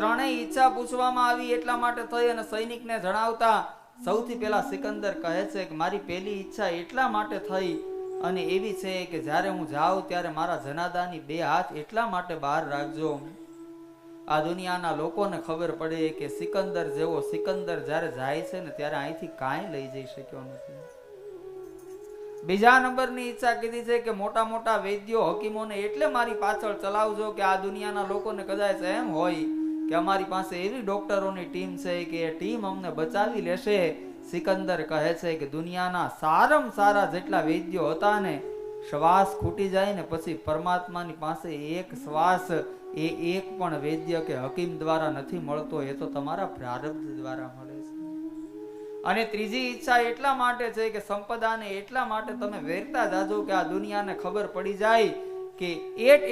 ત્રણેય ઈચ્છા પૂછવામાં આવી એટલા માટે થઈ અને સૈનિકને જણાવતા સૌથી પહેલા સિકંદર કહે છે કે મારી પહેલી ઈચ્છા એટલા માટે થઈ અને એવી છે કે જ્યારે હું જાઉં ત્યારે મારા જનાદાની 2 હાથ એટલા માટે બહાર રાખજો, આ દુનિયાના લોકોને ખબર પડે કે સિકંદર જેવો સિકંદર જ્યારે જાય છે ને ત્યારે અહીંથી કાંઈ લઈ જઈ શક્યો નથી. બીજા નંબરની ઈચ્છા કીધી છે કે મોટા મોટા વૈદ્યો હકીમોને એટલે મારી પાછળ ચલાવજો કે આ દુનિયાના લોકોને કદાચ એમ હોય કે અમારી પાસે એવી ડોક્ટરોની ટીમ છે કે એ ટીમ અમને બચાવી લેશે. સિકંદર કહે છે કે દુનિયાના સારામાં સારા જેટલા વૈદ્યો હતા ને, શ્વાસ ખૂટી જાય ને પછી પરમાત્માની પાસે એક શ્વાસ એ એક પણ વૈદ્ય કે હકીમ દ્વારા નથી મળતો, એ તો તમારા પ્રારબ્ધ દ્વારા મળે છે. અને ત્રીજી ઈચ્છા એટલા માટે છે કે સંપદાને એટલા માટે તમે વેરતા જાજો કે આ દુનિયાને ખબર પડી જાય કે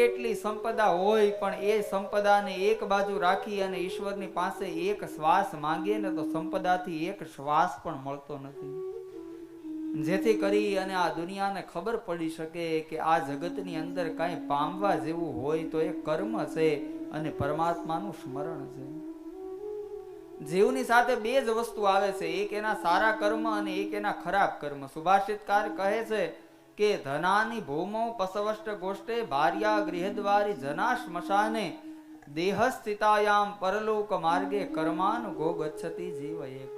એટલી સંપદા હોય પણ એ સંપદાને એક બાજુ રાખી અને ઈશ્વરની પાસે એક શ્વાસ માંગીએ ને તો સંપદાથી એક શ્વાસ પણ મળતો નથી. જેથી કરી અને આ દુનિયાને ખબર પડી શકે કે આ જગતની અંદર કાંઈ પામવા જેવું હોય તો એ કર્મ છે અને પરમાત્માનું સ્મરણ છે. જીવની સાથે 2 જ વસ્તુ આવે છે, એક એના સારા કર્મ અને એક એના ખરાબ કર્મ. સુભાષિતકાર કહે છે કે ધનાની ભૂમો પસવષ્ટ ગોષ્ઠે ભાર્યા ગૃહદ્વારી જના શ્મશાને દેહસ્થિતાયામ પરલોક માર્ગે કર્માનુગો ગચ્છતિ જીવ એક.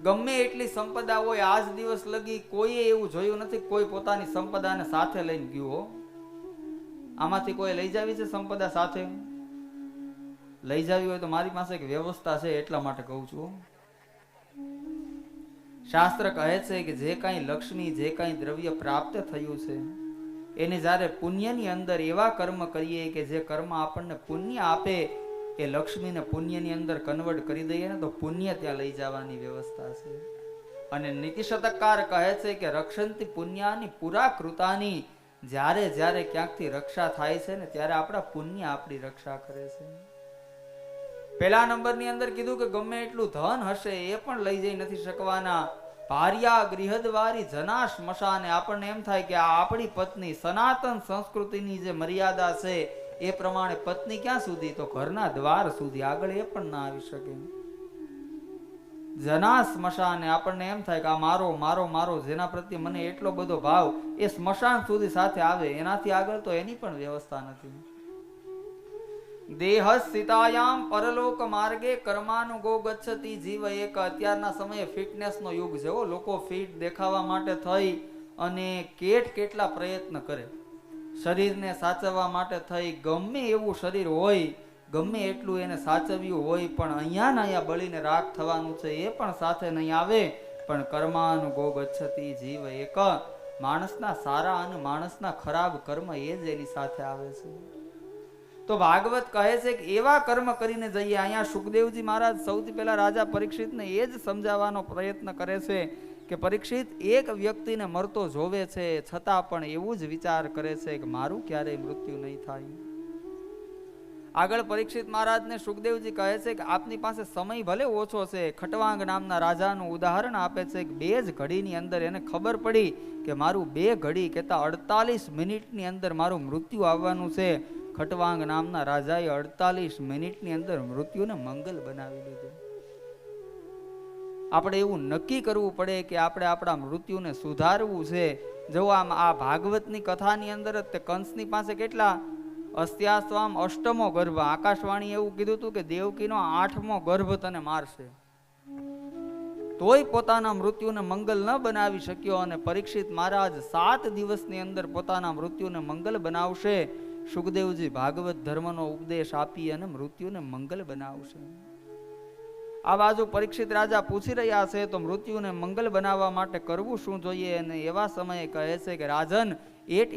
ગમે એટલી સંપદા હોય, આજ દિવસ લગી કોઈએ એવું જોયું નથી કોઈ પોતાની સંપદાને સાથે લઈને ગયો. આમાંથી કોઈ લઈ જાવી છે સંપદા સાથે? લઈ જાવી હોય તો મારી પાસે એક વ્યવસ્થા છે એટલા માટે કહું છું. શાસ્ત્ર કહે છે કે જે કાંઈ લક્ષ્મી જે કાંઈ દ્રવ્ય પ્રાપ્ત થયું છે એને જ્યારે પુણ્યની અંદર એવા કર્મ કરીએ કે જે કર્મ આપણને પુણ્ય આપે, એ લક્ષ્મીને પુણ્યની અંદર કન્વર્ટ કરી દઈએ ને તો પુણ્ય ત્યાં લઈ જવાની વ્યવસ્થા છે. અને નીતિશતકકાર કહે છે કે રક્ષંતી પુણ્યાની પુરા કૃતાની, જ્યારે જ્યારે ક્યાંકથી રક્ષા થાય છે ને ત્યારે આપણા પુણ્ય આપણી રક્ષા કરે છે. પહેલા નંબરની અંદર કીધું કે ગમે એટલું ધન હશે એ પણ લઈ જઈ નથી શકવાના. ભાર્યા ગૃહદ્વારી જના શ્મશાને, આપણને એમ થાય કે આ આપણી પત્ની, સનાતન સંસ્કૃતિની જે મર્યાદા છે એ પ્રમાણે પત્ની ક્યાં સુધી, તો ઘરના દ્વાર સુધી, આગળ એ પણ ના આવી શકે. જના સ્મશાને, આપણને એમ થાય કે આ મારો મારો મારો જેના પ્રત્યે મને એટલો બધો ભાવ, એ સ્મશાન સુધી સાથે આવે, એનાથી આગળ તો એની પણ વ્યવસ્થા નથી. દેહ સ્થિતાયામ પરલોક માર્ગે કર્માનુગો ગચ્છતિ જીવ એક. અત્યારના સમયે ફિટનેસ નો યુગ છે. લોકો ફિટ દેખાવા માટે થઈ અને કેટલા પ્રયત્ન કરે, શરીરને સાચવવા માટે થઈ. ગમે એવું શરીર હોય, ગમે એટલું એને સાચવ્યું હોય, પણ અહીંયા બળીને રાખ થવાનું છે, એ પણ સાથે નહીં આવે. પણ કર્માનુગો ગચ્છતિ જીવ એક. માણસના સારા અને માણસના ખરાબ કર્મ એ જ એની સાથે આવે છે. તો ભાગવત કહે છે કે એવા કર્મ કરીને જઈએ. અહીંયા સુખદેવજી મહારાજ સૌથી પહેલા રાજા પરીક્ષિતને એ જ સમજાવવાનો પ્રયત્ન કરે છે કે પરીક્ષિત, એક વ્યક્તિને મરતો જોવે છે છતાં પણ એવું જ વિચાર કરે છે કે મારું ક્યારેય મૃત્યુ નહીં થાય. આગળ પરીક્ષિત મહારાજને સુખદેવજી કહે છે કે આપની પાસે સમય ભલે ઓછો છે. ખટવાંગ નામના રાજાનું ઉદાહરણ આપે છે કે 2 જ ઘડીની અંદર એને ખબર પડી કે મારું 2 ઘડી કહેતા 48 મિનિટની અંદર મારું મૃત્યુ આવવાનું છે. ખટવાંગ નામના રાજાએ 48 મિનિટની અંદર મૃત્યુને મંગલ બનાવી લીધું. આપણે એવું નક્કી કરવું પડે કે આપણે આપણા મૃત્યુને સુધારવું છે. જો આમ આ ભાગવતની કથાની અંદર જ તે કંસની પાસે કેટલા અસ્ત્યાસ્વામ અષ્ટમો ગર્ભ, આકાશવાણી એવું કીધું હતું કે દેવકીનો 8મો ગર્ભ તને મારશે, તોય પોતાના મૃત્યુને મંગલ ન બનાવી શક્યો. અને પરીક્ષિત મહારાજ 7 દિવસની અંદર પોતાના મૃત્યુને મંગલ બનાવશે. સુખદેવજી ભાગવત ધર્મનો ઉપદેશ આપી અને મૃત્યુને મંગલ બનાવશે. આ બાજુ પરીક્ષિત રાજા પૂછી રહ્યા છે તો મૃત્યુને મંગલ બનાવવા માટે કરવું શું જોઈએ? અને એવા સમયે કહે છે કે રાજન,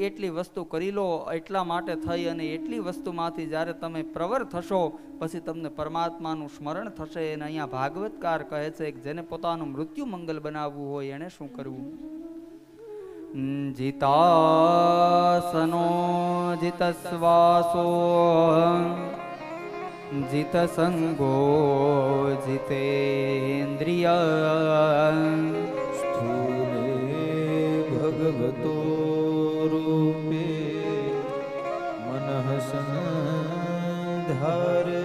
એટલી વસ્તુ કરી લો. એટલા માટે થઈ અને એટલી વસ્તુમાંથી જ્યારે તમે પ્રવર થશો પછી તમને પરમાત્માનું સ્મરણ થશે. અને અહીંયા ભાગવતકાર કહે છે કે જેને પોતાનું મૃત્યુ મંગલ બનાવવું હોય એને શું કરવું? જીતાસનો જીતશ્વાસો જીત સંગો જીતેન્દ્રિય સ્થૂલે ભગવતો રૂપે મનઃ સંધાય હરે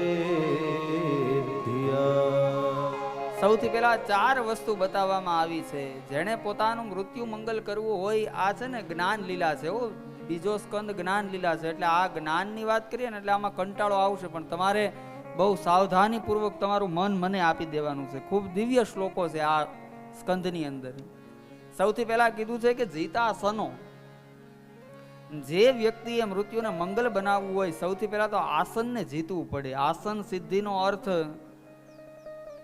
સૌથી પહેલા 4 વસ્તુ બતાવવામાં આવી છે. જેણે પોતાનું મૃત્યુ મંગલ કરવું હોય, આ છે ને જ્ઞાન લીલા છે. બીજો સ્કંદ જ્ઞાન લીલા છે. એટલે આ જ્ઞાનની વાત કરીએ ને એટલે આમાં કંટાળો આવશે, પણ તમારે બહુ સાવધાની પૂર્વક તમારું મન મને આપી દેવાનું છે. ખૂબ દિવ્ય શ્લોકો છે આ સ્કંદની અંદર. સૌથી પહેલા કીધું છે કે જીતા સનો. જે વ્યક્તિએ મૃત્યુને મંગલ બનાવવું હોય, સૌથી પહેલા તો આસનને જીતવું પડે. આસન સિદ્ધિનો અર્થ,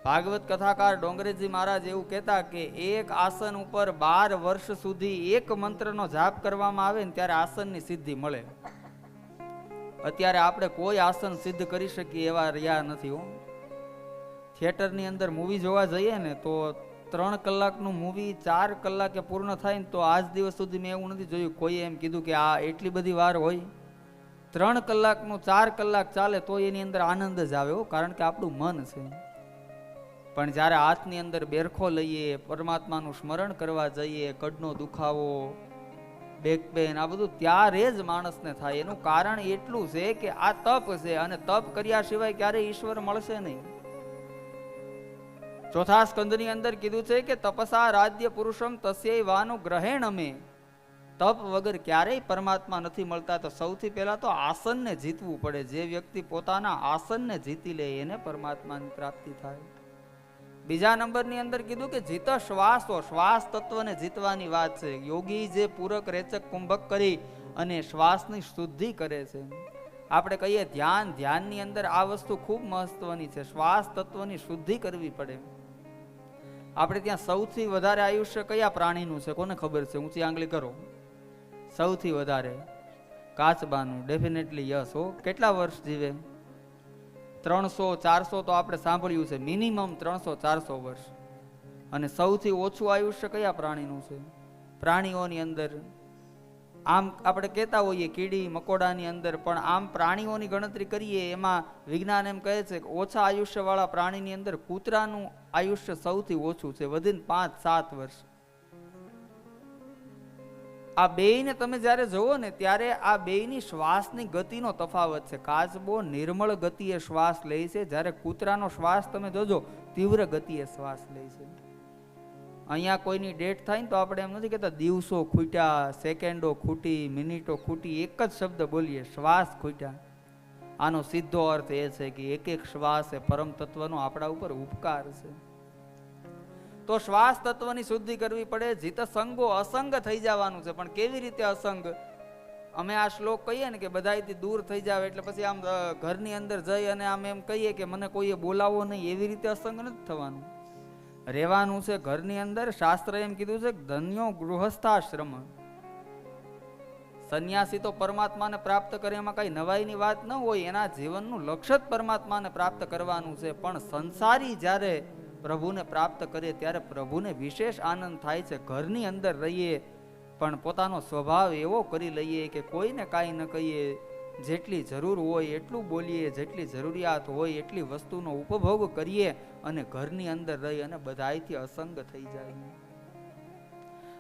ભાગવત કથાકાર ડોંગરેજી મહારાજ એવું કહેતા કે એક આસન ઉપર 12 વર્ષ સુધી એક મંત્રનો જાપ કરવામાં આવે ને ત્યારે આસનની સિદ્ધિ મળે. અત્યારે આપણે કોઈ આસન સિદ્ધ કરી શકીએ એવા રહ્યા નથી. થિયેટરની અંદર મૂવી જોવા જઈએ ને તો 3 કલાકનું મૂવી 4 કલાકે પૂર્ણ થાય ને તો આજ દિવસ સુધી મેં એવું નથી જોયું કોઈ એમ કીધું કે આ એટલી બધી વાર હોય. 3 કલાકનું 4 કલાક ચાલે તો એની અંદર આનંદ જ આવે, કારણ કે આપણું મન છે. પણ જ્યારે હાથની અંદર બેરખો લઈએ, પરમાત્માનું સ્મરણ કરવા જઈએ, કડનો દુખાવો, બેક પેન, આ બધું ત્યારે જ માણસને થાય. એનું કારણ એટલું છે કે આ તપ છે, અને તપ કર્યા સિવાય ક્યારેય ઈશ્વર મળશે નહીં. ચોથા સ્કંદની અંદર કીધું છે કે તપસા રાજ્ય પુરુષમ તસ્યૈ વાનું ગ્રહેણ અમે. તપ વગર ક્યારેય પરમાત્મા નથી મળતા. તો સૌથી પહેલા તો આસનને જીતવું પડે. જે વ્યક્તિ પોતાના આસનને જીતી લે એને પરમાત્માની પ્રાપ્તિ થાય. બીજા નંબરની અંદર કીધું કે જીત શ્વાસો. શ્વાસ તત્વને જીતવાની વાત છે. યોગી જે પૂરક રેચક કુંભક કરી અને શ્વાસની શુદ્ધિ કરે છે. આપણે કહીએ ધ્યાનની અંદર આ વસ્તુ ખૂબ મહત્વની છે. શ્વાસ તત્વની શુદ્ધિ કરવી પડે. આપણે ત્યાં સૌથી વધારે આયુષ્ય કયા પ્રાણીનું છે? કોને ખબર છે? ઊંચી આંગળી કરો. સૌથી વધારે કાચબાનું. Definitely yes. કેટલા વર્ષ જીવે? 300-400 તો આપણે સાંભળ્યું છે. મિનિમમ 300-400 વર્ષ. અને સૌથી ઓછું આયુષ્ય કયા પ્રાણીનું છે? પ્રાણીઓની અંદર આમ આપણે કહેતા હોઈએ કીડી મકોડાની અંદર, પણ આમ પ્રાણીઓની ગણતરી કરીએ એમાં વિજ્ઞાન એમ કહે છે કે ઓછા આયુષ્ય વાળા પ્રાણીની અંદર કૂતરાનું આયુષ્ય સૌથી ઓછું છે, વધીને 5-7 વર્ષ. આ બેયને તમે જ્યારે જોવો ને ત્યારે આ બેયની શ્વાસની ગતિનો તફાવત છે. કાચબો નિર્મળ ગતિએ શ્વાસ લે છે, જ્યારે કૂતરાનો શ્વાસ તમે જોજો તીવ્ર ગતિએ શ્વાસ લે છે. અહીંયા કોઈની ડેથ થાય ને તો આપણે એમ નથી કહેતા દિવસો ખૂટ્યા, સેકન્ડો ખૂટી, મિનિટો ખૂટી, એક જ શબ્દ બોલીએ, શ્વાસ ખૂટ્યા. આનો સીધો અર્થ એ છે કે એક એક શ્વાસ એ પરમ તત્વનો આપણા ઉપર ઉપકાર છે. તો શ્વાસ તત્વની શુદ્ધિ કરવી પડે. જીત સંગો, અસંગ થઈ જવાનું છે. પણ કેવી રીતે અસંગ? અમે આ શ્લોક કહીએ ને કે બધાથી દૂર થઈ જાવ એટલે પછી આમ ઘરની અંદર જઈ અને આમ એમ કહીએ કે મને કોઈએ બોલાવો નહીં, એવી રીતે અસંગ નથી થવાનું. રહેવાનું છે ઘરની અંદર. શાસ્ત્ર એમ કીધું છે કે ધન્યો ગૃહસ્થાશ્રમ. સંન્યાસી તો પરમાત્માને પ્રાપ્ત કરે એમાં કઈ નવાઈની વાત ન હોય. એના જીવનનું લક્ષ્ય જ પરમાત્માને પ્રાપ્ત કરવાનું છે. પણ સંસારી જ્યારે પ્રભુને પ્રાપ્ત કરે ત્યારે પ્રભુને વિશેષ આનંદ થાય છે. ઘરની અંદર રહીએ પણ પોતાનો સ્વભાવ એવો કરી લઈએ કે કોઈને કાંઈ ન કહીએ, જેટલી જરૂર હોય એટલું બોલીએ, જેટલી જરૂરિયાત હોય એટલી વસ્તુનો ઉપભોગ કરીએ અને ઘરની અંદર રહી અને બધાયથી અસંગ થઈ જાય.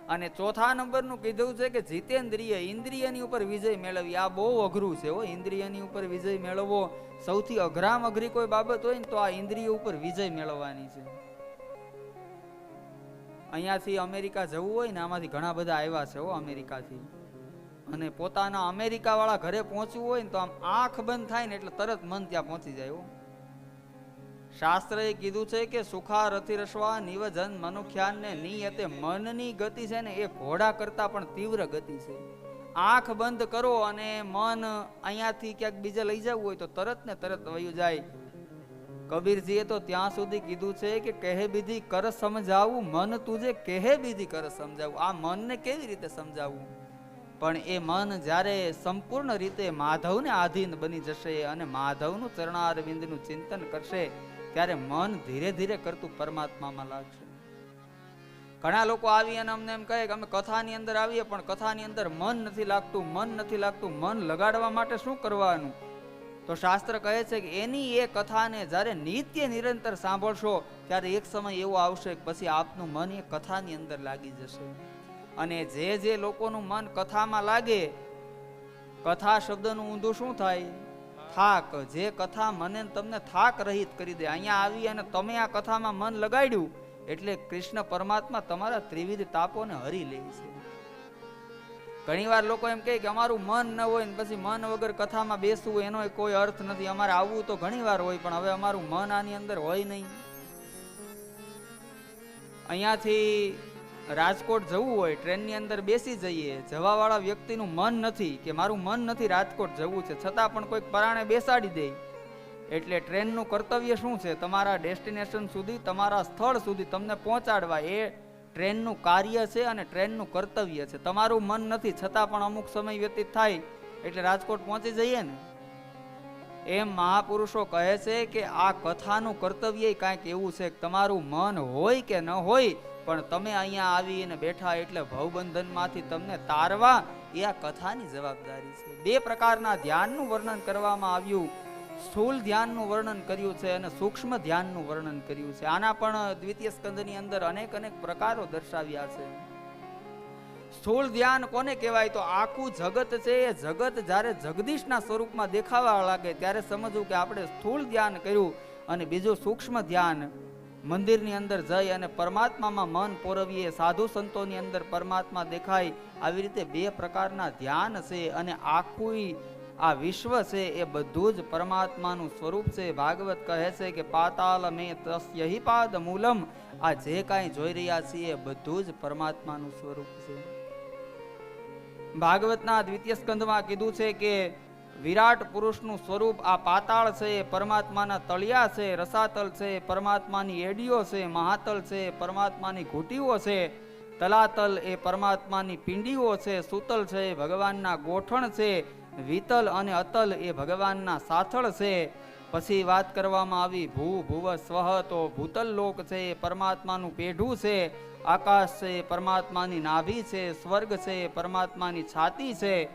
અને ચોથા નંબરનું કીધું છે કે જીતેન્દ્રિય, ઇન્દ્રિયની ઉપર વિજય મેળવી. આ બહુ અઘરું છે. ઇન્દ્રિયની ઉપર વિજય મેળવવો સૌથી અઘરામ અઘરી કોઈ બાબત હોય ને તો આ ઇન્દ્રિય ઉપર વિજય મેળવવાની છે. અહીંયાથી અમેરિકા જવું હોય ને, આમાંથી ઘણા બધા આવ્યા છે અમેરિકાથી, અને પોતાના અમેરિકા વાળા ઘરે પહોંચવું હોય ને તો આમ આંખ બંધ થાય ને એટલે તરત મન ત્યાં પહોંચી જાય. શાસ્ત્રએ કીધું છે કે સુખા રથી રસવા નિવજન મનુખ્યાન ને નિયતે. મનની ગતિ છે ને એ ઘોડા કરતા પણ તીવ્ર ગતિ છે. આંખ બંધ કરો અને મન અહીંયાથી ક્યાંક બીજે લઈ જવું હોય તો તરત ને તરત વયું જાય. કબીરજીએ તો ત્યાં સુધી કીધું છે કે કહે બીધી કર સમજાવું, મન તુજે કહે બીધી કર સમજાવું. આ મનને કેવી રીતે સમજાવવું? પણ એ મન જ્યારે સંપૂર્ણ રીતે માધવને આધીન બની જશે અને માધવનું ચરણારવિંદનું ચિંતન કરશે ત્યારે મન ધીરે ધીરે કરતું પરમાત્મામાં લાગશે. ઘણા લોકો આવી અને અમને એમ કહે કે અમે કથાની અંદર આવીએ પણ કથાની અંદર મન નથી લાગતું, મન નથી લાગતું. મન લગાડવા માટે શું કરવાનું? તો શાસ્ત્ર કહે છે કે એની એ કથાને જ્યારે નિત્ય નિરંતર સાંભળશો ત્યારે એક સમય એવો આવશે કે પછી આપનું મન એ કથાની અંદર લાગી જશે. અને જે લોકોનું મન કથામાં લાગે, કથા શબ્દનું ઊંધું શું થાય? થાક, જે કથા મને ને તમને થાક રહિત કરી દે. અહીંયા આવી અને તમે આ કથામાં મન લગાડ્યું એટલે કૃષ્ણ પરમાત્મા તમારા ત્રિવિધ તાપોને હરી લે છે. ઘણી વાર લોકો એમ કહે કે અમારું મન ન હોય ને પછી મન વગર કથામાં બેસવું એનો કોઈ અર્થ નથી. અમારે આવવું તો ઘણી વાર હોય પણ હવે અમારું મન આની અંદર હોય નહીં. અહીંયાથી રાજકોટ જવું હોય, ટ્રેનની અંદર બેસી જઈએ, જવાવાળા વ્યક્તિનું મન નથી કે મારું મન નથી રાજકોટ જવું છે, છતાં પણ કોઈક પરાણે બેસાડી દે. એટલે ટ્રેનનું કર્તવ્ય શું છે? તમારા ડેસ્ટિનેશન સુધી, તમારા સ્થળ સુધી તમને પહોંચાડવા. એ ટ્રેનનું કાર્ય છે અને ટ્રેનનું કર્તવ્ય છે. તમારું મન નથી છતાં પણ અમુક સમય વ્યતીત થાય એટલે રાજકોટ પહોંચી જઈએ ને. એમ મહાપુરુષો કહે છે કે આ કથાનું કર્તવ્ય કાંઈક એવું છે કે તમારું મન હોય કે ન હોય પણ તમે અહીંયા આવીને બેઠા એટલે ભવબંધનમાંથી તમને તારવા એ આ કથાની જવાબદારી છે. બે પ્રકારના ધ્યાનનું વર્ણન કરવામાં આવ્યું. સ્થૂલ ધ્યાનનું વર્ણન કર્યું છે અને સૂક્ષ્મ ધ્યાનનું વર્ણન કર્યું છે. આના પણ દ્વિતીય સ્કંદની અંદર અનેક અનેક પ્રકારો દર્શાવ્યા છે. સ્થૂળ ધ્યાન કોને કહેવાય? તો આખું જગત છે એ જગત જ્યારે જગદીશના સ્વરૂપમાં દેખાવા લાગે ત્યારે સમજવું કે આપણે સ્થૂળ ધ્યાન કર્યું. અને બીજું સૂક્ષ્મ ધ્યાન, મંદિરની અંદર જઈ અને પરમાત્મામાં મન પોરવીએ, સાધુ સંતોની અંદર પરમાત્મા દેખાય. આવી રીતે બે પ્રકારના ધ્યાન છે અને આખું આ વિશ્વ છે એ બધું જ પરમાત્માનું સ્વરૂપ છે. ભાગવત કહે છે કે પાતાલ મે તસ્યહિ પાદ મૂલમ. આ જે કાંઈ જોઈ રહ્યા છીએ બધું જ પરમાત્માનું સ્વરૂપ છે. ભાગવતના દ્વિતીય સ્કંધમાં કીધું છે કે વિરાટ પુરુષનું સ્વરૂપ આ પાતાળ છે એ પરમાત્માના તળિયા છે, રસાતલ છે પરમાત્માની એડીઓ છે, મહાતલ છે પરમાત્માની ઘૂંટીઓ છે, તલાતલ એ પરમાત્માની પિંડીઓ છે, સુતલ છે એ ભગવાનના ગોઠણ છે, વિતલ અને અતલ એ ભગવાનના સાથળ છે. પછી વાત કરવામાં આવી ભૂ ભુવ સ્વહ, તો ભૂતલ લોક છે એ પરમાત્માનું પેઢું છે, આકાશ છે એ પરમાત્માની નાભી છે, સ્વર્ગ છે એ પરમાત્માની છાતી છે,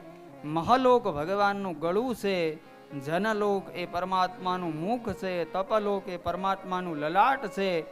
મહલોક ભગવાનનું ગળું છે, જનલોક એ પરમાત્માનું મુખ છે, તપલોક એ પરમાત્માનું લલાટ છે,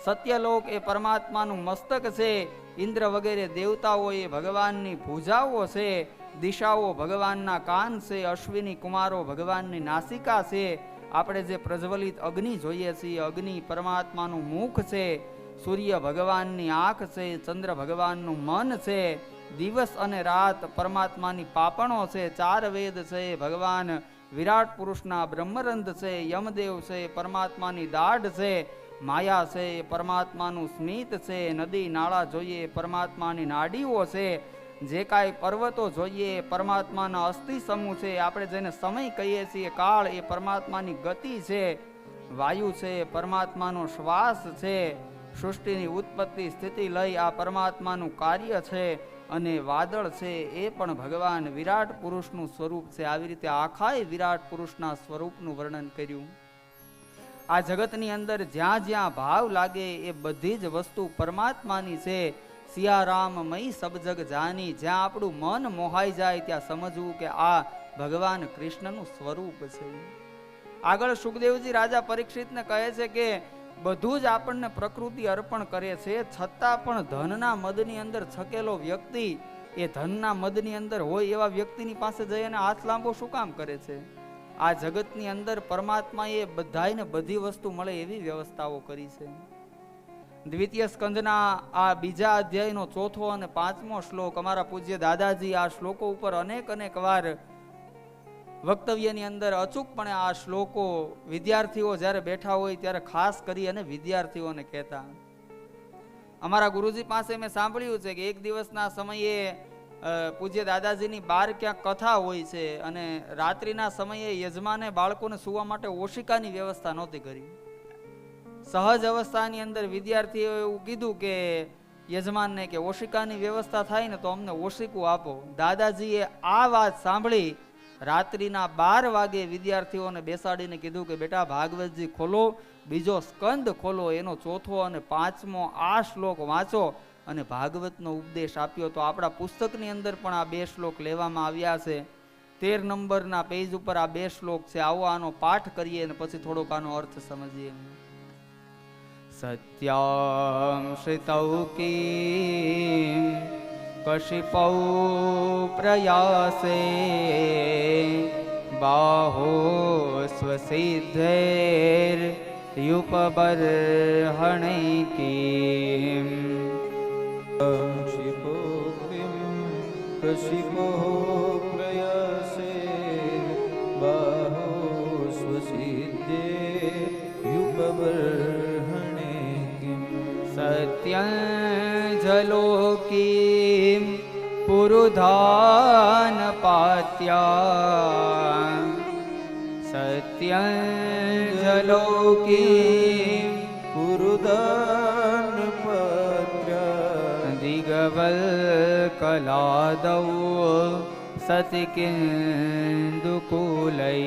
સત્યલોક એ પરમાત્માનું મસ્તક છે, ઇન્દ્ર વગેરે દેવતાઓ એ ભગવાનની ભુજાઓ છે, દિશાઓ ભગવાનના કાન છે, અશ્વિની કુમારો ભગવાનની નાસિકા છે, આપણે જે પ્રજ્વલિત અગ્નિ જોઈએ છીએ અગ્નિ પરમાત્માનું મુખ છે, સૂર્ય ભગવાનની આંખ છે, ચંદ્ર ભગવાનનું મન છે, દિવસ અને રાત પરમાત્માની પાપણો છે, ચાર વેદ છે ભગવાન વિરાટ પુરુષના બ્રહ્મરંધ છે, યમદેવ છે પરમાત્માની દાઢ છે, માયા છે પરમાત્માનું સ્મિત છે, નદી નાળા જોઈએ પરમાત્માની નાડીઓ છે, જે કાંઈ પર્વતો જોઈએ પરમાત્માના અસ્થિ સમૂહ છે, આપણે જેને સમય કહીએ છીએ કાળ એ પરમાત્માની ગતિ છે, વાયુ છે પરમાત્માનો શ્વાસ છે, સૃષ્ટિની ઉત્પત્તિ સ્થિતિ લઈ આ પરમાત્માનું કાર્ય છે, અને વાદળ છે એ પણ ભગવાન વિરાટ પુરુષનું સ્વરૂપ છે. આવી રીતે આખાય વિરાટ પુરુષના સ્વરૂપનું વર્ણન કર્યું. આ જગતની અંદર જ્યાં જ્યાં ભાવ લાગે એ બધી જ વસ્તુ પરમાત્માની છે. સિયારામ મય સબ જગ જાની. જ્યાં આપણું મન મોહાઈ જાય ત્યાં સમજવું કે આ ભગવાન કૃષ્ણનું સ્વરૂપ છે. આગળ સુખદેવજી રાજા પરીક્ષિતને કહે છે કે બધું જ આપણને પ્રકૃતિ અર્પણ કરે છે, છતાં પણ ધનના મદની અંદર છકેલો વ્યક્તિ એ ધનના મદની અંદર હોય એવા વ્યક્તિની પાસે જઈ અને હાથ લાંબો શું કામ કરે છે? આ જગતની અંદર પરમાત્માએ બધાયને બધી વસ્તુ મળે એવી વ્યવસ્થાઓ કરી છે. દ્વિતીય સ્કંદના આ બીજા અધ્યાયનો 4થો અને 5મો શ્લોક અમારા પૂજ્ય દાદાજી આ શ્લોકો ઉપર અનેક વાર વક્તવ્યની અંદર અચૂકપણે આ શ્લોકો વિદ્યાર્થીઓ જ્યારે બેઠા હોય ત્યારે ખાસ કરી અને વિદ્યાર્થીઓને કહેતા. અમારા ગુરુજી પાસે મેં સાંભળ્યું છે કે એક દિવસના સમયે પૂજ્ય દાદાજીની બહાર ક્યાંક કથા હોય છે અને રાત્રિના સમયે યજમાને બાળકોને સુવા માટે ઓશિકાની વ્યવસ્થા નહોતી કરી. સહજ અવસ્થાની અંદર વિદ્યાર્થીઓએ એવું કીધું કે યજમાનને કે ઓશિકાની વ્યવસ્થા થાય ને તો અમને ઓશિકું આપો. દાદાજીએ આ વાત સાંભળી રાત્રિના 12 વાગે વિદ્યાર્થીઓને બેસાડીને કીધું કે બેટા ભાગવતજી ખોલો, બીજો સ્કંદ ખોલો, એનો 4થો અને 5મો આ શ્લોક વાંચો અને ભાગવતનો ઉપદેશ આપ્યો. તો આપણા પુસ્તકની અંદર પણ આ 2 શ્લોક લેવામાં આવ્યા છે. 13 નંબરના પેજ ઉપર આ 2 શ્લોક છે. આવો આનો પાઠ કરીએ અને પછી થોડોક આનો અર્થ સમજીએ. સત્યામ શ્રિતૌકી કશિપૌ પ્રયાસે બાહો સ્વસિદ્ધૈર્યુપબર્હણે કિમ क्षिपो किं कशिपो प्रयासे बाहो स्वसिद्धे युपबर्हणे किं सत्यञ्जलो किं पुरुधानपात्या सत्यञ्जलो किं पुरुदान दिगवल्कलादौ सति किन्दुकूलै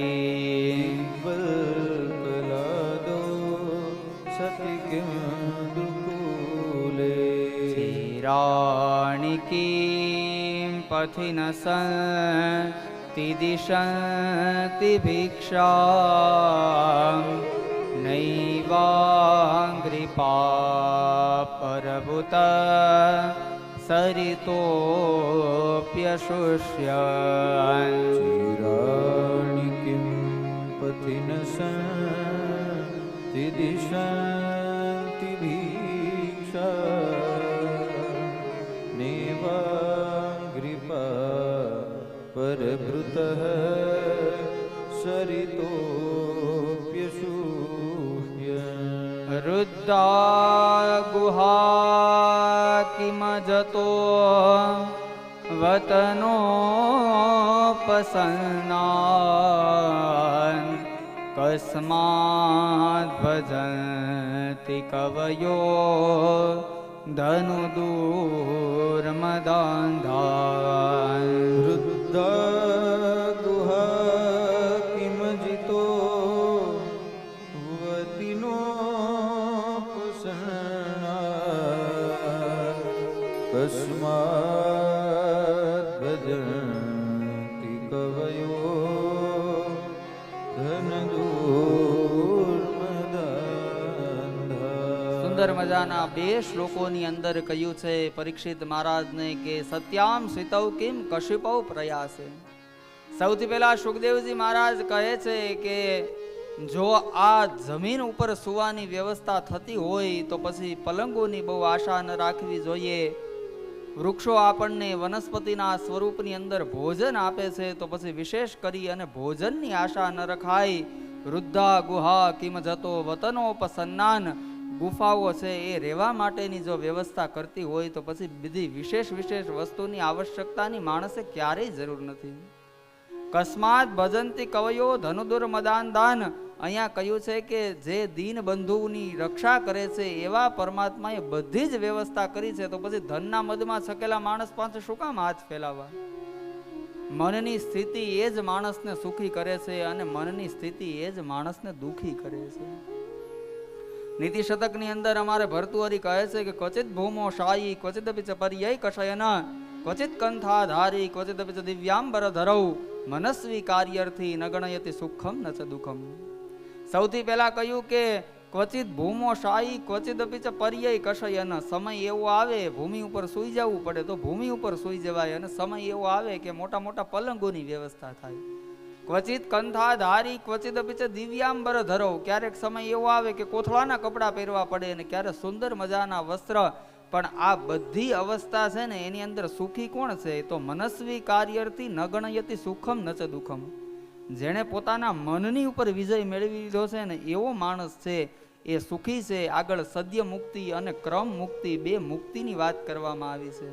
वल्कलादो सति किं दुकूले चिराणि किं पथि न सन्ति दिशन्ति भिक्षां नैवाङ्घ्रिपा परभूत सरितोऽप्यशुष्यन् चिराणि किं पथि न सन्ति दिशन्ति भिक्षा नैवाङ्घ्रिपा परभृतः सरितोऽप्यशुष्यन् रुद्धा गुहा किमजतो वतनोपसन्नान् कस्माद् भजन्ति कवयो धनुदूर्मदान्धान् रुद्धा गुहा किमजितो वतिनोपसन्ना कस्मात् भजन्ति कवयो धनदूर्मदान्धा સુંદર મજાના બે શ્લોકોની અંદર કહ્યું છે પરીક્ષિત મહારાજને કે સત્યામ સ્વિતૌ કિમ કશ્યપૌ પ્રયાસે. સૌથી પહેલા સુખદેવજી મહારાજ કહે છે કે જો આ જમીન ઉપર સુવાની વ્યવસ્થા થતી હોય તો પછી પલંગોની બહુ આશા ન રાખવી જોઈએ. વૃક્ષો આપણને વનસ્પતિના સ્વરૂપની અંદર ભોજન આપે છે તો પછી વિશેષ કરી અને ભોજનની આશા ન રખાય. વૃદ્ધા ગુહા કિમ જતો વતનોપસન્નાન, ગુફાઓ છે એ રહેવા માટેની જો વ્યવસ્થા કરતી હોય તો પછી બીજી વિશેષ વસ્તુની આવશ્યકતાની માણસે ક્યારેય જરૂર નથી. કસ્માત ભજંતી કવયો ધનુદુર મદાન દાન, અહીંયા કહ્યું છે કે જે દીન બંધુની રક્ષા કરે છે એવા પરમાત્માએ બધી જ વ્યવસ્થા કરી છે તો પછી ધનના મદમાં છકેલા માણસ પાસે શું કામ હાથ ફેલાવા. મનની સ્થિતિ એ જ માણસને સુખી કરે છે અને મનની સ્થિતિ એ જ માણસને દુખી કરે છે. નીતિ શતકની અંદર અમારે ભર્તુહરી કહે છે કે ક્વચિત ભૂમો શાયી ક્વચિત પિચ પર્યય કશયન ક્વચિત કંથાધારી ક્વચિત પિચ દિવ્યાંબર ધરૌ મનસ્વી કાર્યર્થી ન ગણયતિ સુખમ ન ચ દુઃખમ. સૌથી પહેલા કહ્યું કે ક્વચિત ભૂમો શાયી ક્વચિત પિચ પર્યય કશયન, સમય એવો આવે ભૂમિ ઉપર સૂઈ જવું પડે તો ભૂમિ ઉપર સૂઈ જવાય, અને સમય એવો આવે કે મોટા મોટા પલંગોની વ્યવસ્થા થાય. ક્વચિત કંથાધારી ક્વચિત પિચ દિવ્યાંબર ધરવ, ક્યારેક સમય એવો આવે કે કોથળાના કપડાં પહેરવા પડે અને ક્યારેક સુંદર મજાના વસ્ત્ર. પણ આ બધી અવસ્થા છે ને એની અંદર સુખી કોણ છે? તો મનસ્વી કાર્યર્થી ન ગણયતિ સુખમ ન ચ દુઃખમ. જેણે પોતાના મનની ઉપર વિજય મેળવી લીધો છે ને એવો માણસ છે એ સુખી છે. આગળ સદ્ય મુક્તિ અને ક્રમ મુક્તિ, બે મુક્તિની વાત કરવામાં આવી છે.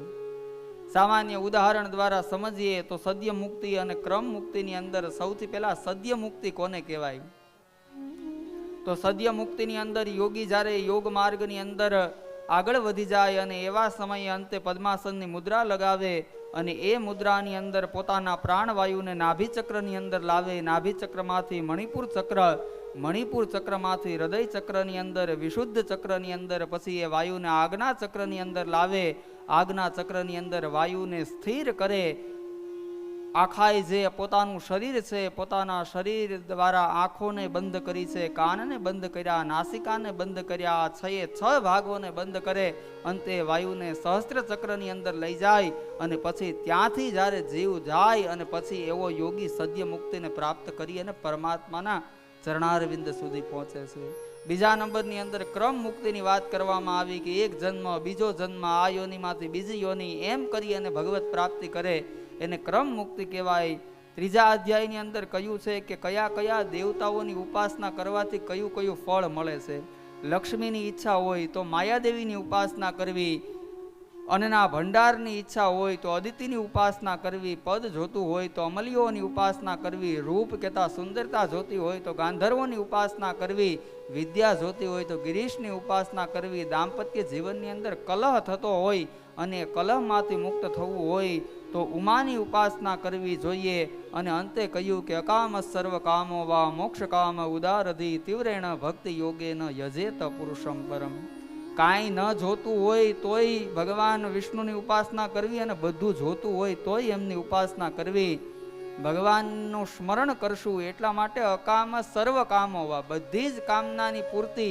સામાન્ય ઉદાહરણ દ્વારા સમજીએ તો સદ્ય મુક્તિ અને ક્રમ મુક્તિની અંદર સૌથી પહેલા સદ્ય મુક્તિ કોને કહેવાય? તો સદ્ય મુક્તિની અંદર યોગી જ્યારે યોગ માર્ગની અંદર આગળ વધી જાય અને એવા સમયે અંતે પદ્માસનની મુદ્રા લગાવે અને એ મુદ્રાની અંદર પોતાના પ્રાણવાયુને નાભિચક્રની અંદર લાવે, નાભિચક્રમાંથી મણિપુર ચક્ર, મણિપુર ચક્રમાંથી હૃદય ચક્રની અંદર, વિશુદ્ધ ચક્રની અંદર, પછી એ વાયુને આજ્ઞા ચક્રની અંદર લાવે, આજ્ઞા ચક્રની અંદર વાયુને સ્થિર કરે, આખાય જે પોતાનું શરીર છે, પોતાના શરીર દ્વારા આંખોને બંધ કરી છે, કાનને બંધ કર્યા, નાસિકાને બંધ કર્યા, 6 ભાગોને બંધ કરે, અંતે વાયુને સહસ્ત્ર ચક્રની અંદર લઈ જાય અને પછી ત્યાંથી જ્યારે જીવ જાય અને પછી એવો યોગી સદ્ય મુક્તિને પ્રાપ્ત કરી અને પરમાત્માના ચરણારવિંદ સુધી પહોંચે છે. બીજા નંબરની અંદર ક્રમ મુક્તિની વાત કરવામાં આવી કે એક જન્મ, બીજો જન્મ, આ યોનિમાંથી બીજી યોની, એમ કરી અને ભગવત પ્રાપ્તિ કરે એને ક્રમ મુક્તિ કહેવાય. ત્રીજા અધ્યાયની અંદર કહ્યું છે કે કયા કયા દેવતાઓની ઉપાસના કરવાથી કયું કયું ફળ મળે છે. લક્ષ્મીની ઈચ્છા હોય તો માયાદેવીની ઉપાસના કરવી, અન્નના ભંડારની ઈચ્છા હોય તો અદિતિની ઉપાસના કરવી, પદ જોતું હોય તો અમલીઓની ઉપાસના કરવી, રૂપ કેતા સુંદરતા જોતી હોય તો ગાંધર્વોની ઉપાસના કરવી, વિદ્યા જોતી હોય તો ગિરીશની ઉપાસના કરવી, દાંપત્ય જીવનની અંદર કલહ થતો હોય અને કલહમાંથી મુક્ત થવું હોય તો ઉમાની ઉપાસના કરવી જોઈએ. અને અંતે કહ્યું કે અકામ સર્વ કામો વા મોક્ષ કામ ઉદારધી તીવ્રેણ ભક્તિ યોગેન યજેત પુરુષમ પરમ. કાંઈ ન જોતું હોય તોય ભગવાન વિષ્ણુની ઉપાસના કરવી અને બધું જોતું હોય તોય એમની ઉપાસના કરવી. ભગવાનનું સ્મરણ કરશું એટલા માટે અકામ સર્વ કામો વા, બધી જ કામનાની પૂર્તિ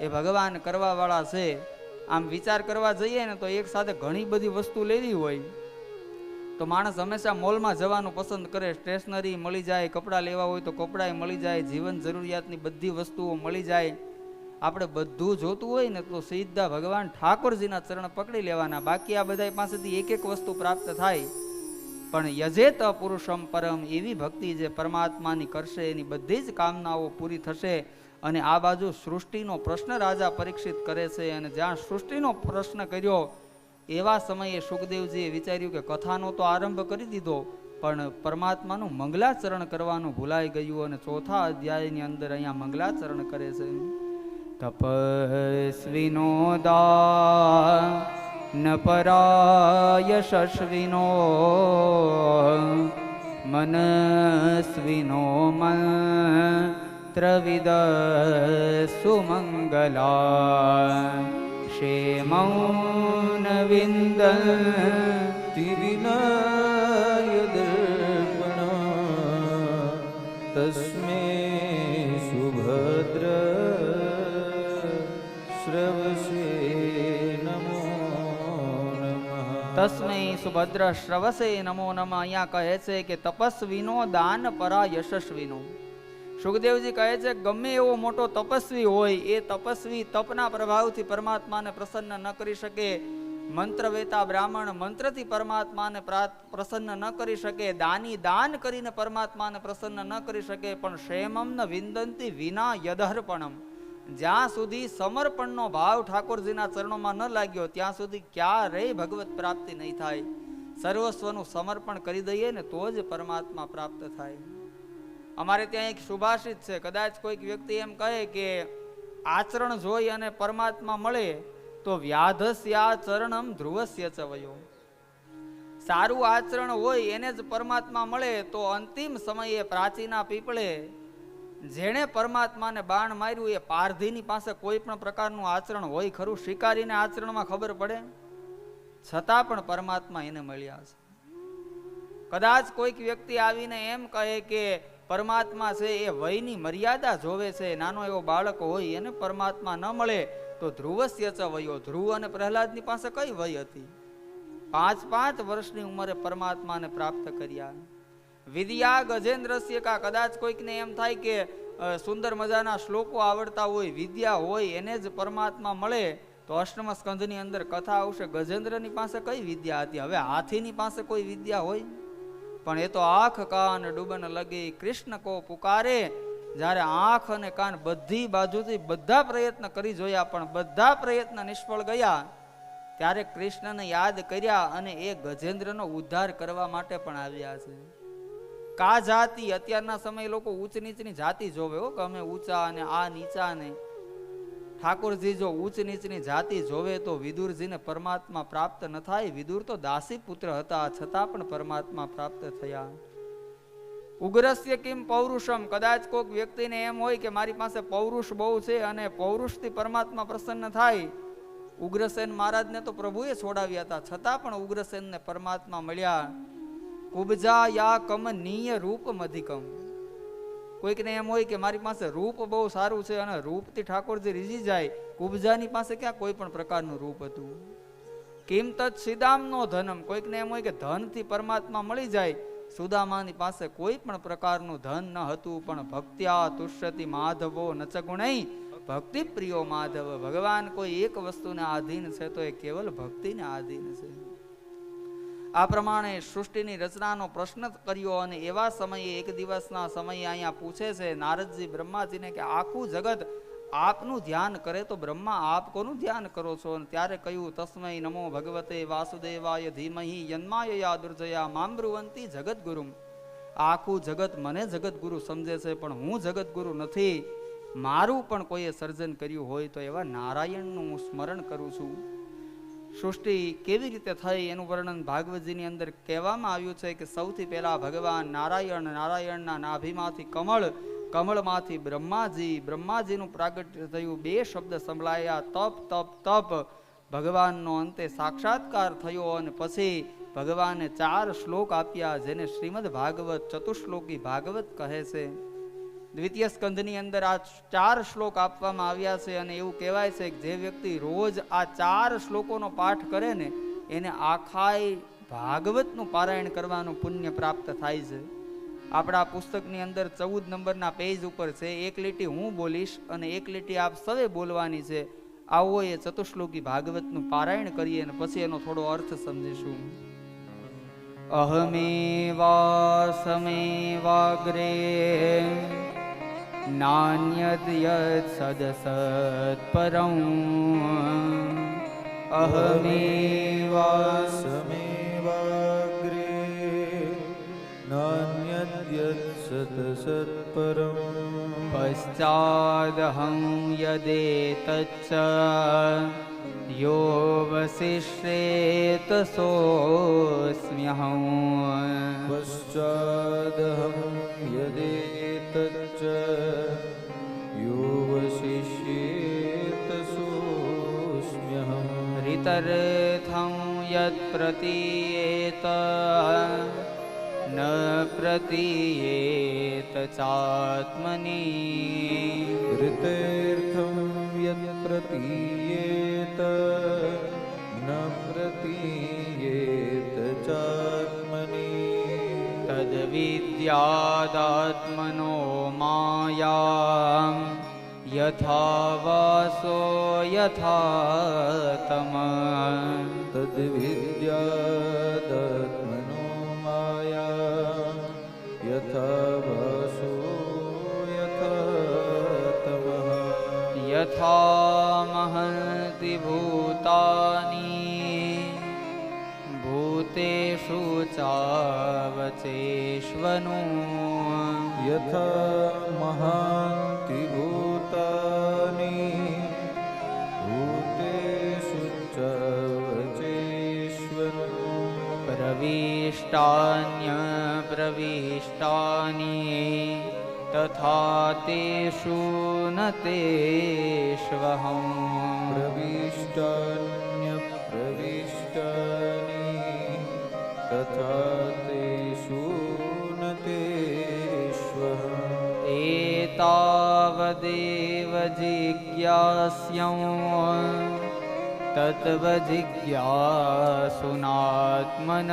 એ ભગવાન કરવા વાળા છે. આમ વિચાર કરવા જઈએ ને તો એક સાથે ઘણી બધી વસ્તુ લેવી હોય તો માણસ હંમેશા મોલમાં જવાનું પસંદ કરે. સ્ટેશનરી મળી જાય, કપડાં લેવા હોય તો કપડાં મળી જાય, જીવન જરૂરિયાતની બધી વસ્તુઓ મળી જાય. આપણે બધું જોતું હોય ને તો સીધા ભગવાન ઠાકોરજીના ચરણ પકડી લેવાના. બાકી આ બધા પાસેથી એક એક વસ્તુ પ્રાપ્ત થાય, પણ યજેત પુરુષમ પરમ, એવી ભક્તિ જે પરમાત્માની કરશે એની બધી જ કામનાઓ પૂરી થશે. અને આ બાજુ સૃષ્ટિનો પ્રશ્ન રાજા પરીક્ષિત કરે છે. અને જ્યાં સૃષ્ટિનો પ્રશ્ન કર્યો એવા સમયે સુખદેવજીએ વિચાર્યું કે કથાનો તો આરંભ કરી દીધો પણ પરમાત્માનું મંગલાચરણ કરવાનું ભૂલાઈ ગયું. અને ચોથા અધ્યાયની અંદર અહીંયા મંગલાચરણ કરે છે. તપસ્વિનો દાન પરાય શશ્વિનો મનસ્વિનો મંત્રવિદ સુમંગલા ક્ષેમૌન વિંદન્તિ વિનાય દર્પણ તસ્મે સુભદ્ર શ્રવસે નમો નમઃ. તસ્મૈ સુભદ્ર શ્રવસે નમો નમઃ. અહીંયા કહે છે કે તપસ્વીનો દાન પરા યશસ્વીનો. સુખદેવજી કહે છે ગમે એવો મોટો તપસ્વી હોય એ તપસ્વી તપના પ્રભાવથી પરમાત્માને પ્રસન્ન ન કરી શકે. મંત્ર વેતા બ્રાહ્મણ મંત્રથી પરમાત્માને પ્રસન્ન ન કરી શકે. દાની દાન કરીને પરમાત્માને પ્રસન્ન ન કરી શકે. પણ ક્ષેમમ ન વિંદંતી વિના યદર્પણમ, જ્યાં સુધી સમર્પણનો ભાવ ઠાકોરજીના ચરણોમાં ન લાગ્યો ત્યાં સુધી ક્યારેય ભગવત પ્રાપ્તિ નહીં થાય. સર્વસ્વનું સમર્પણ કરી દઈએ ને તો જ પરમાત્મા પ્રાપ્ત થાય. અમારે ત્યાં એક સુભાષિત છે, કદાચ કોઈક વ્યક્તિ એમ કહે કે આચરણ જોઈ અને પરમાત્મા મળે તો વ્યાધસ્યા ચરણમ ધ્રુવસ્ય ચ વયો. સારું આચરણ હોય એને જ પરમાત્મા મળે તો અંતિમ સમયે પ્રાચીના પીપળે જેણે પરમાત્માને બાણ માર્યું એ પારધીની પાસે કોઈ પણ પ્રકારનું આચરણ હોય ખરું? શિકારીને આચરણમાં ખબર પડે, છતાં પણ પરમાત્મા એને મળ્યા છે. કદાચ કોઈક વ્યક્તિ આવીને એમ કહે કે પરમાત્મા છે એ વયની મર્યાદા જોવે છે, નાનો એવો બાળક હોય એને પરમાત્મા ન મળે તો ધ્રુવસ્ય ચ વયો. ધ્રુવ અને પ્રહલાદની પાસે કઈ વય હતી? 5 વર્ષની ઉંમરે પરમાત્માને પ્રાપ્ત કર્યા. વિદ્યા ગજેન્દ્રસ્ય કા. કદાચ કોઈકને એમ થાય કે સુંદર મજાના શ્લોકો આવડતા હોય, વિદ્યા હોય એને જ પરમાત્મા મળે તો અષ્ટમ સ્કંધની અંદર કથા આવશે ગજેન્દ્રની પાસે કઈ વિદ્યા હતી. હવે હાથીની પાસે કોઈ વિદ્યા હોય? પણ એ તો આંખ કાન ડૂબન લગી કૃષ્ણ કો પુકારે. જ્યારે આંખ અને કાન બધી બાજુથી બધા પ્રયત્ન કરી જોયા પણ બધા પ્રયત્ન નિષ્ફળ ગયા ત્યારે કૃષ્ણને યાદ કર્યા અને એ ગજેન્દ્રનો ઉદ્ધાર કરવા માટે પણ આવ્યા છે. કા જાતિ? અત્યારના સમય લોકો ઊંચ નીચની જાતિ જોવે હો, કે અમે ઊંચા અને આ નીચા ને. ઠાકોરજી જો ઊંચ નીચની જાતિ જોવે તો વિદુરજીને પરમાત્મા પ્રાપ્ત ન થાય. વિદુર તો દાસી પુત્ર હતા છતાં પણ પરમાત્મા પ્રાપ્ત થયા. ઉગ્રસ્ય કિમ પૌરુષમ. કદાચ કોઈક વ્યક્તિને એમ હોય કે મારી પાસે પૌરુષ બહુ છે અને પૌરુષથી પરમાત્મા પ્રસન્ન થાય. ઉગ્રસેન મહારાજને તો પ્રભુએ છોડાવ્યા હતા છતાં પણ ઉગ્રસેનને પરમાત્મા મળ્યા. કુબજા યા કમનીય રૂપમ અધિકમ. કોઈકને એમ હોય કે મારી પાસે રૂપ બહુ સારું છે અને રૂપથી ઠાકોરજી રીઝી જાય. કુબજાની પાસે ક્યાં કોઈ પણ પ્રકારનું રૂપ હતું. કિમ તત સિદામનો ધનમ. કોઈકને એમ હોય કે ધનથી પરમાત્મા મળી જાય. સુદામાની પાસે કોઈ પણ પ્રકારનું ધન ન હતું, પણ ભક્ત્યા તુષ્યતિ માધવો નચ ગુણૈ ભક્તિ પ્રિયો માધવ. ભગવાન કોઈ એક વસ્તુને આધીન છે તો એ કેવલ ભક્તિને આધીન છે. આ પ્રમાણે સૃષ્ટિની રચનાનો પ્રશ્ન કર્યો અને એવા સમયે એક દિવસના સમયે અહીંયા પૂછે છે નારદજી બ્રહ્માજીને કે આખું જગત આપનું ધ્યાન કરે તો બ્રહ્મા આપ કોનું ધ્યાન કરો છો? અને ત્યારે કહ્યું તસ્મૈ નમો ભગવતે વાસુદેવાય ધીમહિ યન્માયયા દુર્જયા મામ્બ્રુવંતી જગતગુરુમ. આખું જગત મને જગતગુરુ સમજે છે, પણ હું જગતગુરુ નથી. મારું પણ કોઈએ સર્જન કર્યું હોય તો એવા નારાયણનું હું સ્મરણ કરું છું. સૃષ્ટિ કેવી રીતે થઈ એનું વર્ણન ભાગવતજીની અંદર કહેવામાં આવ્યું છે કે સૌથી પહેલા ભગવાન નારાયણ, નારાયણના નાભીમાંથી કમળ, કમળમાંથી બ્રહ્માજી, બ્રહ્માજીનું પ્રાગટ્ય થયું. બે શબ્દ સંભળાયા, તપ તપ તપ. ભગવાનનો અંતે સાક્ષાત્કાર થયો અને પછી ભગવાને 4 શ્લોક આપ્યા, જેને શ્રીમદ ભાગવત ચતુશ્લોકી ભાગવત કહે છે. દ્વિતીય સ્કંધની અંદર આ 4 શ્લોક આપવામાં આવ્યા છે અને એવું કહેવાય છે કે જે વ્યક્તિ રોજ આ 4 શ્લોકોનો પાઠ કરે ને એને આખાય ભાગવતનું પારાયણ કરવાનું પુણ્ય પ્રાપ્ત થાય છે. આપણા પુસ્તકની અંદર 14 નંબરના પેજ ઉપર છે. એક લીટી હું બોલીશ અને એક લીટી આપ સૌએ બોલવાની છે. આવો એ ચતુશ્લોકી ભાગવતનું પારાયણ કરીએ અને પછી એનો થોડો અર્થ સમજીશું. અહમેવાસમેવાગ્રે નાન્યદ યદ સદસત્પરં. અહમેવાસમેવાગ્રે નાન્યદ્યત સદસત્પરં. પશ્ચાદહં યદેતચ્ચ યો વસિષ્યેત સોऽસ્મ્યહં. પશ્ચાદહં યદેતચ્ચ યો વસિષ્યેત સોऽસ્મ્યહં. રિતરથં યદ પ્રતીયેત ન પ્રતીયેત ચાત્મની. ऋतेऽर्थं यत् प्रतीयेत न प्रतीयेत चात्मनि. તદ્વિદ્યાદાત્મનો માયા યથા વાસો યથા તમ. तद्विद्यादात्मनो माया यथा वासो यथा तमः. યથા મહન્તિ ભૂતાની ભૂતેષુ ચાવચેષ્વનું. यथा महान्ति भूतानि भूतेषु च वचेष्वनु. પ્રવિષ્ટાન્ય પ્રવિષ્ટાની તથા તેષુ ન તેષ્વહં. प्रविष्टान्य प्रविष्टानि तथा तेषु न तेष्वहम्. एतावदेव जिज्ञास्यं तत्त्वजिज्ञासुनात्मन.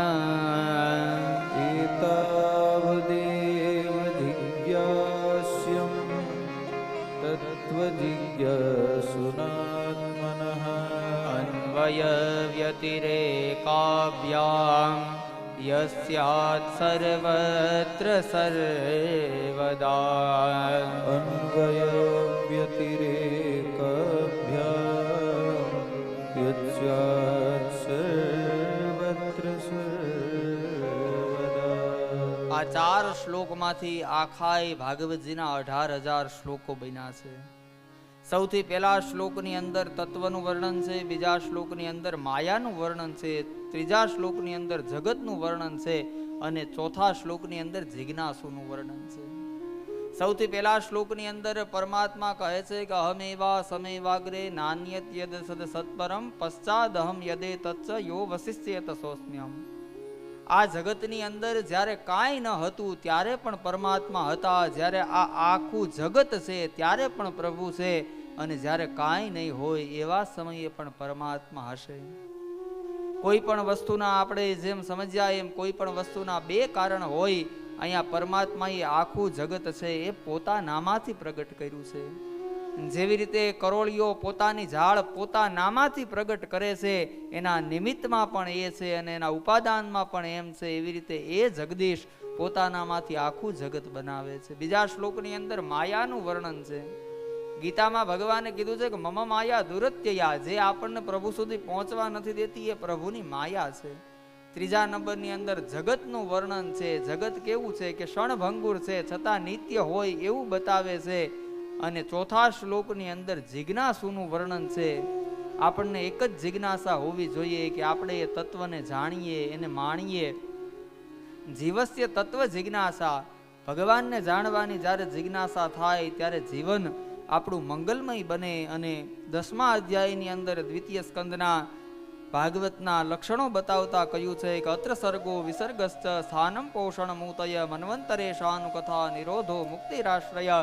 एतावदेव जिज्ञास्यं तत्त्वजिज्ञासुनात्मनः. अन्वयव्यतिरेकाभ्यां यस्यात् सर्वत्र सर्वदा. अन्वयव्यतिरेकाभ्यां यस्यात् सर्वत्र सर्वदा. આ 4 શ્લોકમાંથી આખાય ભાગવતજીના 18,000 શ્લોકો બન્યા છે. સૌથી પહેલા શ્લોકની અંદર તત્વનું વર્ણન છે, બીજા શ્લોકની અંદર માયાનું વર્ણન છે, ત્રીજા શ્લોકની અંદર જગતનું વર્ણન છે અને ચોથા શ્લોકની અંદર જિજ્ઞાસુનું વર્ણન છે. સૌથી પહેલા શ્લોકની અંદર પરમાત્મા કહે છે કે અહમેવા સમેવાગ્રે નાન્યત યદ સદ સત્પરમ પશ્ચાદહમ યદે તચ્ચ યો વસિષ્યેત સોસ્મ્યમ. આ જગતની અંદર જ્યારે કાંઈ ન હતું ત્યારે પણ પરમાત્મા હતા, જ્યારે આ આખું જગત છે ત્યારે પણ પ્રભુ છે, અને જ્યારે કાંઈ નહીં હોય એવા સમયે પણ પરમાત્મા હશે. કોઈ પણ વસ્તુના આપણે જેમ સમજ્યા એમ કોઈ પણ વસ્તુના બે કારણ હોય. અહીંયા પરમાત્માએ આખું જગત છે એ પોતાનામાંથી પ્રગટ કર્યું છે. જેવી રીતે કરોળીઓ પોતાની ઝાડ પોતાનામાંથી પ્રગટ કરે છે, એના નિમિત્તમાં પણ એ છે અને એના ઉપાદાનમાં પણ એમ છે. એવી રીતે એ જગદીશ પોતાનામાંથી આખું જગત બનાવે છે. બીજા શ્લોકની અંદર માયાનું વર્ણન છે. ગીતામાં ભગવાને કીધું છે કે મમ માયા દુરત્યયા, જે આપણને પ્રભુ સુધી પહોંચવા નથી દેતી એ પ્રભુની માયા છે. ત્રીજા નંબરની અંદર જગતનું વર્ણન છે. જગત કેવું છે કે ક્ષણભંગુર છે છતાં નિત્ય હોય એવું બતાવે છે. અને ચોથા શ્લોકની અંદર જિજ્ઞાસુનું વર્ણન છે. આપણને એક જ જિજ્ઞાસા હોવી જોઈએ કે આપણે એ તત્વને જાણીએ, એને માણીએ. જીવસ્ય તત્વ જિજ્ઞાસા, ભગવાનને જાણવાની જ્યારે જિજ્ઞાસા થાય ત્યારે જીવન આપણું મંગલમય બને. અને 10મા અધ્યાયની અંદર દ્વિતીય સ્કંદના ભાગવતના લક્ષણો બતાવતા કહ્યું છે કે અત્ર સર્ગો વિસર્ગશ્ચ સ્થાનમ પોષણ મૂતય મન્વંતરેશાનુ કથા નિરોધો મુક્તિરાશ્રય,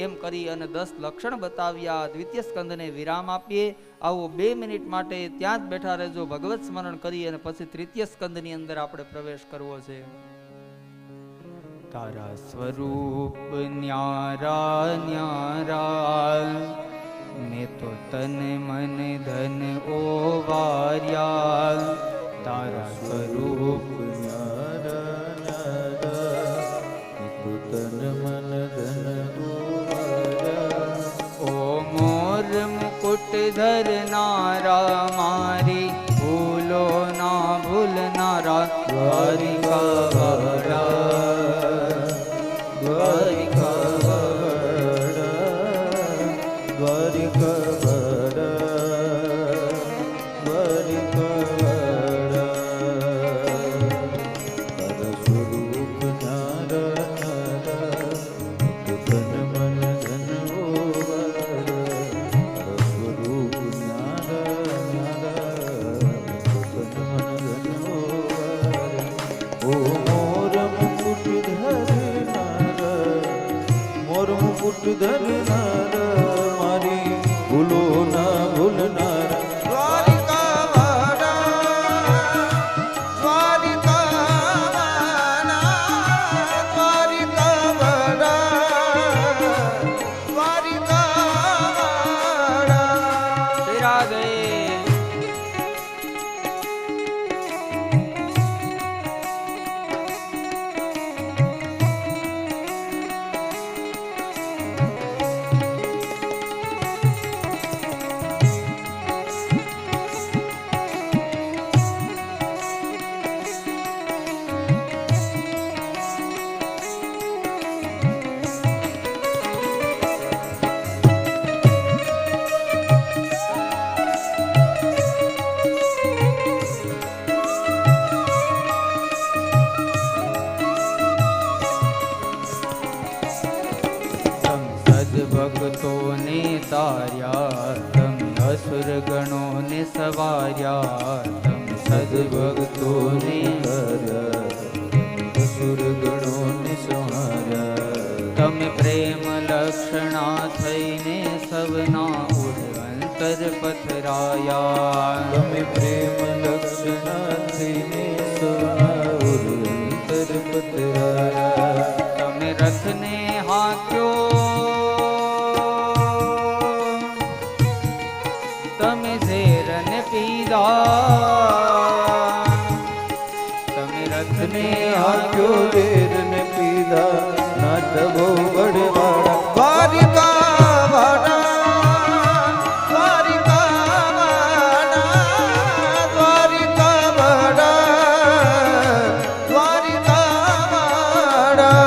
એમ કરી અને 10 લક્ષણ બતાવ્યા. દ્વિતીય સ્કંદને વિરામ આપીએ. આવો 2 મિનિટ માટે ત્યાં જ બેઠા રહેજો, ભગવત સ્મરણ કરી અને પછી તૃતીય સ્કંદની અંદર આપણે પ્રવેશ કરવો છે. તારા સ્વરૂપ ન્યારા ન્યારા, મેં તો તન મન ધન ઓવાર્યા. તારા સ્વરૂપ ન્યારા ન્યારા, તું તન મન ધન ઓવાર્યા. ઓ મોર મુકુટ ધરનારા, મારી ભૂલો ના ભૂલનારા, દ્વારિકા વાળા દ્વારિકા મુકુટ ધરનારા, મારી ભૂલો ના ભૂલનારા, દ્વારિકા વાળા દ્વારિકા વાળા દ્વારિકા વાળા. રાધે. ભક્તોને તાર્યા, તમે અસુર ગણોને સવાર્યા. તમે સદભક્તોને અસુર ગણોને સંહાર્યા. તમે પ્રેમ લક્ષણા થઈને સવના ઉર અંતર પથરાયા. તમે પ્રેમ લક્ષણા થઈને સવના ઉર અંતર પથરાયા. તમે રથને હાંક્યો, તમે ઝેરને પીધા. તમે રથને હાંક્યો ઝેરને પીધા, નાથ બહુ બળવાળા. દ્વારિકા વાળા દ્વારિકા વાળા દ્વારિકા વાળા દ્વારિકા વાળા.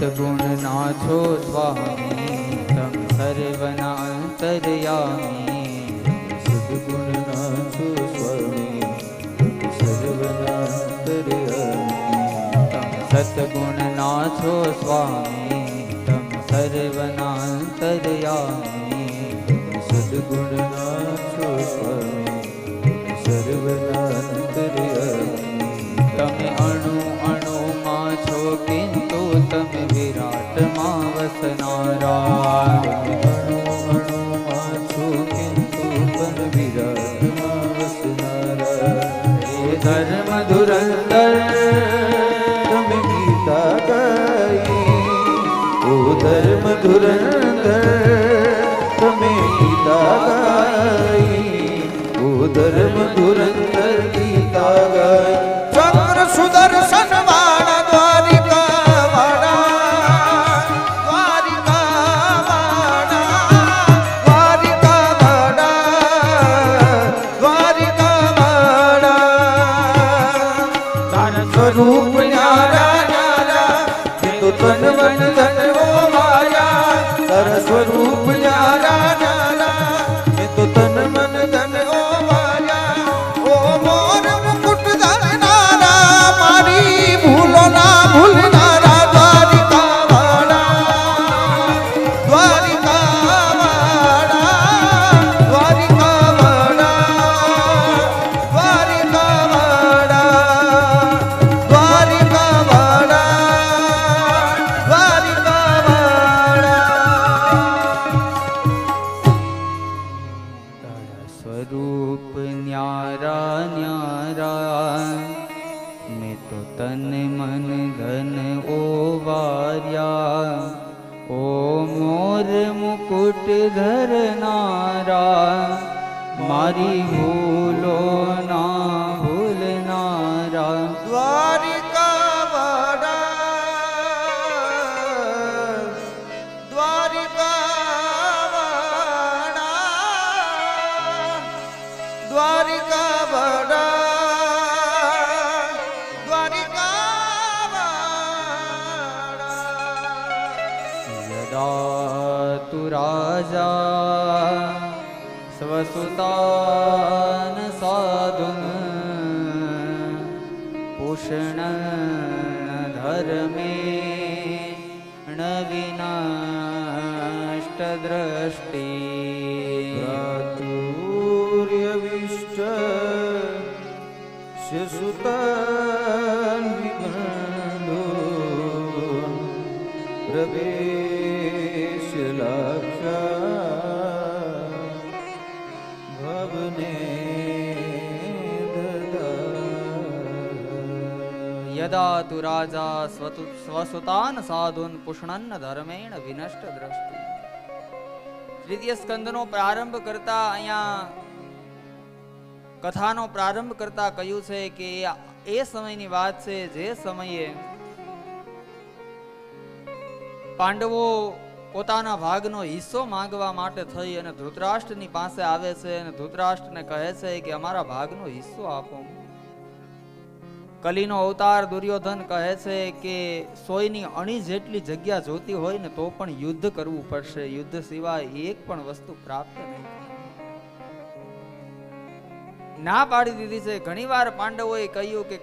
સદગુણ નાથો સ્વામી તમ સર્વના અંતર્યામી સદગુણ નાથો સ્વામી તમે સર્વના અંતર્યામી તમ સદગુણ નાથો સ્વામી તમ સર્વના અંતર્યામી સદગુણ નાથો સ્વામી સર્વના અંતર્યામી તમે અણુ અણુમાં છો કિંતુ તમે વિરાટમાં વસનારા અણુ અણુમાં છો કિંતુ પણ વિરાટમાં વસનારા હે ધર્મ ધુરંધર તમે ગીતા ગાઈ ઓ ધર્મ ધુરંધર તમે ગીતા ગાઈ ઓ ધર્મ ધુરંધર ગીતા ગાઈ ચક્ર સુદર્શન વાળા દ્વારિકા વાળા દ્વારિકા વાળા દ્વારિકા વાળા તારા સ્વરૂપ ન્યારા ન્યારા એ તો તન મન ધન ઓ માયા તારા સ્વરૂપ ન્યારા ન્યારા એ તો તન મન ધન ઓ માયા ઓ મોર મુકુટ ધરનારા મારી ભૂલો ના ભૂલનારા દ્વારિકા વાળા દ્વારિકા વાળા દ્વારિકા વાળા દ્વારિકા વાળા દ્વારિકા વાળા દ્વારિકા તારા સ્વરૂપ ન્યારા ન્યારા મેં તો તન મન ધન ઓવાર્યા ઓ મોર મુકુટ ધરનારા મારી ભૂલો ના ભૂલનારા દ્વારિકા વાળા દ્વારિકા વાળા દ્વારિકા વાળા દ્વારિકા વાળા યદા તુ રાજા સ્વસુતાન સાધુન પુષણ ધર્મે વિનષ્ટ દ્રષ્ટિ ભ્રાતુર્યવિષ્ટ શિશુતાન વિગણો પ્રવેશ લાક્ષા ભવને યદા તુ રાજા સ્વસુતાન સાધુન પુષ્ણન્ન ધર્મેણ વિનષ્ટ દ્રષ્ટિ. તૃતીય સ્કંદનો પ્રારંભ કરતા અહીંયા કથાનો પ્રારંભ કરતા કહ્યું છે કે એ સમયની વાત છે જે સમયે પાંડવો પોતાના ભાગનો હિસ્સો માંગવા માટે થઈ અને ધૃતરાષ્ટ્રની પાસે આવે છે અને ધૃતરાષ્ટ્રને કહે છે કે અમારા ભાગનો હિસ્સો આપો. કલીનો અવતાર દુર્યોધન કહે છે કે સોયની અણી જેટલી જગ્યા જોતી હોય ને તો પણ યુદ્ધ કરવું પડશે, યુદ્ધ સિવાય એક પણ વસ્તુ પ્રાપ્ત નહીં. ના પાડી દીધી છે. ઘણીવાર પાંડવોએ કહ્યું કે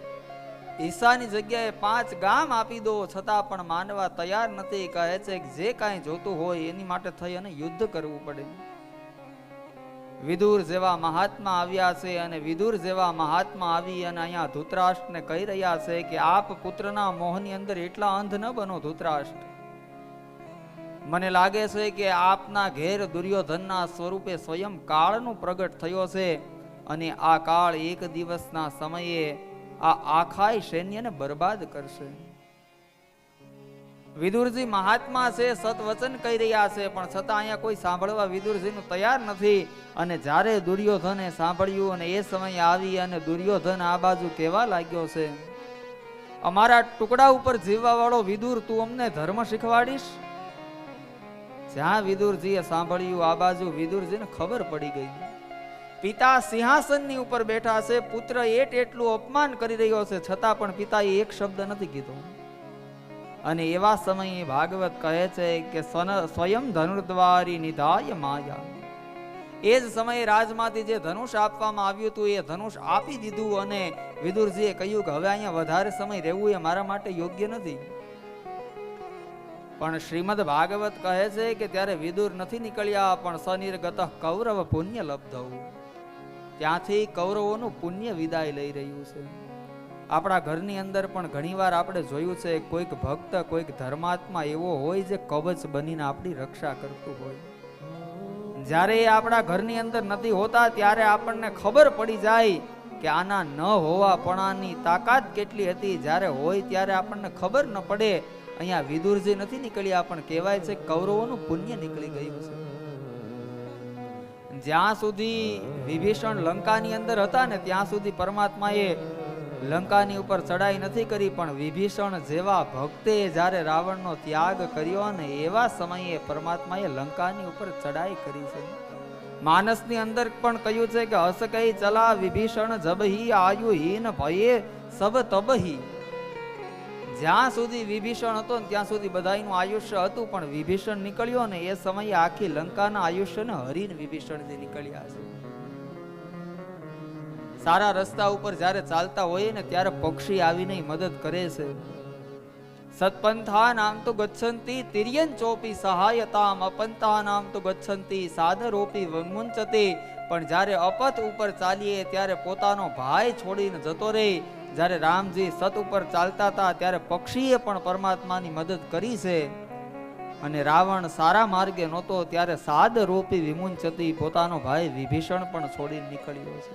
હિસ્સાની જગ્યાએ 5 ગામ આપી દો, છતાં પણ માનવા તૈયાર નથી. કહે છે કે જે કાંઈ જોતું હોય એની માટે થઈ અને યુદ્ધ કરવું પડે. વિદુર જેવા મહાત્મા આવ્યા છે અને વિદુર જેવા મહાત્મા આવી અને અહીંયા ધૃતરાષ્ટ્રને કહી રહ્યા છે કે આપ પુત્રના મોહની અંદર એટલા અંધ ન બનો ધૃતરાષ્ટ્ર. મને લાગે છે કે આપના ઘેર દુર્યોધનના સ્વરૂપે સ્વયં કાળનું પ્રગટ થયો છે અને આ કાળ એક દિવસના સમયે આ આખાય સૈન્યને બરબાદ કરશે. વિદુરજી મહાત્મા છે, સતવચન કહી રહ્યા છે, પણ છતાં અહીંયા કોઈ સાંભળવા વિદુરજીનું તૈયાર નથી. અને જ્યારે દુર્યોધને સાંભળ્યું અને એ સમય આવી અને દુર્યોધન આ બાજુ કહેવા લાગ્યો છે, અમારા ટુકડા ઉપર જીવવા વાળો વિદુર, તું અમને ધર્મ શીખવાડીશ? જ્યાં વિદુરજીએ સાંભળ્યું આ બાજુ વિદુરજીને ખબર પડી ગઈ. પિતા સિંહાસનની ઉપર બેઠા છે, પુત્ર એટલું અપમાન કરી રહ્યો છે, છતાં પણ પિતાએ એક શબ્દ નથી કીધો. અને એવા સમયે ભાગવત કહે છે કે સ્વયં ધનુર્દ્વારી નિધાય માયા. એ જ સમયે રાજમાંથી જે ધનુષ આપવામાં આવ્યું હતું એ ધનુષ આપી દીધું અને વિદુરજીએ કહ્યું કે હવે અહીંયા વધારે સમય રહેવું એ મારા માટે યોગ્ય નથી. પણ શ્રીમદ ભાગવત કહે છે કે ત્યારે વિદુર નથી નીકળ્યા, પણ સનિર્ગત કૌરવ પુણ્ય લબ્ધવ. ત્યાંથી કૌરવોનું પુણ્ય વિદાય લઈ રહ્યું છે. આપણા ઘરની અંદર પણ ઘણીવાર આપણે જોયું છે કોઈક ભક્ત કોઈક ધર્માત્મા એવો હોય જે કવચ બનીને આપણી રક્ષા કરતું હોય. જ્યારે એ આપણા ઘરની અંદર નથી હોતા ત્યારે આપણને ખબર પડી જાય કે આના ન હોવાપણાની તાકાત કેટલી હતી. જ્યારે હોય ત્યારે આપણને ખબર ન પડે. અહીંયા વિદુરજી નથી નીકળ્યા, પણ કહેવાય છે કૌરવોનું પુણ્ય નીકળી ગયું છે. જ્યાં સુધી વિભીષણ લંકાની અંદર હતા ને ત્યાં સુધી પરમાત્માએ લંકાની ઉપર ચડાઈ નથી કરી, પણ વિભીષણ જેવા ભક્તે જ્યારે રાવણનો ત્યાગ કર્યો ને એવા સમયે પરમાત્માએ લંકાની ઉપર ચડાઈ કરી છે. માનસની અંદર પણ કહ્યું છે કે હસ કઈ ચલા વિભીષણ જબહી આયુ હીન ભયે સબ તબહી. જ્યાં સુધી વિભીષણ હતો ને ત્યાં સુધી બધાનું આયુષ્ય હતું, પણ વિભીષણ નીકળ્યો ને એ સમયે આખી લંકાના આયુષ્યને હરીને વિભીષણજી નીકળ્યા છે. સારા રસ્તા ઉપર જ્યારે ચાલતા હોઈએ ને ત્યારે પક્ષી આવીને મદદ કરે છે. સત્પંથા નામ તો ગચ્છંતી તિર્યન ચોપી સહાયતામ અપંથા નામ તો ગચ્છંતી સાદરોપી વમુંચતે. પણ જ્યારે અપથ ઉપર ચાલીએ ત્યારે પોતાનો ભાઈ છોડીને જતો રહે. જ્યારે રામજી સત ઉપર ચાલતા હતા ત્યારે પક્ષીએ પણ પરમાત્માની મદદ કરી છે. અને રાવણ સારા માર્ગે નહોતો ત્યારે સાદરોપી વિમુંચતી, પોતાનો ભાઈ વિભીષણ પણ છોડીને નીકળ્યો છે.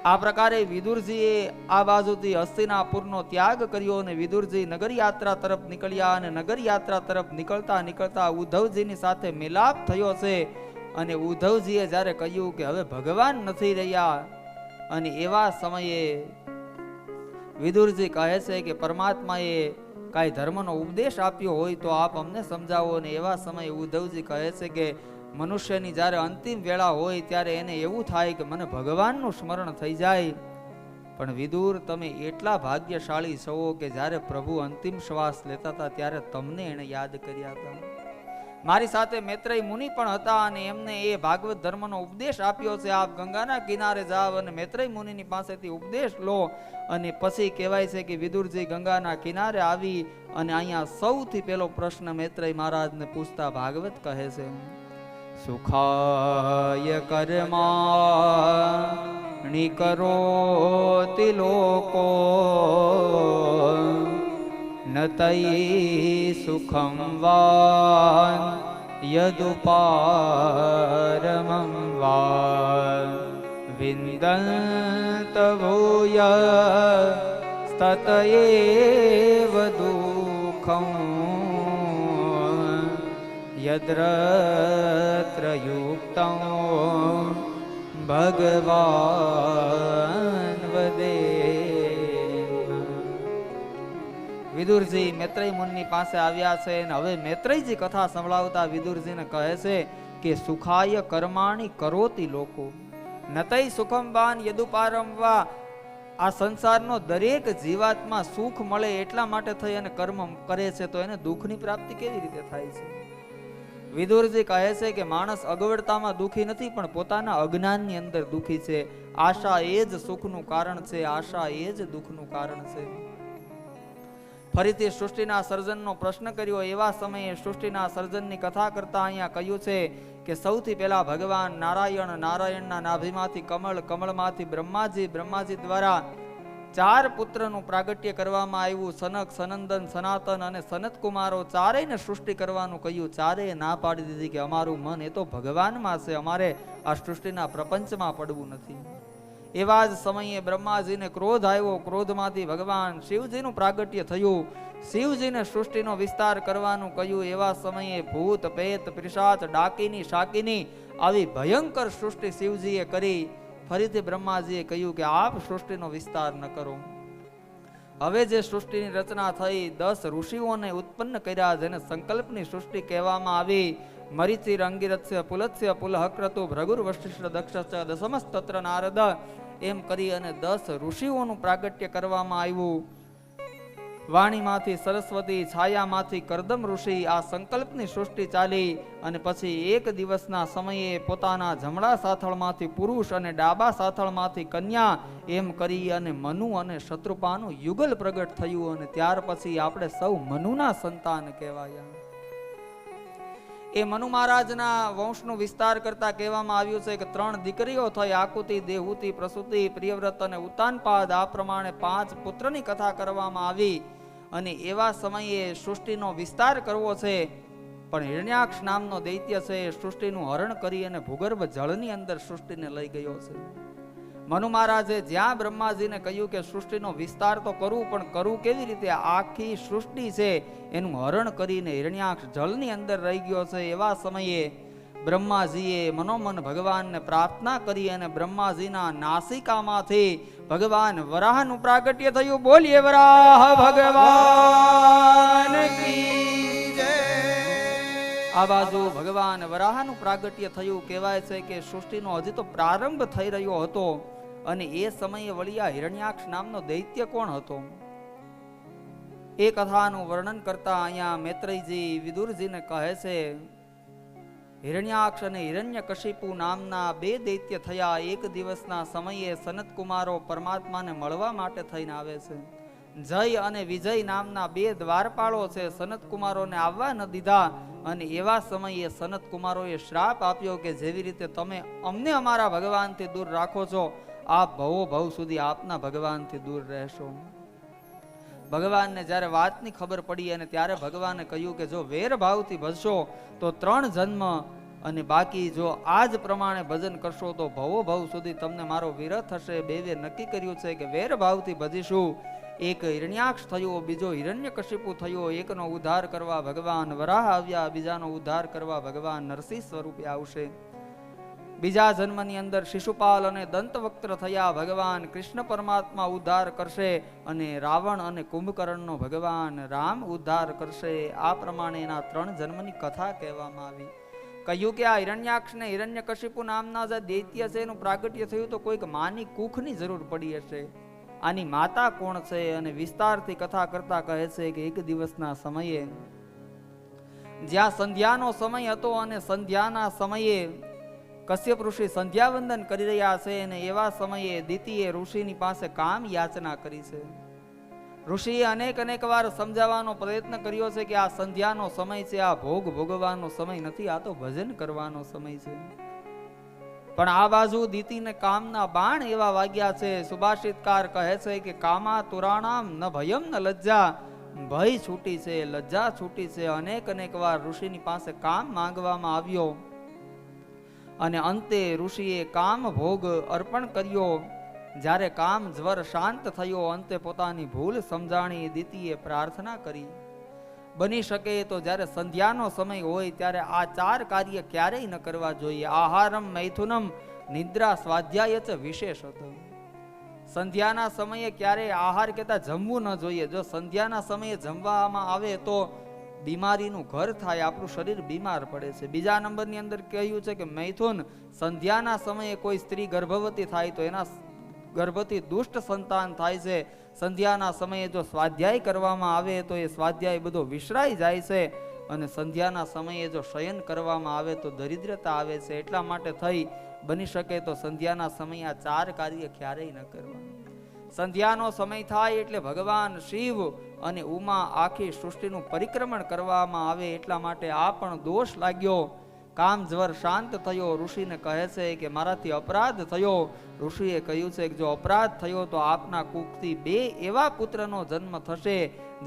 આ પ્રકારે વિદુરજીએ આ બાજુથી હસ્તિનાપુરનો ત્યાગ કર્યો અને વિદુરજી નગર યાત્રા તરફ નીકળ્યા. અને નગર યાત્રા તરફ નીકળતા નીકળતા ઉદ્ધવજીની સાથે મિલાપ થયો છે. અને ઉદ્ધવજીએ જ્યારે કહ્યું કે હવે ભગવાન નથી રહ્યા, અને એવા સમયે વિદુરજી કહે છે કે પરમાત્માએ કાંઈ ધર્મનો ઉપદેશ આપ્યો હોય તો આપ અમને સમજાવો. અને એવા સમયે ઉદ્ધવજી કહે છે કે મનુષ્યની જ્યારે અંતિમ વેળા હોય ત્યારે એને એવું થાય કે મને ભગવાનનું સ્મરણ થઈ જાય. પણ વિદુર, તમે એટલા ભાગ્યશાળી છો કે જ્યારે પ્રભુ અંતિમ શ્વાસ લેતા હતા ત્યારે તમને એને યાદ કર્યા હતા. મારી સાથે મૈત્રેય મુનિ પણ હતા અને એમને એ ભાગવત ધર્મનો ઉપદેશ આપ્યો છે. આપ ગંગાના કિનારે જાવ અને મૈત્રેય મુનિની પાસેથી ઉપદેશ લો. અને પછી કહેવાય છે કે વિદુરજી ગંગાના કિનારે આવી અને અહીંયા સૌથી પહેલો પ્રશ્ન મૈત્રેય મહારાજને પૂછતા ભાગવત કહે છે, સુખાય કર્માણિ કરોતિ લોકો નતૈ સુખમ વાન યદુપારમં વાન વિંદંત ભૂય તતયેવ દુઃખં યદ્રત્ર યુક્તં ભગવાન વદે. વિદુરજી મૈત્રેય મુનિની પાસે આવ્યા છે અને હવે મૈત્રેયજી કથા સંભળાવતા વિદુરજીને કહે છે કે સુખાય કર્માણિ કરોતિ લોકો નતૈ સુખમ વાન યદુપારમ વા. આ સંસારનો દરેક જીવાત્મા સુખ મળે એટલા માટે થઈ અને કર્મ કરે છે, તો એને દુઃખની પ્રાપ્તિ કેવી રીતે થાય છે? વિદુરજી કહે છે કે માણસ અગવડતામાં દુઃખી નથી, પણ પોતાના અજ્ઞાનની અંદર દુઃખી છે. આશા એ જ સુખનું કારણ છે, આશા એ જ દુઃખનું કારણ છે. ફરીથી સૃષ્ટિના સર્જનનો પ્રશ્ન કર્યો. એવા સમયે સૃષ્ટિના સર્જનની કથા કરતા અહીંયા કહ્યું છે કે સૌથી પહેલા ભગવાન નારાયણ, નારાયણના નાભીમાંથી કમળ, કમળમાંથી બ્રહ્માજી, બ્રહ્માજી દ્વારા 4 પુત્રનું પ્રાગટ્ય કરવામાં આવ્યું. સનક, સનંદન, સનાતન અને સનત કુમારો ચારેયને સૃષ્ટિ કરવાનું કહ્યું. ચારેય ના પાડી દીધી કે અમારું મન એ તો ભગવાનમાં છે, અમારે આ સૃષ્ટિના પ્રપંચમાં પડવું નથી. એવા જ સમયે બ્રહ્માજીને ક્રોધ આવ્યો. ક્રોધમાંથી ભગવાન શિવજીનું પ્રાગટ્ય થયું. શિવજીને સૃષ્ટિનો વિસ્તાર કરવાનું કહ્યું. એવા સમયે ભૂત, પ્રેત, પિશાચ, ડાકીની, શાકીની આવી ભયંકર સૃષ્ટિ શિવજીએ કરી. ફરીથી બ્રહ્માજીએ કહ્યું કે આપ સૃષ્ટિનો વિસ્તાર ન કરો. હવે જે સૃષ્ટિની રચના થઈ 10 ઋષિઓને ઉત્પન્ન કર્યા, જેને સંકલ્પની સૃષ્ટિ કહેવામાં આવી. મરીચિ, અંગિરથ્ય, પુલત્સ્ય, પુલહક્રતુ, ભૃગુર, વશિષ્ઠ, દક્ષ, દશમસ્તત્ર, નારદ એમ કરી અને 10 ઋષિઓનું પ્રાગટ્ય કરવામાં આવ્યું. વાણીમાંથી સરસ્વતી, છાયામાંથી કરદમ ઋષિ, આ સંકલ્પની સૃષ્ટિ ચાલી અને પછી એક દિવસના સમયે પોતાના જમણા સાથળમાંથી પુરુષ અને ડાબા સાથળમાંથી કન્યા એમ કરી અને મનુ અને શત્રુપાનું યુગલ પ્રગટ થયું અને ત્યાર પછી આપણે સૌ મનુના સંતાન કહેવાયા. એ મનુ મહારાજના વંશનો વિસ્તાર કરતા કહેવામાં આવ્યું છે કે 3 દીકરીઓ થઈ, આકુતિ, દેહુતિ, પ્રસૂતિ, પ્રિયવ્રત અને ઉત્તાનપાદ. આ પ્રમાણે 5 પુત્રની કથા કરવામાં આવી અને એવા સમયે સૃષ્ટિનો વિસ્તાર કરવો છે, પણ હિરણ્યાક્ષ નામનો દૈત્ય છે એ સૃષ્ટિનું હરણ કરી અને ભૂગર્ભ જળની અંદર સૃષ્ટિને લઈ ગયો છે. મનુ મહારાજે જ્યાં બ્રહ્માજીને કહ્યું કે સૃષ્ટિનો વિસ્તાર તો કરવું, પણ કરવું કેવી રીતે? આખી સૃષ્ટિ છે એનું હરણ કરીને હિરણ્યાક્ષ જળની અંદર રહી ગયો છે. એવા સમયે બ્રહ્માજીએ મનોમન ભગવાનને પ્રાર્થના કરી અને બ્રહ્માજીના નાસિકામાંથી ભગવાન વરાહનું પ્રાગટ્ય થયું. બોલીએ વરાહ ભગવાન કી જય. આ બાજુ ભગવાન વરાહનું પ્રાગટ્ય થયું. કહેવાય છે કે સૃષ્ટિનો હજી તો પ્રારંભ થઈ રહ્યો હતો અને એ સમયે વળિયા હિરણ્યાક્ષ નામનો દૈત્ય કોણ હતો એ કથાનું વર્ણન કરતા અહીંયા મૈત્રેયજી વિદુરજીને કહે છે, હિરણ્યાક્ષ અને હિરણ્યકશિપુ નામના 2 દૈત્ય થયા. એક દિવસના સમયે સનત કુમારો પરમાત્માને મળવા માટે થઈને આવે છે. જય અને વિજય નામના 2 દ્વારપાળો છે. સનત કુમારોને આવવા ન દીધા અને એવા સમયે સનત કુમારોએ શ્રાપ આપ્યો કે જેવી રીતે તમે અમને અમારા ભગવાનથી દૂર રાખો છો, આપ ભવો ભવ સુધી આપના ભગવાનથી દૂર રહેશો. ભગવાનને જ્યારે વાતની ખબર પડી અને ત્યારે ભગવાને કહ્યું કે જો વેર ભાવથી ભજશો તો 3 જન્મ અને બાકી જો આજ પ્રમાણે ભજન કરશો તો ભવો ભવ સુધી તમને મારો વિરહ થશે. 2 નક્કી કર્યું છે કે વેર ભાવથી ભજીશું. એક હિરણ્યાક્ષ થયો, બીજો હિરણ્યકશિપુ થયો. એકનો ઉદ્ધાર કરવા ભગવાન વરાહ આવ્યા, બીજાનો ઉદ્ધાર કરવા ભગવાન નરસિંહ સ્વરૂપે આવશે. બીજા જન્મની અંદર શિશુપાલ અને દંતવક્ત્ર થયા. ભગવાન કૃષ્ણ પરમાત્મા ઉદ્ધાર કરશે અને રાવણ અને કુંભકર્ણનો ભગવાન રામ ઉદ્ધાર કરશે. આ પ્રમાણે એના 3 જન્મની કથા કહેવામાં આવી. કહ્યું કે આ હિરણ્યાક્ષ ને હિરણ્યકશિપુ નામના જે દૈત્ય છે એનું પ્રાગટ્ય થયું તો કોઈક માની કુખની જરૂર પડી હશે. આની માતા કોણ છે? અને વિસ્તારથી કથા કરતા કહે છે કે એક દિવસના સમયે જ્યાં સંધ્યાનો સમય હતો અને સંધ્યાના સમયે કશ્યપ ઋષિ સંધ્યાવંદન કરી રહ્યા છે અને એવા સમયે દિતિએ ઋષિની પાસે કામ યાચના કરી છે. ઋષિએ અનેક વાર સમજાવવાનો પ્રયત્ન કર્યો છે કે આ સંધ્યાનો સમય છે, આ ભોગ ભોગવવાનો સમય નથી, આ તો ભજન કરવાનો સમય છે. પણ આ બાજુ દિતિને કામના બાણ એવા વાગ્યા છે. સુભાષિતકાર કહે છે કે કામા તુરાણામ ન ભયમ ન લજ્જા. ભય છૂટી છે, લજ્જા છૂટી છે. અનેક વાર ઋષિની પાસે કામ માંગવામાં આવ્યો અને અંતે ઋષિએ કામ ભોગ અર્પણ કર્યો. જ્યારે કામ જ્વર શાંત થયો, અંતે પોતાની ભૂલ સમજાણી દિતિએ પ્રાર્થના કરી, બની શકે તો જ્યારે સંધ્યાનો સમય હોય ત્યારે આ 4 કાર્ય ક્યારેય ન કરવા જોઈએ. આહારમ મૈથુનમ નિદ્રા સ્વાધ્યાય ચ વિશેષ હતો. સંધ્યાના સમયે ક્યારેય આહાર કહેતા જમવું ન જોઈએ. જો સંધ્યાના સમયે જમવામાં આવે તો બીમારીનું ઘર થાય, આપણું શરીર બીમાર પડે છે. બીજા નંબરની અંદર કહ્યું છે કે મૈથુન, સંધ્યાના સમયે કોઈ સ્ત્રી ગર્ભવતી થાય તો એના ગર્ભથી દુષ્ટ સંતાન થાય છે. સંધ્યાના સમયે જો સ્વાધ્યાય કરવામાં આવે તો એ સ્વાધ્યાય બધો વિસરાઈ જાય છે અને સંધ્યાના સમયે જો શયન કરવામાં આવે તો દરિદ્રતા આવે છે. એટલા માટે થઈ બની શકે તો સંધ્યાના સમયે આ 4 કાર્ય ક્યારેય ન કરવા. સંધ્યાનો સમય થાય એટલે ભગવાન શિવ અને ઉમા આખી સૃષ્ટિનું પરિક્રમણ કરવામાં આવે. એટલા માટે આ પણ દોષ લાગ્યો. કામ જ્વર શાંત થયો. ઋષિને કહે છે કે મારાથી અપરાધ થયો. ઋષિએ કહ્યું છે કે જો અપરાધ થયો તો આપના કુખથી 2 એવા પુત્રનો જન્મ થશે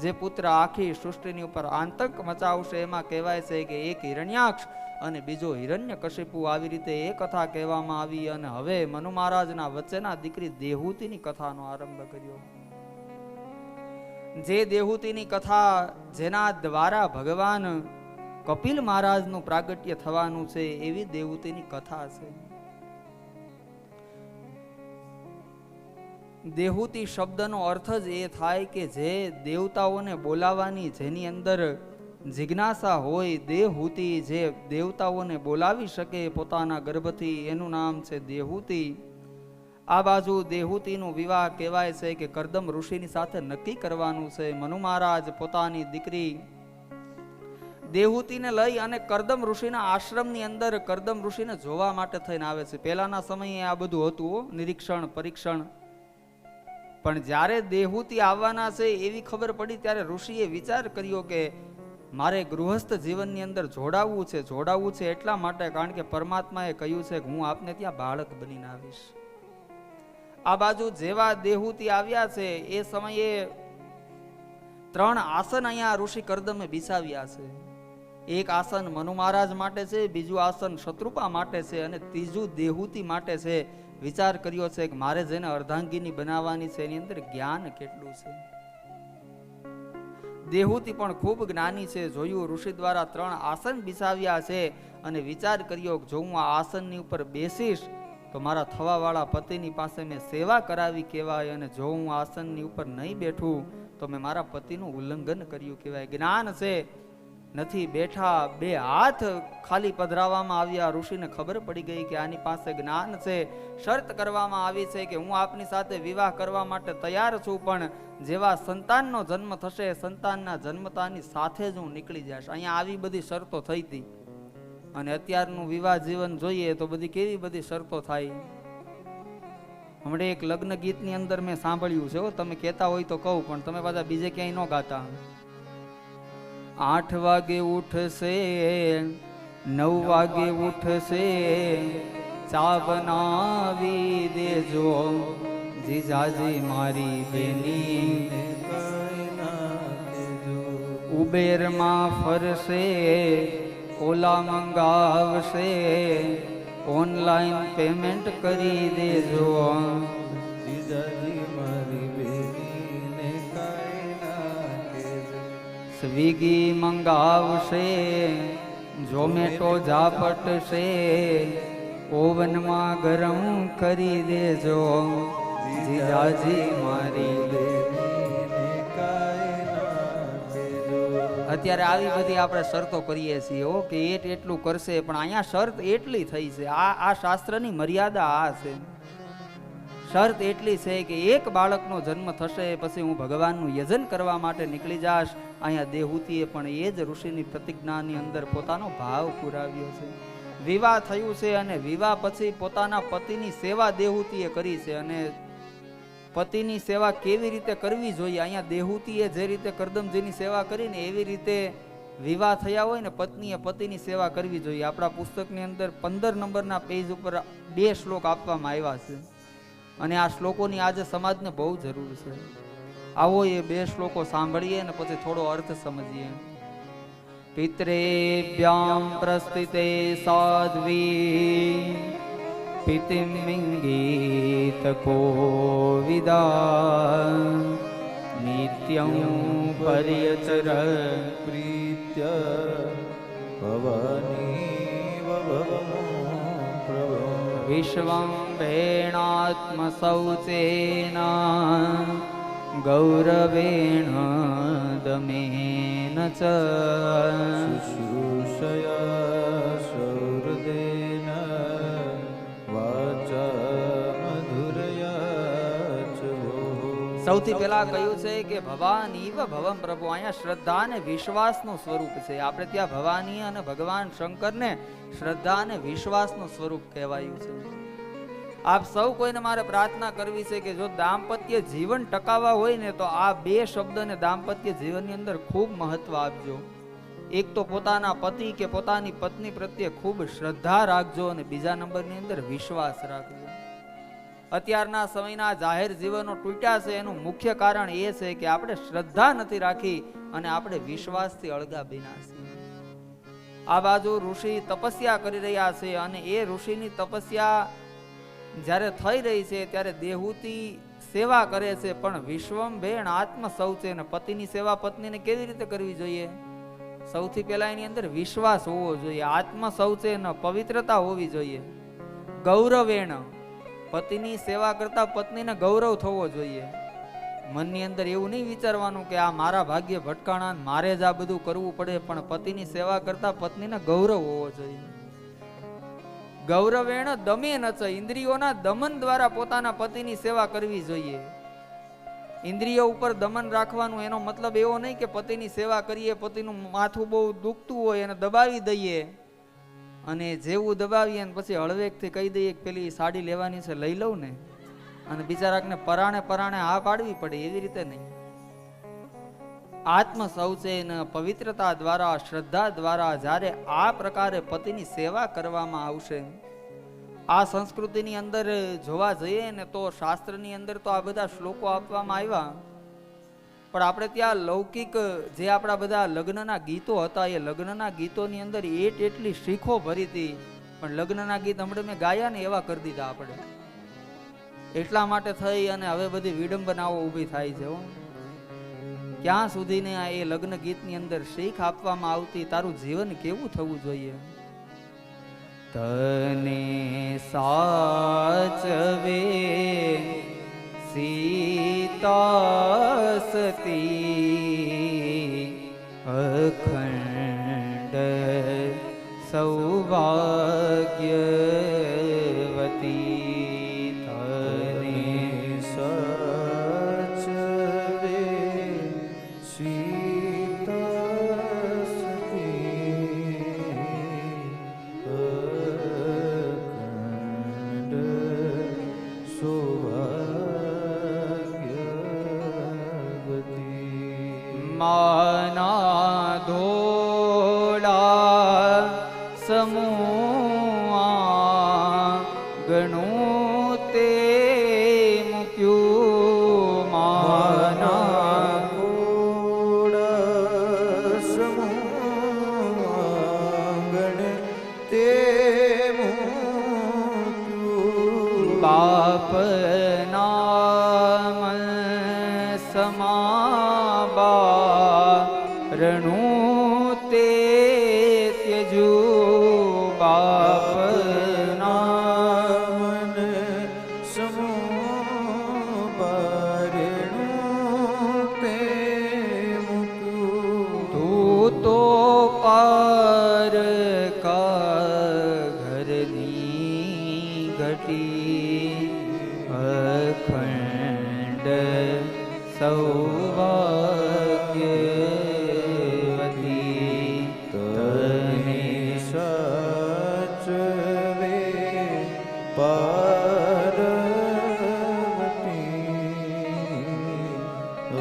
જે પુત્ર આખી સૃષ્ટિની ઉપર આતંક મચાવશે. એમાં કહેવાય છે કે એક હિરણ્યાક્ષ અને બીજો હિરણ્યકશિપુ. આવી રીતે એ કથા કહેવામાં આવી અને હવે મનુ મહારાજના વચ્ચેના દીકરી દેહુતિની કથાનો આરંભ કર્યો. જે દેહુતિની કથા જેના દ્વારા ભગવાન કપિલ મહારાજનું પ્રાગટ્ય થવાનું છે એવી દેહુતિની કથા છે. દેહુતિ શબ્દનો અર્થ જ એ થાય કે જે દેવતાઓને બોલાવવાની જેની અંદર જિજ્ઞાસા હોય. દેહુતિ જે દેવતાઓને બોલાવી શકે પોતાના ગર્ભથી, એનું નામ છે દેહુતિ. આ બાજુ દેહૂતીનું વિવાહ કહેવાય છે કે કરદમ ઋષિની સાથે નક્કી કરવાનું છે. મનુ મહારાજ પોતાની દીકરી દેહૂતીને લઈ અને કરદમ ઋષિના આશ્રમની અંદર કરદમ ઋષિને જોવા માટે થઈને આવે છે. પહેલાના સમયે આ બધું હતું, નિરીક્ષણ પરીક્ષણ. પણ જ્યારે દેહૂતી આવવાના છે એવી ખબર પડી ત્યારે ઋષિએ વિચાર કર્યો કે મારે ગૃહસ્થ જીવનની અંદર જોડાવવું છે એટલા માટે, કારણ કે પરમાત્માએ કહ્યું છે કે હું આપને ત્યાં બાળક બનીને આવીશ. આ બાજુ જેવા દેહૂતી આવ્યા છે એ સમયે 3 આસન અહીંયા ઋષિ કરદમે બિછાવ્યા છે. એક આસન મનુ મહારાજ માટે છે, બીજું આસન શત્રુપા માટે છે અને ત્રીજું દેહૂતી માટે છે. વિચાર કર્યો છે કે મારે જેને અર્ધાંગીની બનાવવાની છે એની અંદર જ્ઞાન કેટલું છે. દેહૂતી પણ ખૂબ જ્ઞાની છે. જોયું ઋષિ દ્વારા 3 આસન બિછાવ્યા છે અને વિચાર કર્યો કે જો હું આ આસનની ઉપર બેસીશ તો મારા થવાવાળા પતિની પાસે મેં સેવા કરાવી કહેવાય, અને જો હું આસનની ઉપર નહીં બેઠું તો મેં મારા પતિનું ઉલ્લંઘન કર્યું કહેવાય. જ્ઞાન છે, નથી બેઠા. 2 હાથ ખાલી પધરાવવામાં આવ્યા. ઋષિને ખબર પડી ગઈ કે આની પાસે જ્ઞાન છે. શરત કરવામાં આવી છે કે હું આપની સાથે વિવાહ કરવા માટે તૈયાર છું, પણ જેવા સંતાનનો જન્મ થશે સંતાનના જન્મતાની સાથે જ હું નીકળી જઈશ. અહીંયા આવી બધી શરતો થઈ હતી. અને અત્યારનું વિવાહ જીવન જોઈએ તો બધી કેવી બધી શરતો થાય. હમણાં એક લગ્ન ગીતની અંદર મેં સાંભળ્યું છે, તમે કહેતા હોય તો કહું, પણ તમે પાછા બીજે ક્યાંય ન ગાતા. 8 વાગે ઉઠશે, 9 વાગે ઉઠશે, ચા બનાવી દેજો જીજાજી મારી બેની. ઉબેરમાં ફરશે, ઓલા મંગાવશે, ઓનલાઈન પેમેન્ટ કરી દેજો જીજાજી મારી બેની. સ્વિગી મંગાવશે, ઝોમેટો ઝાપટશે, ઓવનમાં ગરમ કરી દેજો જીજાજી મારી બેની. અત્યારે આવી બધી આપણે શરતો કરીએ છીએ કે એટલું કરશે, પણ અહીંયા શરત એટલી થઈ છે. આ શાસ્ત્રની મર્યાદા આ છે. શરત એટલી છે કે એક બાળકનો જન્મ થશે પછી હું ભગવાનનું યજન કરવા માટે નીકળી જાશ. અહીંયા દેહૂતીએ પણ એ જ ઋષિની પ્રતિજ્ઞાની અંદર પોતાનો ભાવ પુરાવ્યો છે. વિવાહ થયું છે અને વિવાહ પછી પોતાના પતિની સેવા દેહૂતીએ કરી છે. અને પતિની સેવા કેવી રીતે કરવી જોઈએ, અહીંયા દેહૂતીએ જે રીતે કરદમજીની સેવા કરીને એવી રીતે વિવાહ થયા હોય ને પત્નીએ પતિની સેવા કરવી જોઈએ. આપણા પુસ્તકની અંદર 15 નંબરના પેજ ઉપર 2 શ્લોક આપવામાં આવ્યા છે અને આ શ્લોકોની આજે સમાજને બહુ જરૂર છે. આવો એ 2 શ્લોકો સાંભળીએ અને પછી થોડો અર્થ સમજીએ. પિત્રેભ્યામ પ્રસ્થિતે સાધ્વી પિતિમ વિંગીત કોવિદા નિત્યં પર્યચર પ્રીત્ય ભવની વિશ્વં ભેણાત્મ શૌચેના ગૌરવેણ દમેન ચ શુશ્રૂષયા સૌહૃદેન સૌથી પહેલા કહ્યું છે કે ભવાનીવ ભવમ પ્રભુ. અહીંયા શ્રદ્ધા અને વિશ્વાસનું સ્વરૂપ છે. આપણે ત્યાં ભવાની અને ભગવાન શંકરને શ્રદ્ધા અને વિશ્વાસનું સ્વરૂપ કહેવાયું છે. આપ સૌ કોઈને મારે પ્રાર્થના કરવી છે કે જો દાંપત્ય જીવન ટકાવવા હોય ને તો આ 2 શબ્દને દાંપત્ય જીવનની અંદર ખૂબ મહત્વ આપજો. એક તો પોતાના પતિ કે પોતાની પત્ની પ્રત્યે ખૂબ શ્રદ્ધા રાખજો અને બીજા નંબરની અંદર વિશ્વાસ રાખજો. અત્યારના સમયના જાહેર જીવનો તૂટ્યા છે એનું મુખ્ય કારણ એ છે કે આપણે શ્રદ્ધા નથી રાખી અને આપણે વિશ્વાસથી અળગા બન્યા છીએ. આ બાજુ ઋષિ તપસ્યા કરી રહ્યા છે અને એ ઋષિની તપસ્યા જ્યારે થઈ રહી છે ત્યારે દેહૂતી સેવા કરે છે, પણ વિશ્વમ ભેણ આત્મ શૌચે. અને પતિની સેવા પત્નીને કેવી રીતે કરવી જોઈએ? સૌથી પહેલા એની અંદર વિશ્વાસ હોવો જોઈએ, આત્મ શૌચે ન પવિત્રતા હોવી જોઈએ. ગૌરવેણ, પતિની સેવા કરતા પત્નીને ગૌરવ થવો જોઈએ. મનની અંદર એવું નહીં વિચારવાનું કે આ મારા ભાગ્ય ભટકાણા મારે જ આ બધું કરવું પડે, પણ પતિની સેવા કરતા પત્નીને ગૌરવ હોવો જોઈએ. ગૌરવેણ દમે ન ચ, ઇન્દ્રિયોના દમન દ્વારા પોતાના પતિની સેવા કરવી જોઈએ. ઇન્દ્રિયો ઉપર દમન રાખવાનું એનો મતલબ એવો નહીં કે પતિની સેવા કરીએ, પતિનું માથું બહુ દુખતું હોય અને દબાવી દઈએ, અને જેવું દબાવીએ અને પછી હળવેકથી કહી દઈએ કે પેલી સાડી લેવાની છે લઈ લઉં ને, અને બિચારાકને પરાણે પરાણે હા પાડવી પડે, એવી રીતે નહીં. આત્મ શૌચેન પવિત્રતા દ્વારા, શ્રદ્ધા દ્વારા જ્યારે આ પ્રકારે પતિની સેવા કરવામાં આવશે, આ સંસ્કૃતિની અંદર જોવા જઈએ ને તો શાસ્ત્રની અંદર તો આ બધા શ્લોકો આપવામાં આવ્યા, પણ આપણે ત્યાં લૌકિક જે આપણા બધા લગ્નના ગીતો હતા, એ લગ્નના ગીતોની અંદર એટલી શીખો ભરી હતી, પણ લગ્નના ગીત હમણાં મેં ગાયા ને એવા કરી દીધા આપણે. એટલા માટે થઈ અને હવે બધી વિડંબનાઓ ઊભી થાય છે. ક્યાં સુધીને એ લગ્ન ગીતની અંદર શીખ આપવામાં આવતી, તારું જીવન કેવું થવું જોઈએ. તને સાચવે સીતા સતી, અખંડ સૌભાગ્યવતી. માના ધોળા સમૂઆ ગણું તે મૂક્યું, માના ધોળા સમૂઆ ગણ તે મૂક્યું, બાપ નામ રણું તે ત્યજુ, બાપ નામન સમૂહ તે મૂક્યું, તું તો પાર કા ઘરની ઘટી, અખંડ સૌભાગ્યવતી. તને સાચવે પાર્વતી,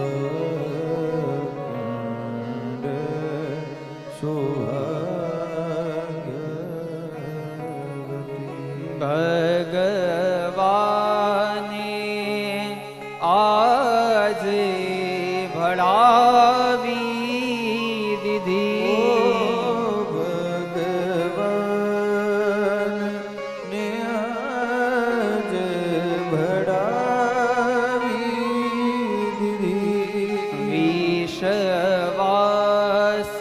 અખંડ સૌભાગ્યવતી. ભગવાને આજે ભળાવી દીધી, ભગવાન ને આજ ભળાવી દીધી, વિશ્વાસ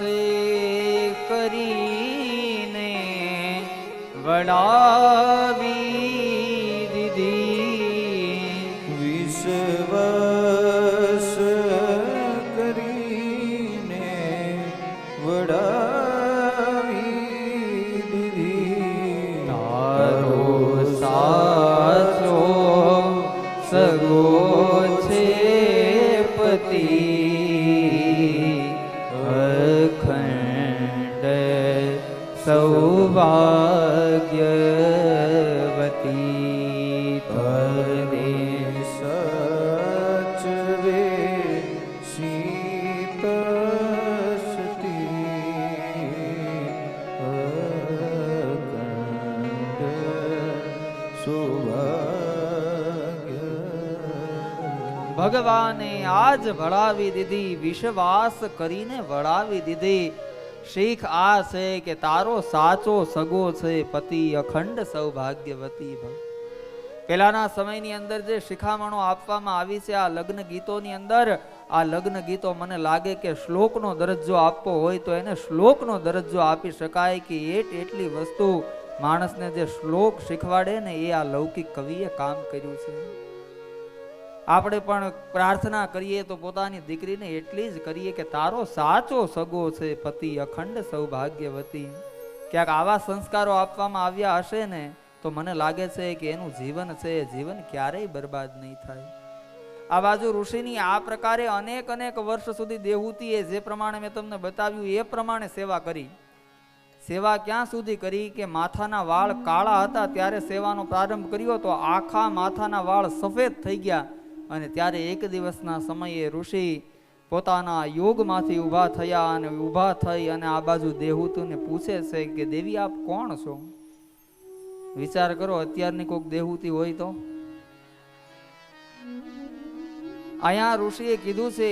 કરીને વળાવી દીધી, વિશ્વાસ કરીને વડાવી દીધી. તારો સાચો સગો છે પતિ, અખંડ સૌભાગ્યવતી. તને સાચવે સીતા સતી, અખંડ સૌભાગ્ય. ભગવાને આજ ભળાવી દીધી, વિશ્વાસ કરીને વળાવી દીધી. શીખ આ છે કે તારો સાચો સગો છે પતિ, અખંડ સૌભાગ્યવતી. પહેલાના સમયની અંદર જે શિખામણો આપવામાં આવી છે આ લગ્ન ગીતોની અંદર, આ લગ્ન ગીતો મને લાગે કે શ્લોકનો દરજ્જો આપવો હોય તો એને શ્લોકનો દરજ્જો આપી શકાય, કે એટલી વસ્તુ માણસને જે શ્લોક શીખવાડે ને એ આ લૌકિક કવિએ કામ કર્યું છે. આપણે પણ પ્રાર્થના કરીએ તો પોતાની દીકરીને એટલી જ કરીએ કે તારો સાચો સગો છે પતિ, અખંડ સૌભાગ્યવતી. ક્યાંક આવા સંસ્કારો આપવામાં આવ્યા હશે ને તો મને લાગે છે કે એનું જીવન છે એ જીવન ક્યારેય બરબાદ નહીં થાય. આ બાજુ ઋષિની આ પ્રકારે અનેક વર્ષ સુધી દેહૂતીએ જે પ્રમાણે મેં તમને બતાવ્યું એ પ્રમાણે સેવા કરી. સેવા ક્યાં સુધી કરી કે માથાના વાળ કાળા હતા ત્યારે સેવાનો પ્રારંભ કર્યો તો આખા માથાના વાળ સફેદ થઈ ગયા. અને ત્યારે એક દિવસના સમયે ઋષિ પોતાના યોગમાંથી ઊભા થયા અને ઊભા થઈ અને આ બાજુ દેહૂતીને પૂછે છે કે દેવી આપ કોણ છો? વિચાર કરો, અત્યારની કોઈક દેહૂતી હોય તો. અહીંયા ઋષિએ કીધું છે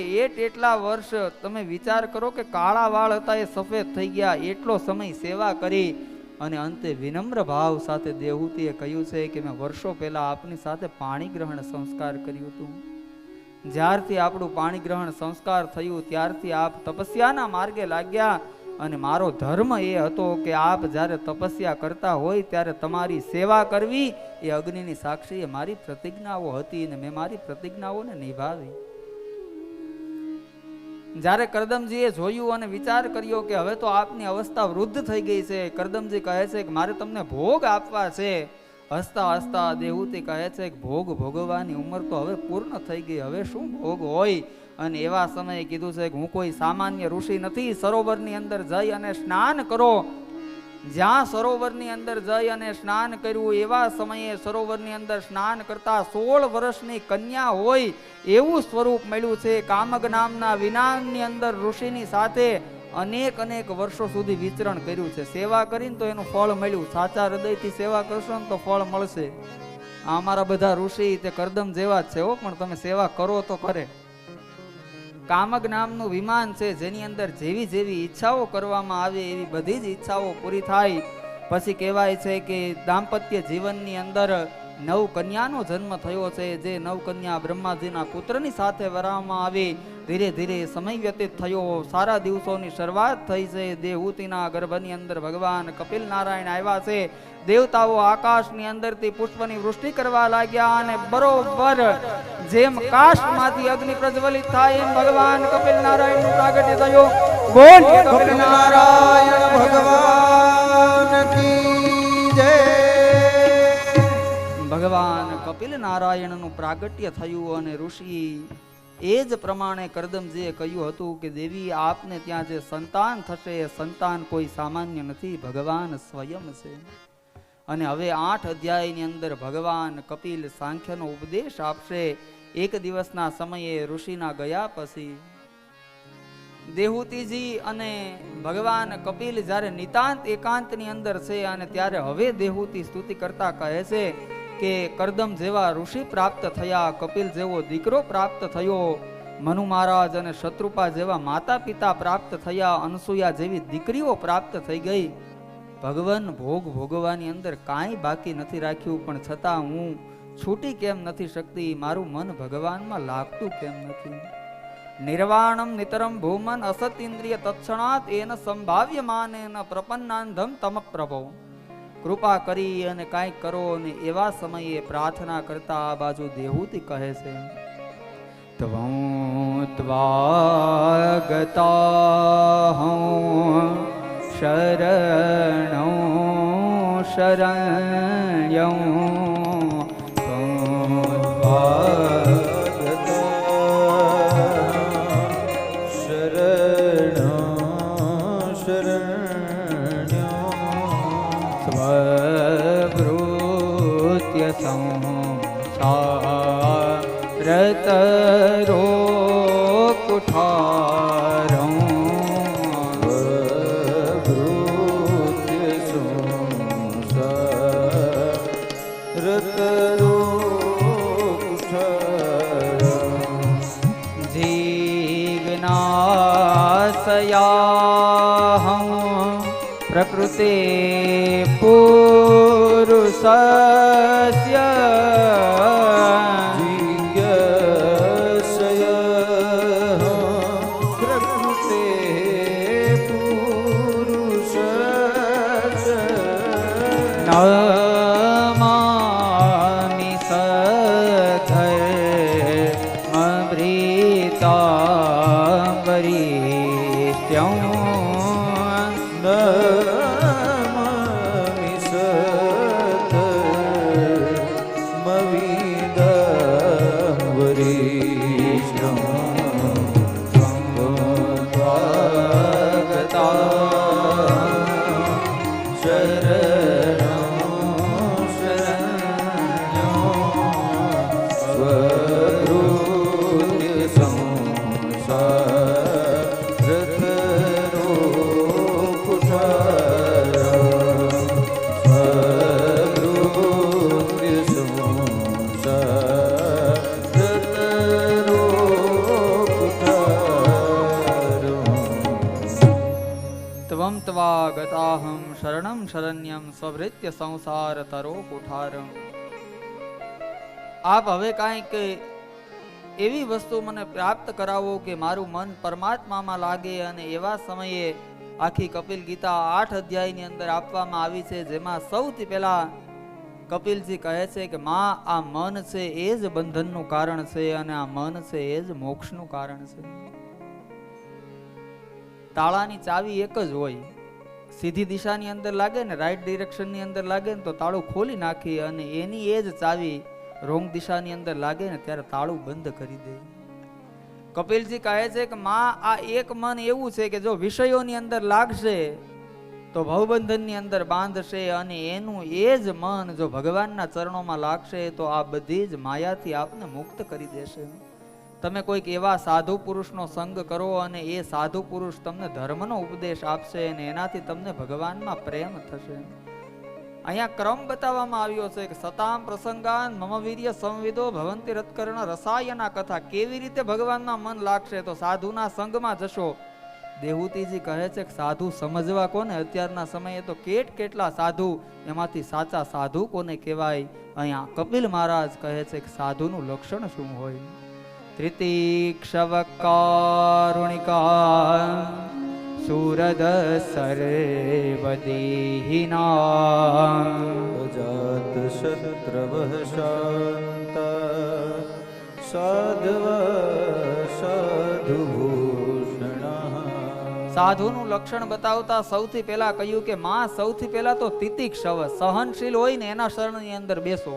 એટલા વર્ષ તમે વિચાર કરો કે કાળા વાળ હતા એ સફેદ થઈ ગયા. એટલો સમય સેવા કરી અને અંતે વિનમ્ર ભાવ સાથે દેહૂતીએ કહ્યું છે કે મેં વર્ષો પહેલા આપની સાથે પાણી ગ્રહણ સંસ્કાર કર્યું હતું. જ્યારથી આપણું પાણી ગ્રહણ સંસ્કાર થયું ત્યારથી આપ તપસ્યાના માર્ગે લાગ્યા અને મારો ધર્મ એ હતો કે આપ જ્યારે તપસ્યા કરતા હોય ત્યારે તમારી સેવા કરવી એ અગ્નિની સાક્ષી એ મારી પ્રતિજ્ઞાઓ હતી અને મેં મારી પ્રતિજ્ઞાઓને નિભાવી. જ્યારે કરદમજીએ જોયું અને વિચાર કર્યો કે હવે તો આપની અવસ્થા વૃદ્ધ થઈ ગઈ છે, કરદમજી કહે છે કે મારે તમને ભોગ આપવા છે. હસતા હસતા દેહૂતી કહે છે કે ભોગ ભોગવવાની ઉંમર તો હવે પૂર્ણ થઈ ગઈ, હવે શું ભોગ હોય? અને એવા સમયે કીધું છે કે હું કોઈ સામાન્ય ઋષિ નથી. સરોવરની અંદર જઈ અને સ્નાન કરો. જ્યાં સરોવરની અંદર જઈ અને સ્નાન કર્યું એવા સમયે સરોવરની અંદર સ્નાન કરતા 16 વર્ષની કન્યા હોય એવું સ્વરૂપ મળ્યું છે. કામગ નામના વિનાની અંદર ઋષિની સાથે અનેક વર્ષો સુધી વિચરણ કર્યું છે. સેવા કરીને તો એનું ફળ મળ્યું. સાચા હૃદયથી સેવા કરશો ને તો ફળ મળશે. આ અમારા બધા ઋષિ તે કરદમ જેવા જ છે હો, પણ તમે સેવા કરો તો કરે. કામગ નામનું વિમાન છે જેની અંદર જેવી જેવી ઈચ્છાઓ કરવામાં આવે એવી બધી જ ઈચ્છાઓ પૂરી થાય. પછી કહેવાય છે કે દાંપત્ય જીવનની અંદર 9 કન્યાનો જન્મ થયો છે. જે 9 કન્યા બ્રહ્માજીના પુત્રની સાથે વરાવવામાં આવી. ધીરે ધીરે સમય વ્યતીત થયો. સારા દિવસોની શરૂઆત થઈ છે. દેહૂતીના ગર્ભની અંદર ભગવાન કપિલ નારાયણ આવ્યા છે. દેવતાઓ આકાશની અંદરથી પુષ્પની વૃષ્ટિ કરવા લાગ્યા અને બરોબર જેમ કાશમાંથી અગ્નિ પ્રજ્વલિત થાય એમ ભગવાન કપિલ નારાયણનું પ્રાગટ્ય થયું. બોલ કપિલ નારાયણ ભગવાન કી જય. ભગવાન કપિલ નારાયણનું પ્રાગટ્ય થયું અને ઋષિ એ જ પ્રમાણે કરદમજીએ કહ્યું હતું કે દેવી આપને ત્યાં જે સંતાન થશે એ સંતાન કોઈ સામાન્ય નથી, ભગવાન સ્વયં છે. અને હવે 8 અધ્યાયની અંદર ભગવાન કપિલ સાંખ્યનો ઉપદેશ આપશે. એક દિવસના સમયે ઋષિના ગયા પછી દેહૂતીજી અને ભગવાન કપિલ જ્યારે નિતાંત એકાંતની અંદર છે અને ત્યારે હવે દેહૂતી સ્તુતિ કરતા કહે છે કે કરદમ જેવા ઋષિ પ્રાપ્ત થયા, કપિલ જેવો દીકરો પ્રાપ્ત થયો, મનુ મહારાજ અને શત્રુપા જેવા માતા પિતા પ્રાપ્ત થયા, અનસુયા જેવી દીકરીઓ પ્રાપ્ત થઈ ગઈ. ભગવાન ભોગ ભોગવાની અંદર કાંઈ બાકી નથી રાખ્યું, પણ છતાં હું છૂટી કેમ નથી શકતી? મારું મન ભગવાનમાં લાગતું કેમ નથી? નિર્વાણમ નિતરમ ભૂમન અસત ઇન્દ્રિય તત્ક્ષણાત એન સંભાવ્યમાનેન પ્રપન્નાંધમ તમ પ્રભો. કૃપા કરી અને કાંઈક કરો. અને એવા સમયે પ્રાર્થના કરતા આ બાજુ દેહૂતી કહે છે ત્વં ત્વાગતા શરણો શરણ્યં સ્વભૃત્ય સંસારતરો કુઠારં જીવનાશયાહં પ્રકૃતે પુરુષસ્ય પ્રકૃતે પુરુષસ્ય નમામિ સધર્મભૃતાંબરીષ્ટ્યં નમામિ સધર્મભૃતાંબરીષ્ટ્યં ત્વમ ત્વા ગતાહમ શરણમ શરણ્યમ સ્વભૃત્ય સંસાર તરો કુઠારમ. આપ હવે કાંઈક એવી વસ્તુ મને પ્રાપ્ત કરાવો કે મારું મન પરમાત્મામાં લાગે, અને એવા સમયે આખી કપિલ ગીતા 8 અધ્યાયની અંદર આપવામાં આવી છે, જેમાં સૌથી પહેલા કપિલજી કહે છે કે માં, આ મન છે એ જ બંધનનું કારણ છે, અને આ મન છે એ જ મોક્ષનું કારણ છે. તાળાની ચાવી એક જ હોય, સીધી દિશાની અંદર લાગે ને, રાઈટ ડિરેક્શનની અંદર લાગે ને તો તાળું ખોલી નાખી, અને એની એ જ ચાવી રોંગ દિશાની અંદર લાગે ને ત્યારે તાળું બંધ કરી દે. કપિલજી કહે છે કે માં, આ એક મન એવું છે કે જો વિષયોની અંદર લાગશે તો ભવબંધનની અંદર બાંધશે, અને એનું એ જ મન જો ભગવાનના ચરણોમાં લાગશે તો આ બધી જ માયાથી આપને મુક્ત કરી દેશે. તમે કોઈક એવા સાધુ પુરુષનો સંગ કરો, અને એ સાધુ પુરુષ તમને ધર્મનો ઉપદેશ આપશે, અને એનાથી તમને ભગવાનમાં પ્રેમ થશે. અહીંયા ક્રમ બતાવવામાં આવ્યો છે કે સતામ પ્રસંગાન મમ વીર્ય સંવિદો ભવંતિ રત્કર્ણ રસાયના કથા. કેવી રીતે ભગવાનમાં મન લાગશે? તો સાધુના સંગમાં જશો. દેહુતીજી કહે છે કે સાધુ સમજવા કોને? અત્યારના સમયે તો કેટલા સાધુ, એમાંથી સાચા સાધુ કોને કહેવાય? અહીંયા કપિલ મહારાજ કહે છે કે સાધુનું લક્ષણ શું હોય? ત્રિતિક્ષવ કારુણિકા સુરદ સર્વદેહિના જાત શત્રવઃ શાંતા સાધવ સાધુભૂષણા. સાધુનું લક્ષણ બતાવતા સૌથી પહેલા કહ્યું કે માં, સૌથી પહેલા તો તિતિક્ષવ, સહનશીલ હોય ને એના શરણની અંદર બેસો.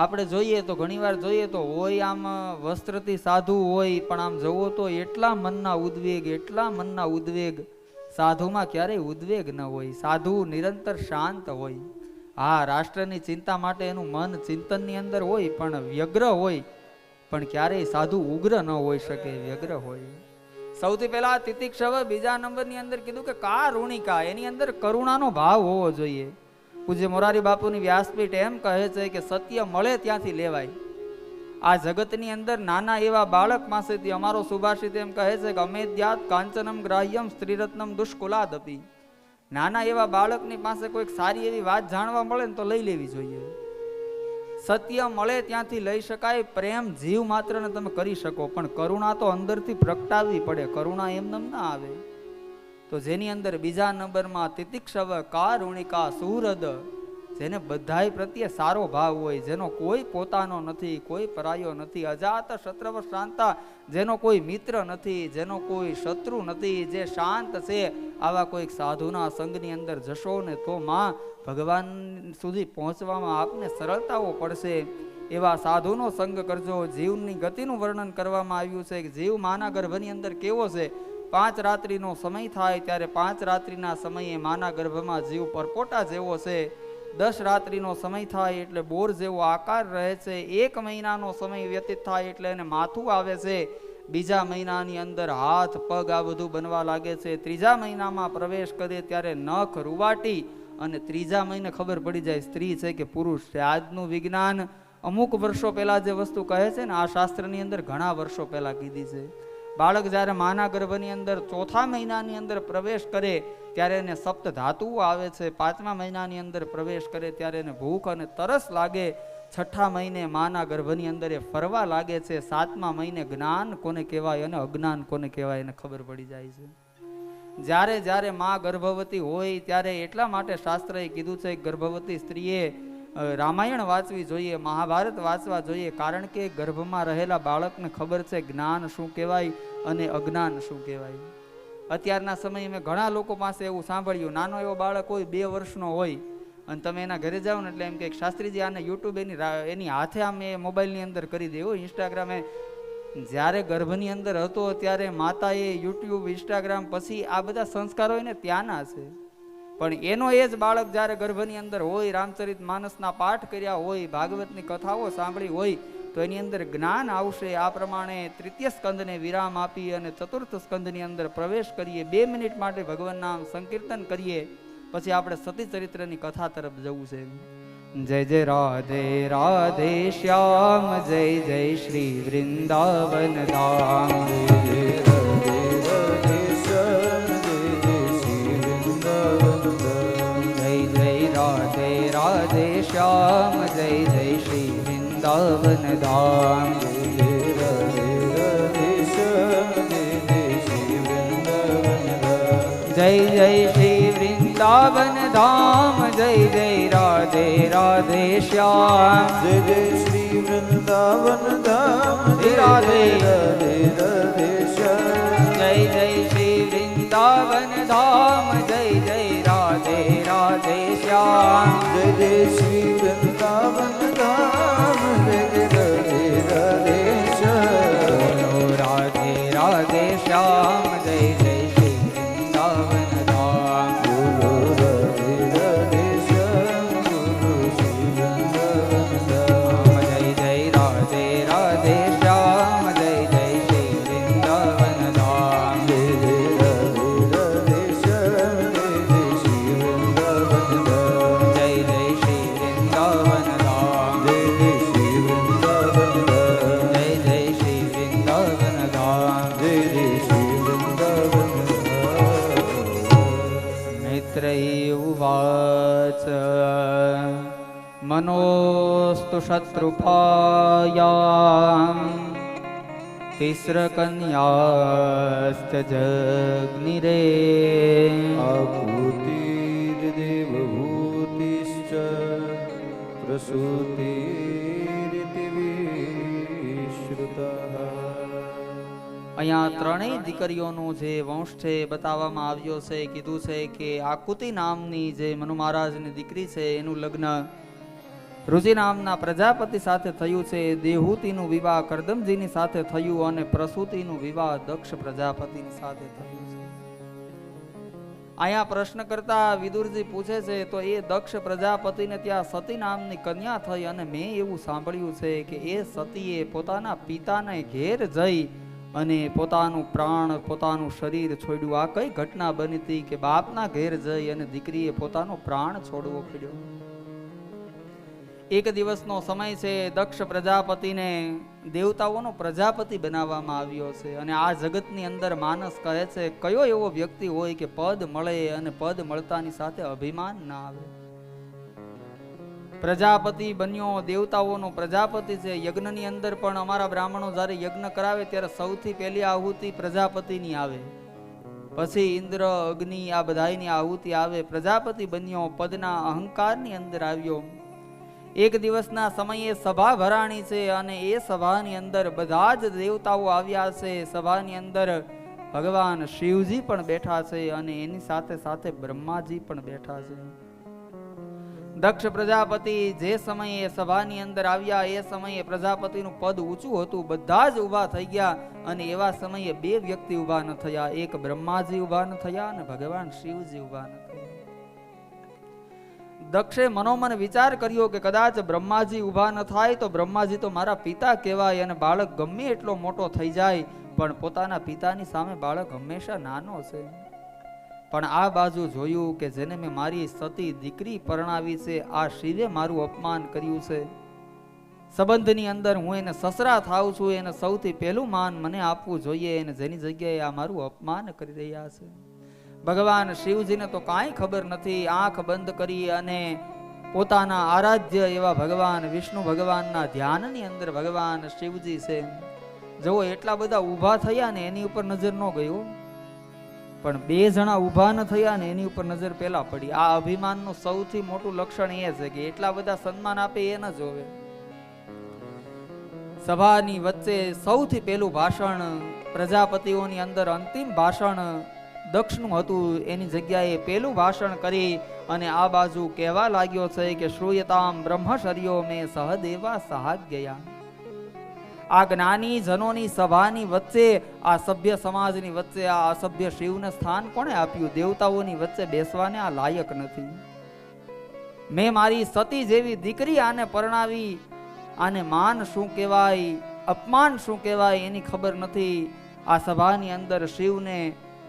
આપણે જોઈએ તો ઘણીવાર જોઈએ તો હોય આમ વસ્ત્રથી સાધુ હોય, પણ આમ જવો તો એટલા મનના ઉદ્વેગ, સાધુમાં ક્યારેય ઉદ્વેગ ન હોય. સાધુ નિરંતર શાંત હોય. હા, રાષ્ટ્રની ચિંતા માટે એનું મન ચિંતનની અંદર હોય, પણ વ્યગ્ર હોય, પણ ક્યારેય સાધુ ઉગ્ર ન હોઈ શકે, વ્યગ્ર હોય. સૌથી પહેલા તિતિક્ષવ. બીજા નંબરની અંદર કીધું કે કારુણિકા, એની અંદર કરુણાનો ભાવ હોવો જોઈએ. પૂજ્ય મોરારી બાપુની વ્યાસપીઠ એમ કહે છે કે સત્ય મળે ત્યાંથી લેવાય. આ જગતની અંદર નાના એવા બાળક પાસેથી અમારો સુભાષિત એમ કહે છે કે અમેદ્યાત કાંચનમ ગ્રાહ્યમ સ્ત્રીરત્નમ દુષ્કુલાદપી. નાના એવા બાળકની પાસે કોઈક સારી એવી વાત જાણવા મળે ને તો લઈ લેવી જોઈએ. સત્ય મળે ત્યાંથી લઈ શકાય. પ્રેમ જીવ માત્રને તમે કરી શકો, પણ કરુણા તો અંદરથી પ્રગટાવવી પડે. કરુણા એમને ના આવે. તો જેની અંદર બીજા નંબરમાં તિતિક્ષવ કારુણિકા સુહૃદ, જેને બધાય પ્રત્યે સારો ભાવ હોય, જેનો કોઈ પોતાનો નથી, કોઈ પરાયો નથી. અજાત શત્રવ શાંતા, જેનો કોઈ મિત્ર નથી, જેનો કોઈ શત્રુ નથી, જે શાંત છે. આવા કોઈક સાધુના સંગની અંદર જશો ને તો માં, ભગવાન સુધી પહોંચવામાં આપને સરળતાઓ પડશે. એવા સાધુનો સંગ કરજો. જીવની ગતિનું વર્ણન કરવામાં આવ્યું છે કે જીવ માના ગર્ભની અંદર કેવો છે. 5 રાત્રિનો સમય થાય ત્યારે 5 રાત્રિના સમયે માના ગર્ભમાં જીવ પરપોટા જેવો છે. 10 રાત્રિનો સમય થાય એટલે બોર જેવો આકાર રહે છે. 1 મહિનાનો સમય વ્યતીત થાય એટલે એને માથું આવે છે. બીજા મહિનાની અંદર હાથ પગ આ બધું બનવા લાગે છે. 3જા મહિનામાં પ્રવેશ કરે ત્યારે નખ રૂવાટી, અને 3જા મહિને ખબર પડી જાય સ્ત્રી છે કે પુરુષ છે. આજનું વિજ્ઞાન અમુક વર્ષો પહેલા જે વસ્તુ કહે છે ને, આ શાસ્ત્રની અંદર ઘણા વર્ષો પહેલા કીધી છે. બાળક જ્યારે માના ગર્ભની અંદર 4થા મહિનાની અંદર પ્રવેશ કરે ત્યારે એને સપ્ત ધાતુઓ આવે છે. 5મા મહિનાની અંદર પ્રવેશ કરે ત્યારે એને ભૂખ અને તરસ લાગે. 6ઠા મહિને માના ગર્ભની અંદર એ ફરવા લાગે છે. 7મા મહિને જ્ઞાન કોને કહેવાય અને અજ્ઞાન કોને કહેવાય એને ખબર પડી જાય છે. જ્યારે જ્યારે માં ગર્ભવતી હોય ત્યારે એટલા માટે શાસ્ત્રએ કીધું છે ગર્ભવતી સ્ત્રીએ રામાયણ વાંચવી જોઈએ, મહાભારત વાંચવા જોઈએ. કારણ કે ગર્ભમાં રહેલા બાળકને ખબર છે જ્ઞાન શું કહેવાય અને અજ્ઞાન શું કહેવાય. અત્યારના સમયે મેં ઘણા લોકો પાસે એવું સાંભળ્યું, નાનો એવો બાળક હોય 2 વર્ષનો હોય અને તમે એના ઘરે જાઓ ને એટલે એમ કે શાસ્ત્રીજી આને યુટ્યુબ એની હાથે આમ એ મોબાઈલની અંદર કરી દે, ઇન્સ્ટાગ્રામે જ્યારે ગર્ભની અંદર હતો ત્યારે માતાએ યુટ્યુબ ઇન્સ્ટાગ્રામ પછી આ બધા સંસ્કારો એને ત્યાંના છે, પણ એનો એ જ બાળક જ્યારે ગર્ભની અંદર હોય, રામચરિત માનસના પાઠ કર્યા હોય, ભાગવતની કથાઓ સાંભળી હોય તો એની અંદર જ્ઞાન આવશે. આ પ્રમાણે તૃતીય સ્કંદને વિરામ આપી અને ચતુર્થ સ્કંદની અંદર પ્રવેશ કરીએ. 2 મિનિટ માટે ભગવાન નામ સંકીર્તન કરીએ, પછી આપણે સતી ચરિત્રની કથા તરફ જવું છે. જય જય રાધે રાધે શ્યામ, જય જય શ્રી વૃંદાવન ધામ. રાધે રાધે શ્યામ, જય જય શ્રી વૃંદાવન ધામ. જય જય શ્રી વૃંદાવન ધામ, જય જય રાધે રાધે શ્યામ, જય જય શ્રી વૃંદાવન ધામ, રાધે રાધે રાધે શ્યામ. જય જય શ્રી વૃંદાવન ધામ, જય જય રાધે રાધે શ્યામ. જય જય શ્રી વૃંદાવન ધામ, જય જય રાધે રાધે શ્યામ. રાધે રાધે શ્યામ, જય જય શ્રી વૃંદાવન ધામ. બોલો રાધે રાધે શ્યામ, બોલો શ્રી વૃંદાવન ધામ. જય જય રાધે રાધે શ્યામ, જય જય શ્રી વૃંદાવન ધામ. જય જય રાધે રાધે શ્યામ, જય જય શ્રી વૃંદાવન ધામ. જય જય શ્રી વૃંદાવન ધામ. જય જય શ્રી વૃંદાવન ધામ. જય જય શ્રી વૃંદાવન ધામ. જય જય શ્રી વૃંદાવન ધામ. મૈત્રેયી ઉવાચ મનોસ્તુ શત્રુપાયામ તિસ્રકન્યાશ્ચ જગ્નિરે. આભૂતિર્દેવભૂતિશ્ચ પ્રસૂતિરિતિ વિશ્રુતઃ. અહીંયા ત્રણેય દીકરીઓનું જે વંશ છે બતાવવામાં આવ્યો છે. કીધું છે કે આકુતિ નામની જે મનુ મહારાજની દીકરી છે એનું લગ્ન રુચિ નામના પ્રજાપતિ સાથે થયું છે. દેહૂતિનું વિવાહ કરદમજીની સાથે થયું અને પ્રસૂતિનું વિવાહ દક્ષ પ્રજાપતિની સાથે થયું છે. અહીંયા પ્રશ્ન કરતા વિદુરજી પૂછે છે તો એ દક્ષ પ્રજાપતિને ત્યાં સતી નામની કન્યા થઈ અને મેં એવું સાંભળ્યું છે કે એ સતીએ પોતાના પિતાને ઘેર જઈ અને પોતાનું પ્રાણ, પોતાનું શરીર છોડ્યું. આ કઈ ઘટના બની હતી કે બાપના ઘેર જઈ અને દીકરીએ પોતાનો પ્રાણ છોડવો પડ્યો? એક દિવસનો સમય છે. દક્ષ પ્રજાપતિને દેવતાઓનો પ્રજાપતિ બનાવવામાં આવ્યો છે અને આ જગતની અંદર માનસ કહે છે કયો એવો વ્યક્તિ હોય કે પદ મળે અને પદ મળતાની સાથે અભિમાન ના આવે. પ્રજાપતિ બન્યો, દેવતાઓનો પ્રજાપતિ છે. યજ્ઞની અંદર પણ અમારા બ્રાહ્મણો જ્યારે યજ્ઞ કરાવે ત્યારે સૌથી પહેલી આહુતિ પ્રજાપતિની આવે, પછી ઇન્દ્ર, અગ્નિ આ બધાની આહુતિ આવે. પ્રજાપતિ બન્યો, પદના અહંકારની અંદર આવ્યો. એક દિવસના સમયે સભા ભરાણી છે અને એ સભાની અંદર બધા જ દેવતાઓ આવ્યા છે. સભાની અંદર ભગવાન શિવજી પણ બેઠા છે અને એની સાથે સાથે બ્રહ્માજી પણ બેઠા છે. દક્ષ પ્રજાપતિ જે સમયે સભાની અંદર આવ્યા એ સમયે પ્રજાપતિનું પદ ઊંચું હતું. બધા જ ઊભા થઈ ગયા અને એવા સમયે બે વ્યક્તિ ઊભા ન થયા. એક બ્રહ્માજી ઊભા ન થયા અને ભગવાન શિવજી ઊભા ન થયા. દક્ષે મનોમન વિચાર કર્યો કે કદાચ બ્રહ્માજી ઊભા ન થાય તો બ્રહ્માજી તો મારા પિતા કહેવાય અને બાળક ગમે એટલો મોટો થઈ જાય પણ પોતાના પિતાની સામે બાળક હંમેશા નાનો છે. પણ આ બાજુ જોયું કે જેને મેં મારી સતી દીકરી પરણાવી છે આ શિવે મારું અપમાન કર્યું છે. સંબંધની અંદર હું એને સસરા થાઉં છું, એને સૌથી પહેલું માન મને આપવું જોઈએ અને જેની જગ્યાએ આ મારું અપમાન કરી રહ્યા છે. ભગવાન શિવજીને તો કાંઈ ખબર નથી. આંખ બંધ કરી અને પોતાના આરાધ્ય એવા ભગવાન વિષ્ણુ ભગવાનના ધ્યાનની અંદર ભગવાન શિવજી છે. જો એટલા બધા ઊભા થયા ને એની ઉપર નજર ન ગયો, પણ બે જણા ઊભા ન થયા ને એની ઉપર નજર પેલા પડી. આ અભિમાનનું સૌથી મોટું લક્ષણ એ છે કે એટલા બધા સન્માન આપે એ ન જોવે. સભાની વચ્ચે સૌથી પહેલું ભાષણ પ્રજાપતિઓની અંદર અંતિમ ભાષણ દક્ષનું હતું. એની જગ્યાએ પહેલું ભાષણ કરી અને આ બાજુ કહેવા લાગ્યો છે કે શ્રૂયતામ બ્રહ્મચર્યો મેં સહદેવા સહાગ્યયા. આ જ્ઞાની જનોની સભાની વચ્ચે, આ સભ્ય સમાજની વચ્ચે આ અસભ્ય શિવને સ્થાન કોણે આપ્યું? દેવતાઓની વચ્ચે બેસવાને આ લાયક નથી. મેં મારી સતી જેવી દીકરી આને પરણાવી. આને માન શું કહેવાય, અપમાન શું કહેવાય એની ખબર નથી. આ સભાની અંદર શિવને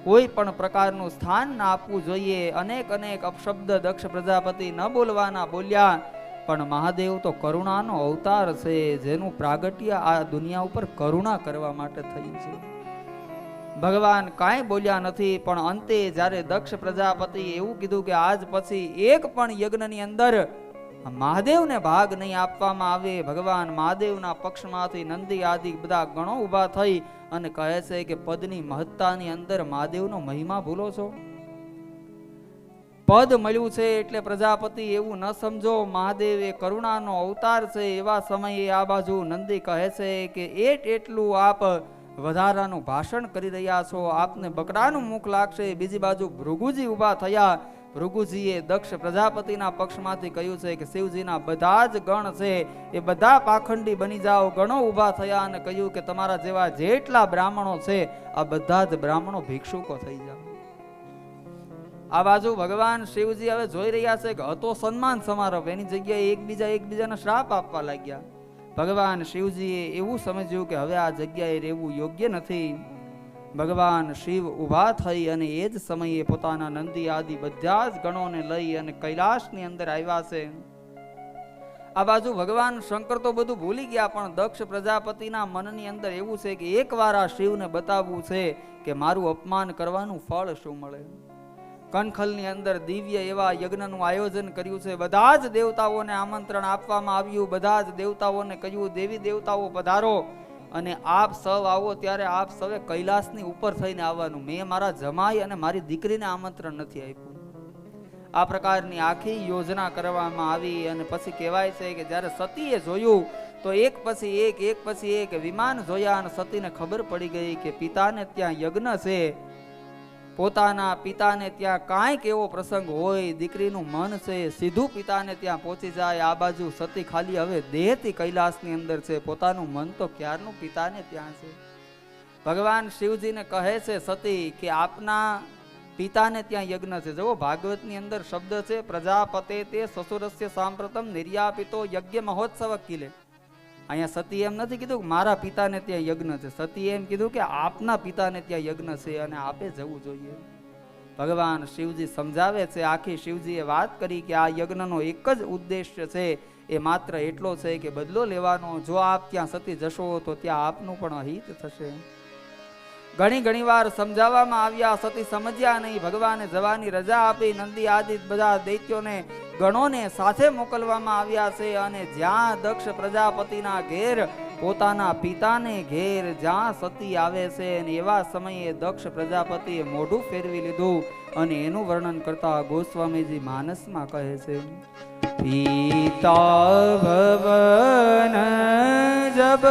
કોઈ પણ પ્રકારનું સ્થાન ના આપવું જોઈએ. અનેક અનેક અપશબ્દ દક્ષ પ્રજાપતિ ન બોલવાના બોલ્યા, પણ મહાદેવ તો કરુણાનો અવતાર છે, જેનું પ્રાગટ્ય આ દુનિયા ઉપર કરુણા કરવા માટે થયું છે. ભગવાન કાંઈ બોલ્યા નથી, પણ અંતે જ્યારે દક્ષ પ્રજાપતિ એવું કીધું કે આજ પછી એક પણ યજ્ઞની અંદર મહાદેવને ભાગ નહીં આપવામાં આવે, ભગવાન મહાદેવના પક્ષમાંથી નંદી આદિ બધા ગણો ઊભા થઈ અને કહે છે કે પદની મહત્તાની અંદર મહાદેવનો મહિમા ભૂલો છો? પદ મળ્યું છે એટલે પ્રજાપતિ એવું ન સમજો, મહાદેવ એ કરુણાનો અવતાર છે. એવા સમયે આ બાજુ નંદી કહે છે કે એટલું આપ વધારાનું ભાષણ કરી રહ્યા છો, આપને બકરાનું મુખ લાગશે. બીજી બાજુ ભૃગુજી ઊભા થયા. ભૃગુજીએ દક્ષ પ્રજાપતિના પક્ષમાંથી કહ્યું છે કે શિવજીના બધા જ ગણ છે એ બધા પાખંડી બની જાઓ. ગણો ઊભા થયા અને કહ્યું કે તમારા જેવા જેટલા બ્રાહ્મણો છે આ બધા જ બ્રાહ્મણો ભિક્ષુકો થઈ જાઓ. આ બાજુ ભગવાન શિવજી હવે જોઈ રહ્યા છે કે હતો સન્માન સમારોહ, એની જગ્યાએ એકબીજાને શ્રાપ આપવા લાગ્યા. ભગવાન શિવજીએ એવું સમજ્યું કે હવે આ જગ્યાએ રહેવું યોગ્ય નથી. ભગવાન શિવ ઊભા થઈ અને એ જ સમયે પોતાના નંદી આદિ બધા જ ગણોને લઈ અને કૈલાસની અંદર આવ્યા છે. આ બાજુ ભગવાન શંકર તો બધું ભૂલી ગયા, પણ દક્ષ પ્રજાપતિના મનની અંદર એવું છે કે એકવાર આ શિવને બતાવવું છે કે મારું અપમાન કરવાનું ફળ શું મળે. કનખલની અંદર દિવ્ય એવા યજ્ઞનું આયોજન કર્યું છે. બધા જ દેવતાઓને આમંત્રણ આપવામાં આવ્યું. બધા જ દેવતાઓને કહ્યું દેવી દેવતાઓ પધારો અને આપ સૌ આવો. ત્યારે આપ સૌએ કૈલાસની ઉપર થઈને આવવાનું. મેં મારા જમાઈ અને મારી દીકરીને આમંત્રણ નથી આપ્યું. આ પ્રકારની આખી યોજના કરવામાં આવી. અને પછી કહેવાય છે કે જ્યારે સતીએ જોયું તો એક પછી એક વિમાન જોયા અને સતીને ખબર પડી ગઈ કે પિતાને ત્યાં યજ્ઞ છે. પોતાના પિતાને ત્યાં કાંઈક એવો પ્રસંગ હોય, દીકરીનું મન છે સીધું પિતાને ત્યાં પહોંચી જાય. આ બાજુ સતી ખાલી હવે દેહથી કૈલાસની અંદર છે, પોતાનું મન તો ક્યારનું પિતાને ત્યાં છે. ભગવાન શિવજીને કહે છે સતી કે આપના પિતાને ત્યાં યજ્ઞ છે. જુઓ ભાગવતની અંદર શબ્દ છે પ્રજાપતે તે સસુરસ્ય સાંપ્રતમ નિર્યાપિતો યજ્ઞ મહોત્સવ કિલે. અહીંયા સતી એમ નથી કીધું કે મારા પિતાને ત્યાં યજ્ઞ છે. સતી એમ કીધું કે આપના પિતાને ત્યાં યજ્ઞ છે અને આપે જવું જોઈએ. ભગવાન શિવજી સમજાવે છે. આખી શિવજીએ વાત કરી કે આ યજ્ઞનો એક જ ઉદ્દેશ્ય છે, એ માત્ર એટલો છે કે બદલો લેવાનો. જો આપ ત્યાં સતી જશો તો ત્યાં આપનું પણ હિત થશે. ઘણી વાર સમજાવવામાં આવ્યા, સતી સમજ્યા નહીં. ભગવાને જવાની રજા આપી. નંદી આદિ બધા દૈત્યોને ગણોને સાથે મોકલવામાં આવ્યા છે. અને જ્યાં દક્ષ પ્રજાપતિના ઘેર પોતાના પિતાને ઘેર જ્યાં સતી આવે છે, અને એવા સમયે દક્ષ પ્રજાપતિએ મોઢું ફેરવી લીધું. અને એનું વર્ણન કરતા ગોસ્વામીજી માનસમાં કહે છે પિતા ભવન જબ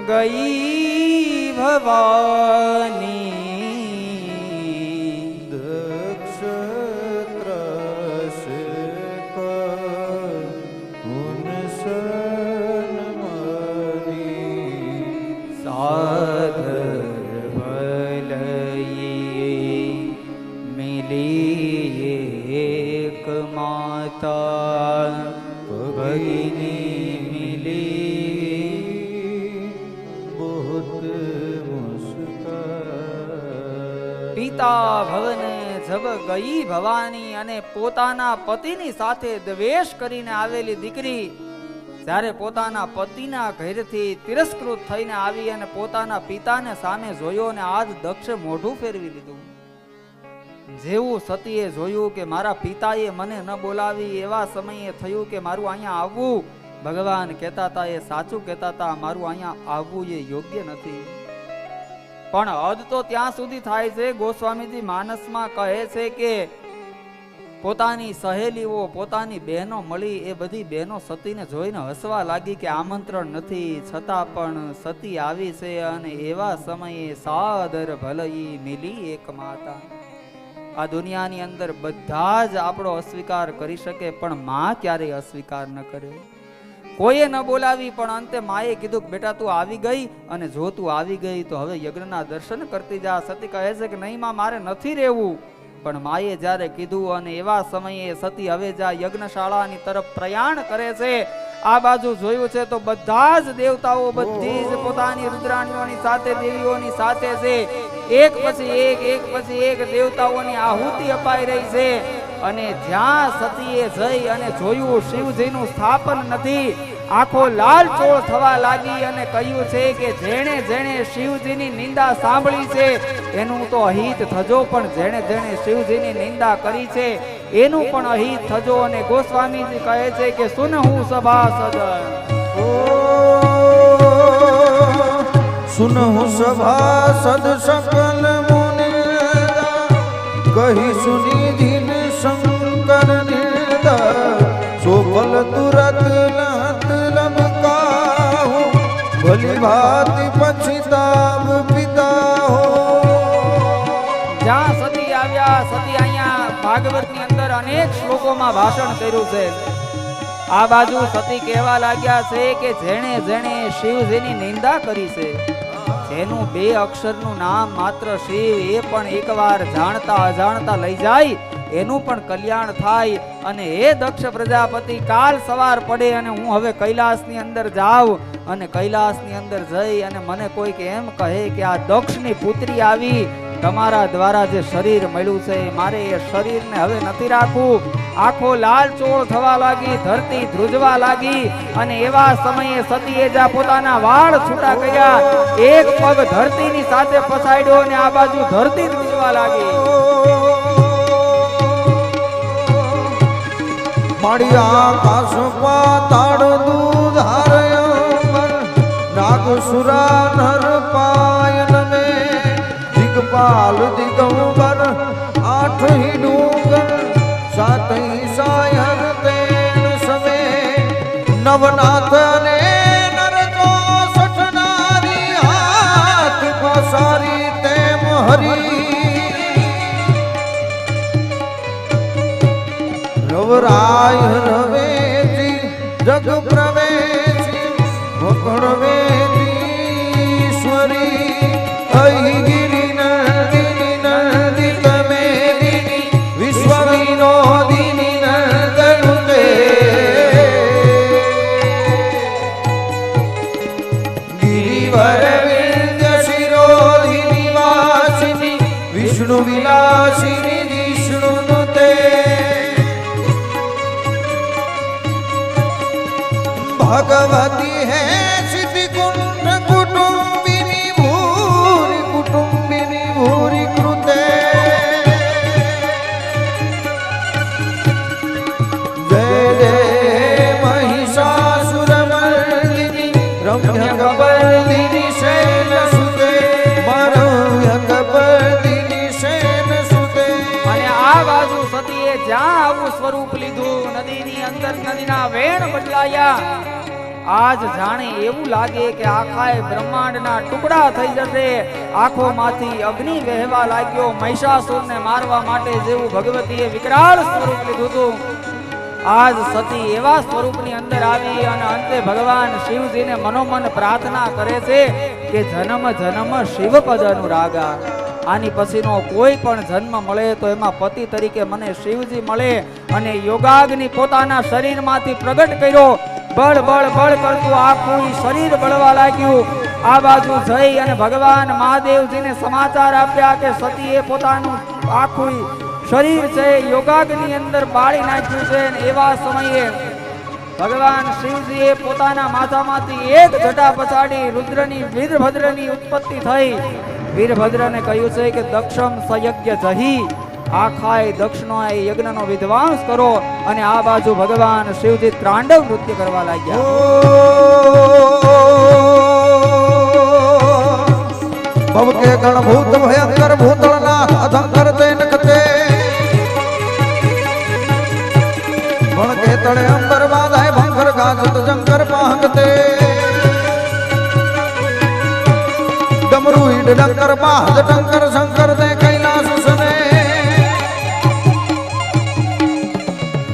ગઈ ભવાની પિતા ભવને જબ ગઈ ભવાની. અને પોતાના પતિની સાથે દ્વેષ કરીને આવેલી દીકરી જ્યારે પોતાના પતિના ઘરેથી તિરસ્કૃત થઈને આવી અને પોતાના પિતાને સામે જોયો ને આજ દક્ષે મોઢું ફેરવી લીધું. જેવું સતીએ જોયું કે મારા પિતાએ મને ન બોલાવી, એવા સમયે થયું કે મારું અહીંયા આવવું, ભગવાન કહેતા હતા એ સાચું કહેતા હતા, મારું અહીંયા આવવું એ યોગ્ય નથી. પણ હદ તો ત્યાં સુધી થાય છે. ગોસ્વામીજી માનસમાં કહે છે કે પોતાની સહેલીઓ પોતાની બહેનો મળી, એ બધી બહેનો સતીને જોઈને હસવા લાગી કે આમંત્રણ નથી છતાં પણ સતી આવી છે. અને એવા સમયે સાદર ભલઈ મિલી એક માતા. આ દુનિયાની અંદર બધા જ આપણો અસ્વીકાર કરી શકે, પણ માં ક્યારેય અસ્વીકાર ન કરે. કોઈએ ન બોલાવી, પણ અંતે માએ કીધું કે બેટા તું આવી ગઈ, અને જો તું આવી ગઈ તો હવે યજ્ઞના દર્શન કરતી જા. સતી કહે છે કે નહીં માં, મારે નથી રહેવું. પણ માએ જ્યારે કીધું, અને એવા સમયે સતી હવે જા યજ્ઞશાળાની તરફ પ્રયાણ કરે છે. આ બાજુ જોયું છે તો બધા જ દેવતાઓ બધી જ પોતાની રુદ્રાણીઓની સાથે, દેવીઓની સાથે છે. એક પછી એક દેવતાઓની આહુતિ અપાઈ રહી છે. અને જ્યાં સતીએ જઈ અને જોયું શિવજીનું સ્થાપન નથી, આંખો લાલચોળ થવા લાગી અને કહ્યું છે કે જેણે જેણે શિવજીની નિંદા સાંભળી છે એનું તો અહિત થજો, પણ જેણે જેણે શિવજીની નિંદા કરી છે એનું પણ અહિત થજો. અને ગોસ્વામીજી કહે છે કે સુનહું સભાસદ, સુનહું સભાસદ સકલ મુનિંદા, કહી સુની દીન શંકર નિંદા, સોફલ તુરત લહત લમકાહું, ભલી ભાતિ પછતાવ પિતા હો. જ્યાં સતી આવ્યા, સતી અહીંયા ભાગવતની અંદર અનેક શ્લોકોમાં ભાષણ કર્યું છે. આ બાજુ સતી કહેવા લાગ્યા છે કે જેણે જેણે શિવજીની નિંદા કરી છે, જેનું 2 અક્ષરનું નામ માત્ર શિવ, એ પણ એકવાર જાણતા અજાણતા લઈ જાય એનું પણ કલ્યાણ થાય. અને હે દક્ષ પ્રજાપતિ, કાલ સવાર પડે અને હું હવે કૈલાસની અંદર જાઉં, અને કૈલાસની અંદર જઈ અને મને કોઈક એમ કહે કે આ દક્ષની પુત્રી આવી, તમારા દ્વારા જે શરીર મળ્યું છે મારે એ શરીરને હવે નથી રાખવું. આંખો લાલચોળ થવા લાગી, ધરતી ધ્રુજવા લાગી. અને એવા સમયે સતીએ જ્યાં પોતાના વાળ છૂટા કર્યા, એક પગ ધરતીની સાથે પછાડ્યો અને આ બાજુ ધરતી ધ્રુજવા લાગી. મારી આકાશ પાતાળ દૂધ હારયમર, નાગસુરા નર પાયન મે, દિગપાલ દિગંબર આઠ ડુંગર, સાતઈ સાયર તેન સમે, નવનાથ અને નરચોસઠ નારી, હાથ પસારી તેમ હરી, રવરાય રવેજી જગ પ્રવેશી, વકણ વેદીશ્વરી, અહી ગિરી નંદિની નંદિત મેદિની, વિશ્વ વિનોદિની નંદનુતે, ગિરિવર વિંધ્ય શિરોધિની વાસિની, વિષ્ણુ વિલાસિની વિષ્ણુનુતે, भगवती है सिद्धि कुंड कुटुंबिनी भूरि कृते, जय जय महिषासुरमर्दिनी, रम्य कपर्दिनी शैल सुते, रम्य कपर्दिनी शैल सुते. અને આ બાજુ સતીએ જ્યાં આવું સ્વરૂપ લીધું, નદીની અંદર નદીના વેણ બદલાયા. આજ જાણે એવું લાગે કે આખાય બ્રહ્માંડના ટુકડા થઈ જશે. આંખોમાંથી અગ્નિ વહેવા લાગ્યો. મહિષાસુરને મારવા માટે જેવું ભગવતીએ વિકરાળ સ્વરૂપ લીધું હતું, આજ સતી એવા સ્વરૂપની અંદર આવી અને અંતે ભગવાન શિવજીને મનોમન પ્રાર્થના કરે છે કે જન્મ જન્મ શિવપદ અનુરાગા. આની પછીનો કોઈ પણ જન્મ મળે તો એમાં પતિ તરીકે મને શિવજી મળે. અને યોગાગ્નિ પોતાના શરીરમાંથી પ્રગટ કર્યો. બળ બળ બળ કરતું આખું શરીર બળવા લાગ્યું. આ બાજુ જઈ અને ભગવાન મહાદેવજીને સમાચાર આપ્યા કે સતીએ પોતાનું આખું શરીર છે યોગાગ્નિ અંદર બાળી નાખ્યું છે. એવા સમયે ભગવાન શિવજીએ પોતાના માથામાંથી એક જટા પછાડી રુદ્રની વીરભદ્રની ઉત્પત્તિ થઈ. વીરભદ્રને કહ્યું છે કે દક્ષમ સયજ્ઞ જહી, આખાય દક્ષનો એ યજ્ઞનો વિધ્વાંસ કરો. અને આ બાજુ ભગવાન શિવજી ત્રાંડવ નૃત્ય કરવા લાગ્યા. ભવ કે ગણ ભૂત ભયંકર ભૂતળના અધંકર તે નખતે, ભણ કે તળે અંબર બાધાય ભંકર ગાજત જંકર પાંગતે, ડમરુ ઈડ ડંકર પાહદ ટંકર શંકર તે કૈલાસ સને,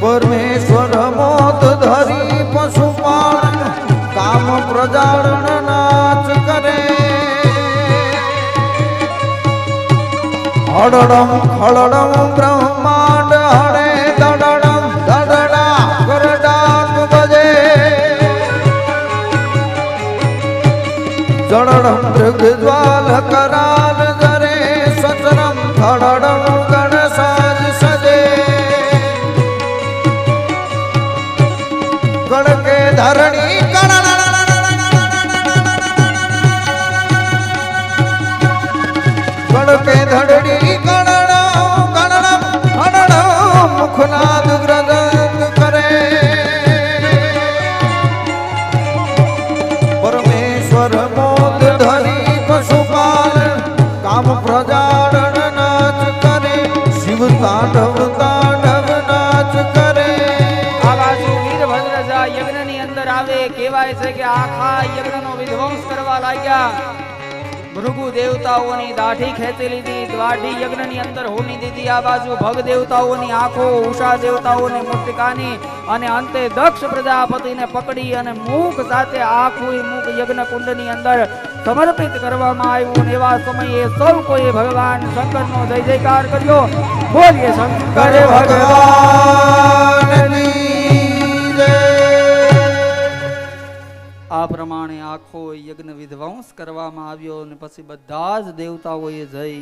પરમેશ્વર મોત ધરી પશુપાળ અડડમ ખડડમ બ્રહ્માંડ હણે દડડમ દડડા કરડાક બજે જડડમ મૃગજ્વાલ કરાલ જરે સચરમ ખડડમ ગણસાજ સજે ગણકે ધરણી ગણકે ધડડી ગણણમ ગણણમ ગણણમ મુખનાદ ગ્રદન કરે પરમેશ્વર મોદ ધરી પશુપાલ કામ પ્રજાડન નાચ કરે શિવ તાંડવ તાંડવ નાચ કરે આ બાજુ વીરભદ્ર યજ્ઞની અંદર આવે કહેવાય છે કે આખા યજ્ઞનો વિધ્વંસ કરવા લાગ્યા ભૃગુ દેવતાઓની દાઢી ખેંચી લીધી દાઢી યજ્ઞની અંદર હોમી દીધી આ બાજુ ભગ દેવતાઓની આંખો ઉષા દેવતાઓની મુક્તિકાની અને અંતે દક્ષ પ્રજાપતિને પકડી અને મુખ સાથે આખું મુખ યજ્ઞ કુંડની અંદર સમર્પિત કરવામાં આવ્યું અને એવા સમયે સૌ કોઈ ભગવાન શંકરનો જય જયકાર કર્યો બોલીએ શંકર ભગવાનની જય આ પ્રમાણે આખો યજ્ઞ વિધ્વંસ કરવામાં આવ્યો અને પછી બધા જ દેવતાઓએ જઈ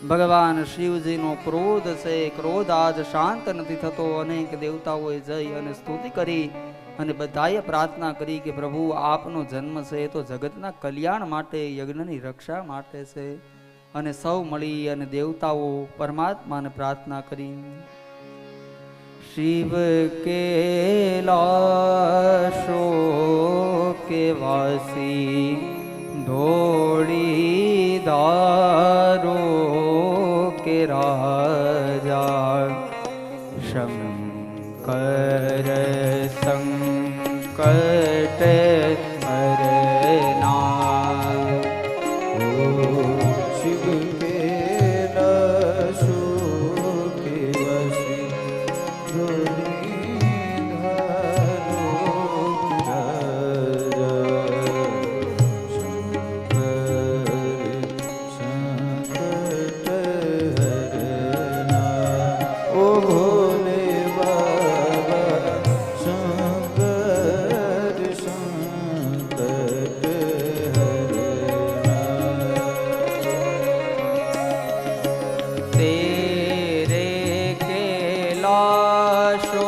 ભગવાન શિવજીનો ક્રોધ છે ક્રોધ આજ શાંત નથી થતો અનેક દેવતાઓએ જઈ અને સ્તુતિ કરી અને બધાએ પ્રાર્થના કરી કે પ્રભુ આપનો જન્મ છે એ તો જગતના કલ્યાણ માટે યજ્ઞની રક્ષા માટે છે અને સૌ મળી અને દેવતાઓ પરમાત્માને પ્રાર્થના કરી शिव के लाशो के वासी धोड़ी दारो के राजा शंकर संकट हरना શિવ કે લાશો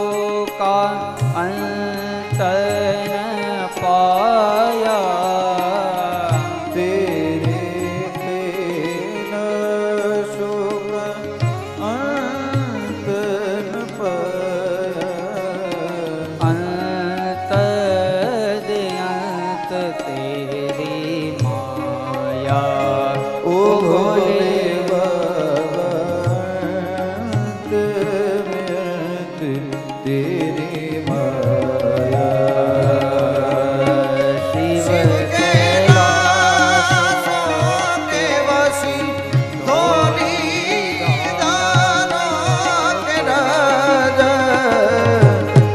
કે વસી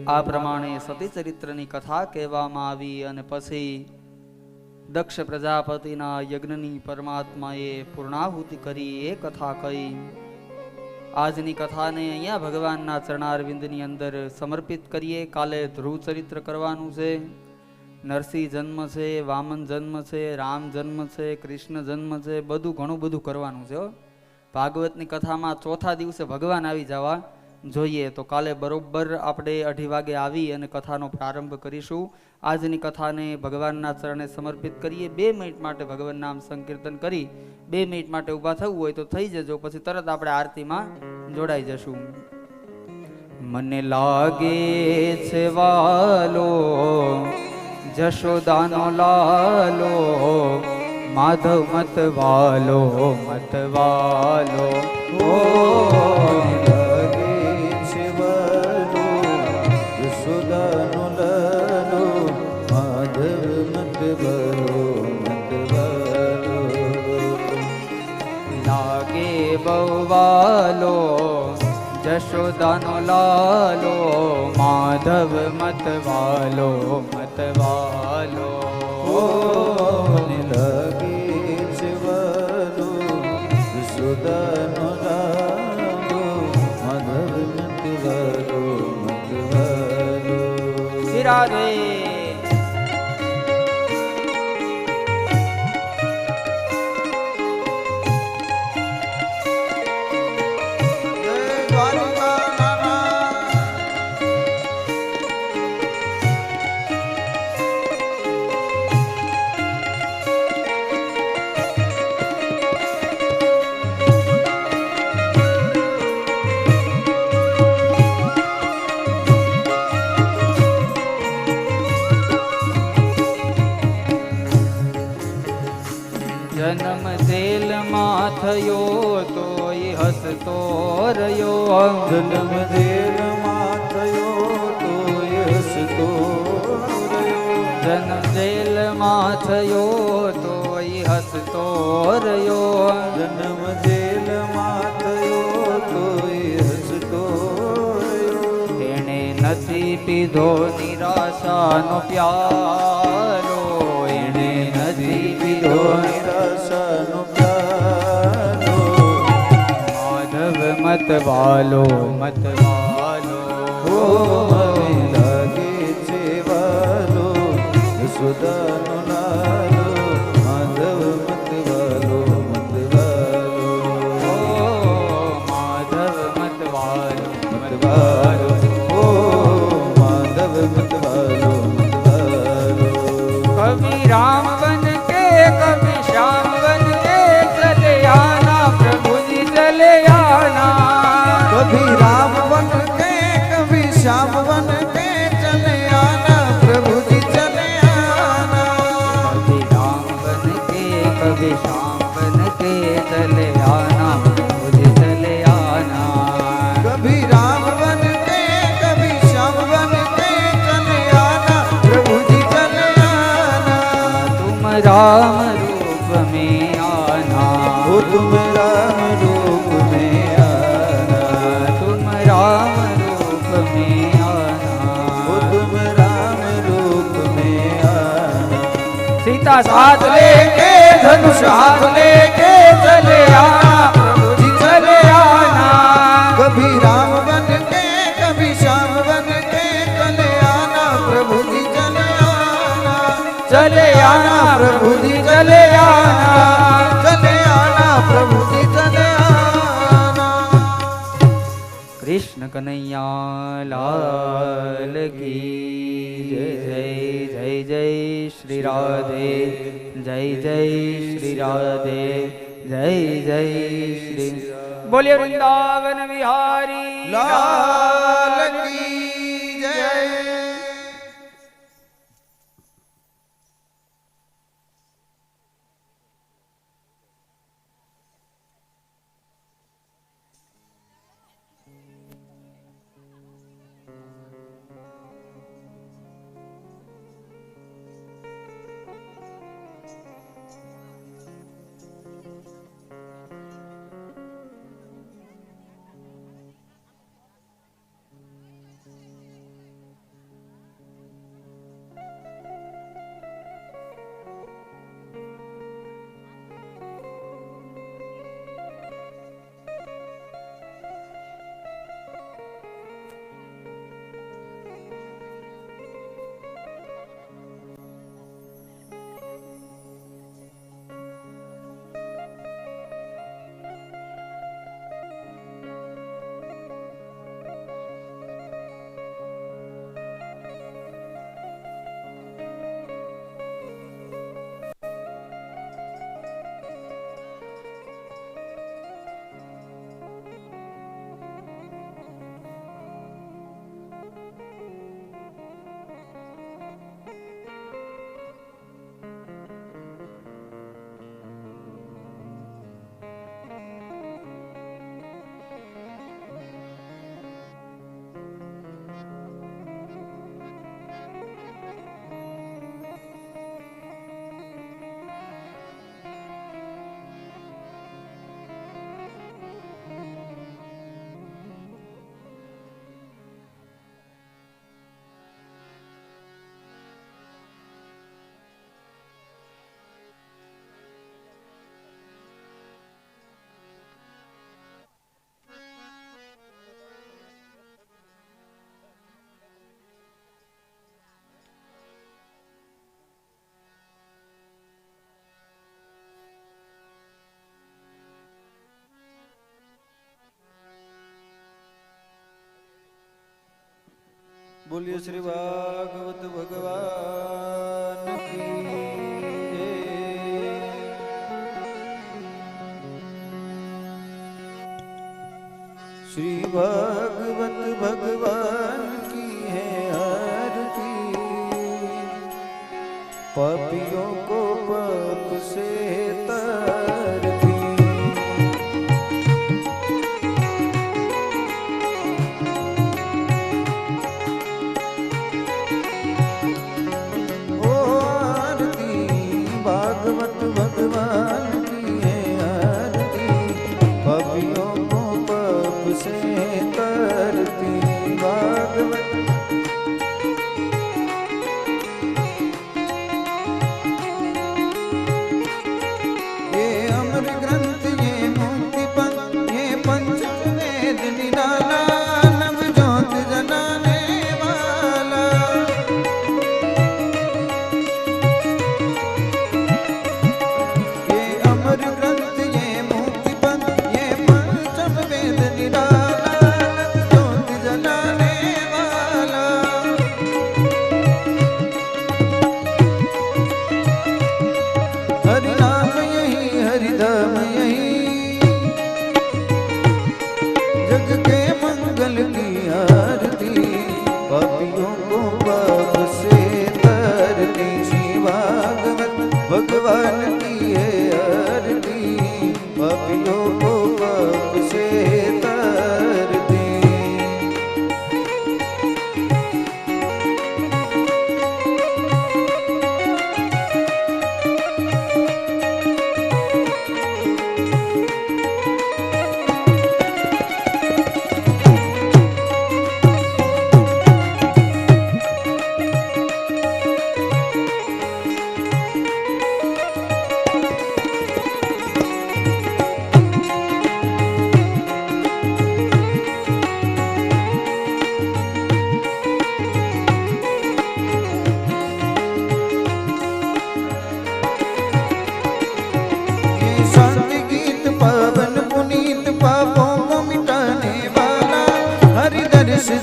આ પ્રમાણે સતી ચરિત્રની કથા કહેવામાં આવી અને પછી દક્ષ પ્રજાપતિના યજ્ઞની પરમાત્માએ પૂર્ણાહુતિ કરી એ કથા કહી આજની કથાને અહીંયા ભગવાનના ચરણારવિંદની અંદર સમર્પિત કરીએ કાલે ધ્રુવ ચરિત્ર કરવાનું છે નરસિંહ જન્મ છે વામન જન્મ છે રામ જન્મ છે કૃષ્ણ જન્મ છે બધું ઘણું બધું કરવાનું છે ભાગવતની કથામાં ચોથા દિવસે ભગવાન આવી જવા જોઈએ તો કાલે બરોબર આપણે 2:30 વાગે આવી અને કથાનો પ્રારંભ કરીશું આજની કથાને ભગવાનના ચરણે સમર્પિત કરીએ 2 મિનિટ માટે ભગવાન નામ સંકીર્તન કરી 2 મિનિટ માટે ઊભા થવું હોય તો થઈ જજો પછી તરત આપણે આરતીમાં જોડાઈ જશું મને લાગે છે વાલો જશોદાનો લાલો માધવ મત વાલો મત વાલો ઓ લાગે છે વાલો યશોદાનો લાલો માધવ મત વાલો મત વાલો લાગે બહુવાલો જશોદાનો લાલો માધવ મત વાલો મત વાલો મને લાગે છે વાલો યશોદાનો લાલો માધવ મત વાલો મત વાલો રાધે જન્મ જેલમાં થયો તોય હસતો રહ્યો જન્મ જેલમાં થયો તોય હસતો રહ્યો જન્મ જેલમાં થયો તોય હસતો રહ્યો જન્મ જેલમાં થયો તોય હસતો રહ્યો તેણે નથી પીધો નિરાશાનો પ્યાલો એણે નથી પીધો નિરાશાનો પ્યાલો માધવ મત વાલો મત વાલો ઓ મને લાગે છે વાલો યશોદાનો લાલો માધવ મત વાલો મત વાલો ઓ માધવ મત વાલો મત વાલો ઓ માધવ મત વાલો મત વાલો कभी राम बन के कभी श्याम बन के चले आना प्रभु जी चले आना कभी राम बन के कभी श्याम बन के चले आना प्रभु जी चले आना कभी राम बन के कभी श्याम बन के चले आना प्रभु जी चले आना कभी राम बन के कभी श्याम बन के चले आना प्रभु जी चले आना तुम राम रूप में आना ओ तुम राम रूप में आना तुम राम रूप में आना ओ तुम राम रूप में आना सीता साथ लेके धनुष हाथ लेके चले आना प्रभु जी चले आना कभी राम बन के कभी श्याम बन के चले आना प्रभु जी चले आना चले आना प्रभु जी चले आना चले आना प्रभु जी चले आना कृष्ण कन्हैया लाल की जय जय जय श्री राधे जय जय श्री राधे जय जय श्री बोलिए वृंदावन बिहारी लाल की जय बोलिए श्री भागवत भगवान की जय। श्री भागवत भगवान की है आरती, पापियों को पाप से तारती। भागवत भगवान की है आरती, पापियों को पाप से तरती। भागवत ये अमर ग्रंथ, ये मुक्ति पंथ, ये पंच वेद निराला, नव ज्योत जलाने वाला। भगवान की है आरती, पापियों को पाप से तरती।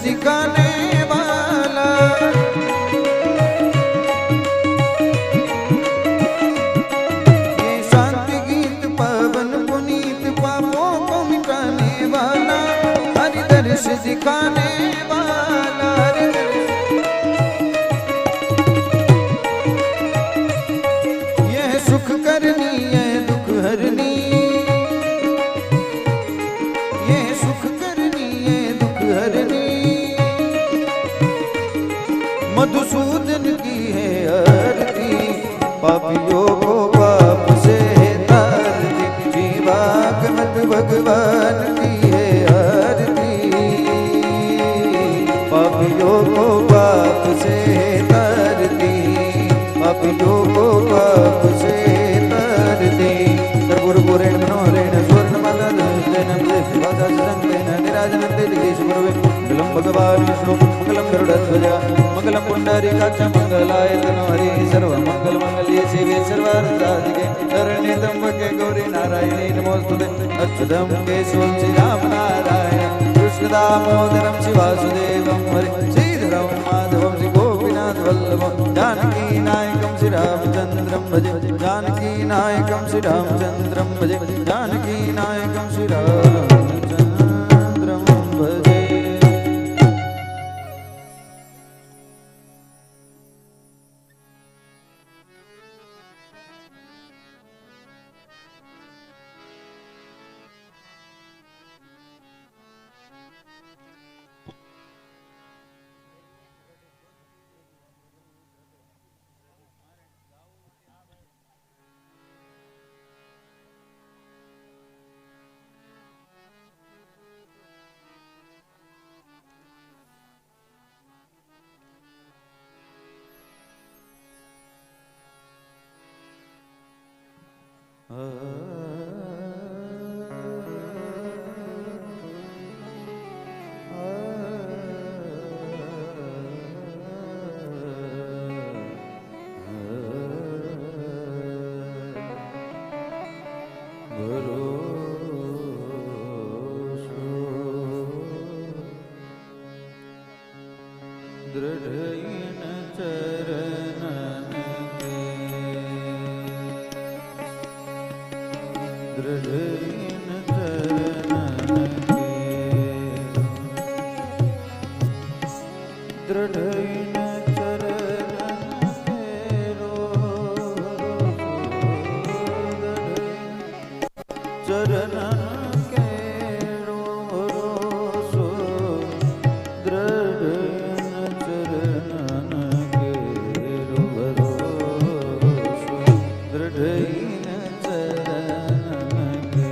दिखाने वाला ये शांति गीत पावन पुनीत, पापों को मिटाने वाला, हरि दर्श दिखाने वाला। यह सुख करनी है दुख हरनी, यह सुख करनी है दुख हरनी। मधुसूदन की है आरती, पापियों को पाप से तारती। श्री भागवत भगवान की है आरती, पापियों को पाप से तारती, पापियों को पाप से तारती। कर्पूरपूरेण मनोहरेण सुवर्णमालाधरेण निराजनते जगदीशपुरवे मंगलम भगवान् विष्णु मंगलम गरुडध्वजा मंगलम पुंडरीकाक्ष मंगलायतनो हरि सर्वमंगलमंगल्ये शिवे सर्वार्थसाधिके शरण्ये त्र्यंबके गौरी नारायणी नमोस्तुते। अच्युतं केशवं श्रीराम नारायण कृष्णदामोदरं शिवासुदेवं हरे श्रीधरं माधवं श्रीगोपीनाथ वल्लभं जानकीनायकं श्रीरामचन्द्रं भजे जानकीनायकं श्रीरामचन्द्रं भजे जानकीनायकं श्रीरामचन्द्रं भजे। દૃઢઈન ચરણન કે દૃઢઈન ચરણન કે દૃઢઈન ચરણન કેરો ભરોસો દૃઢઈન ચરણન કેરો ભરોસો દૃઢઈન ચરણન કે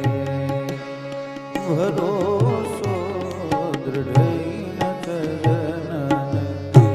ભરોસો દૃઢઈન ચરણન કે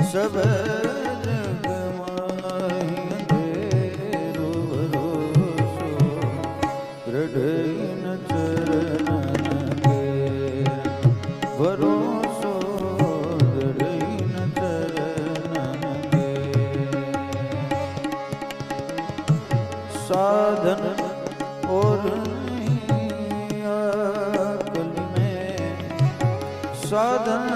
सब जगमाहि अंधेरो भरोसो दृढ़ईन चरणन के भरोसो दृढ़ईन चरणन के साधन और नहीं अकल में साधन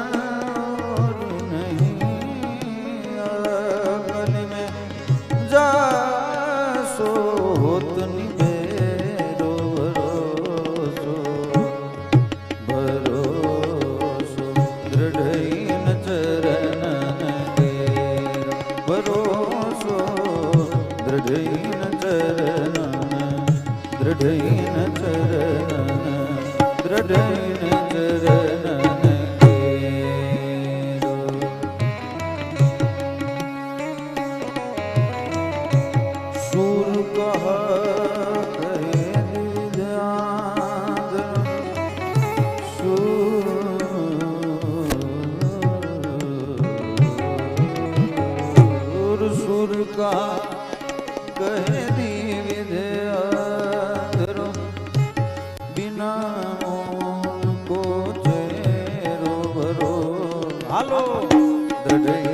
દૃઢઈન ચરણન દૃઢઈન ચરણન કેરો શૂર કહે દિવ્યાંગ શૂર કા कहे विद्याधरो बिना को चेरो भरो हालो दृढ़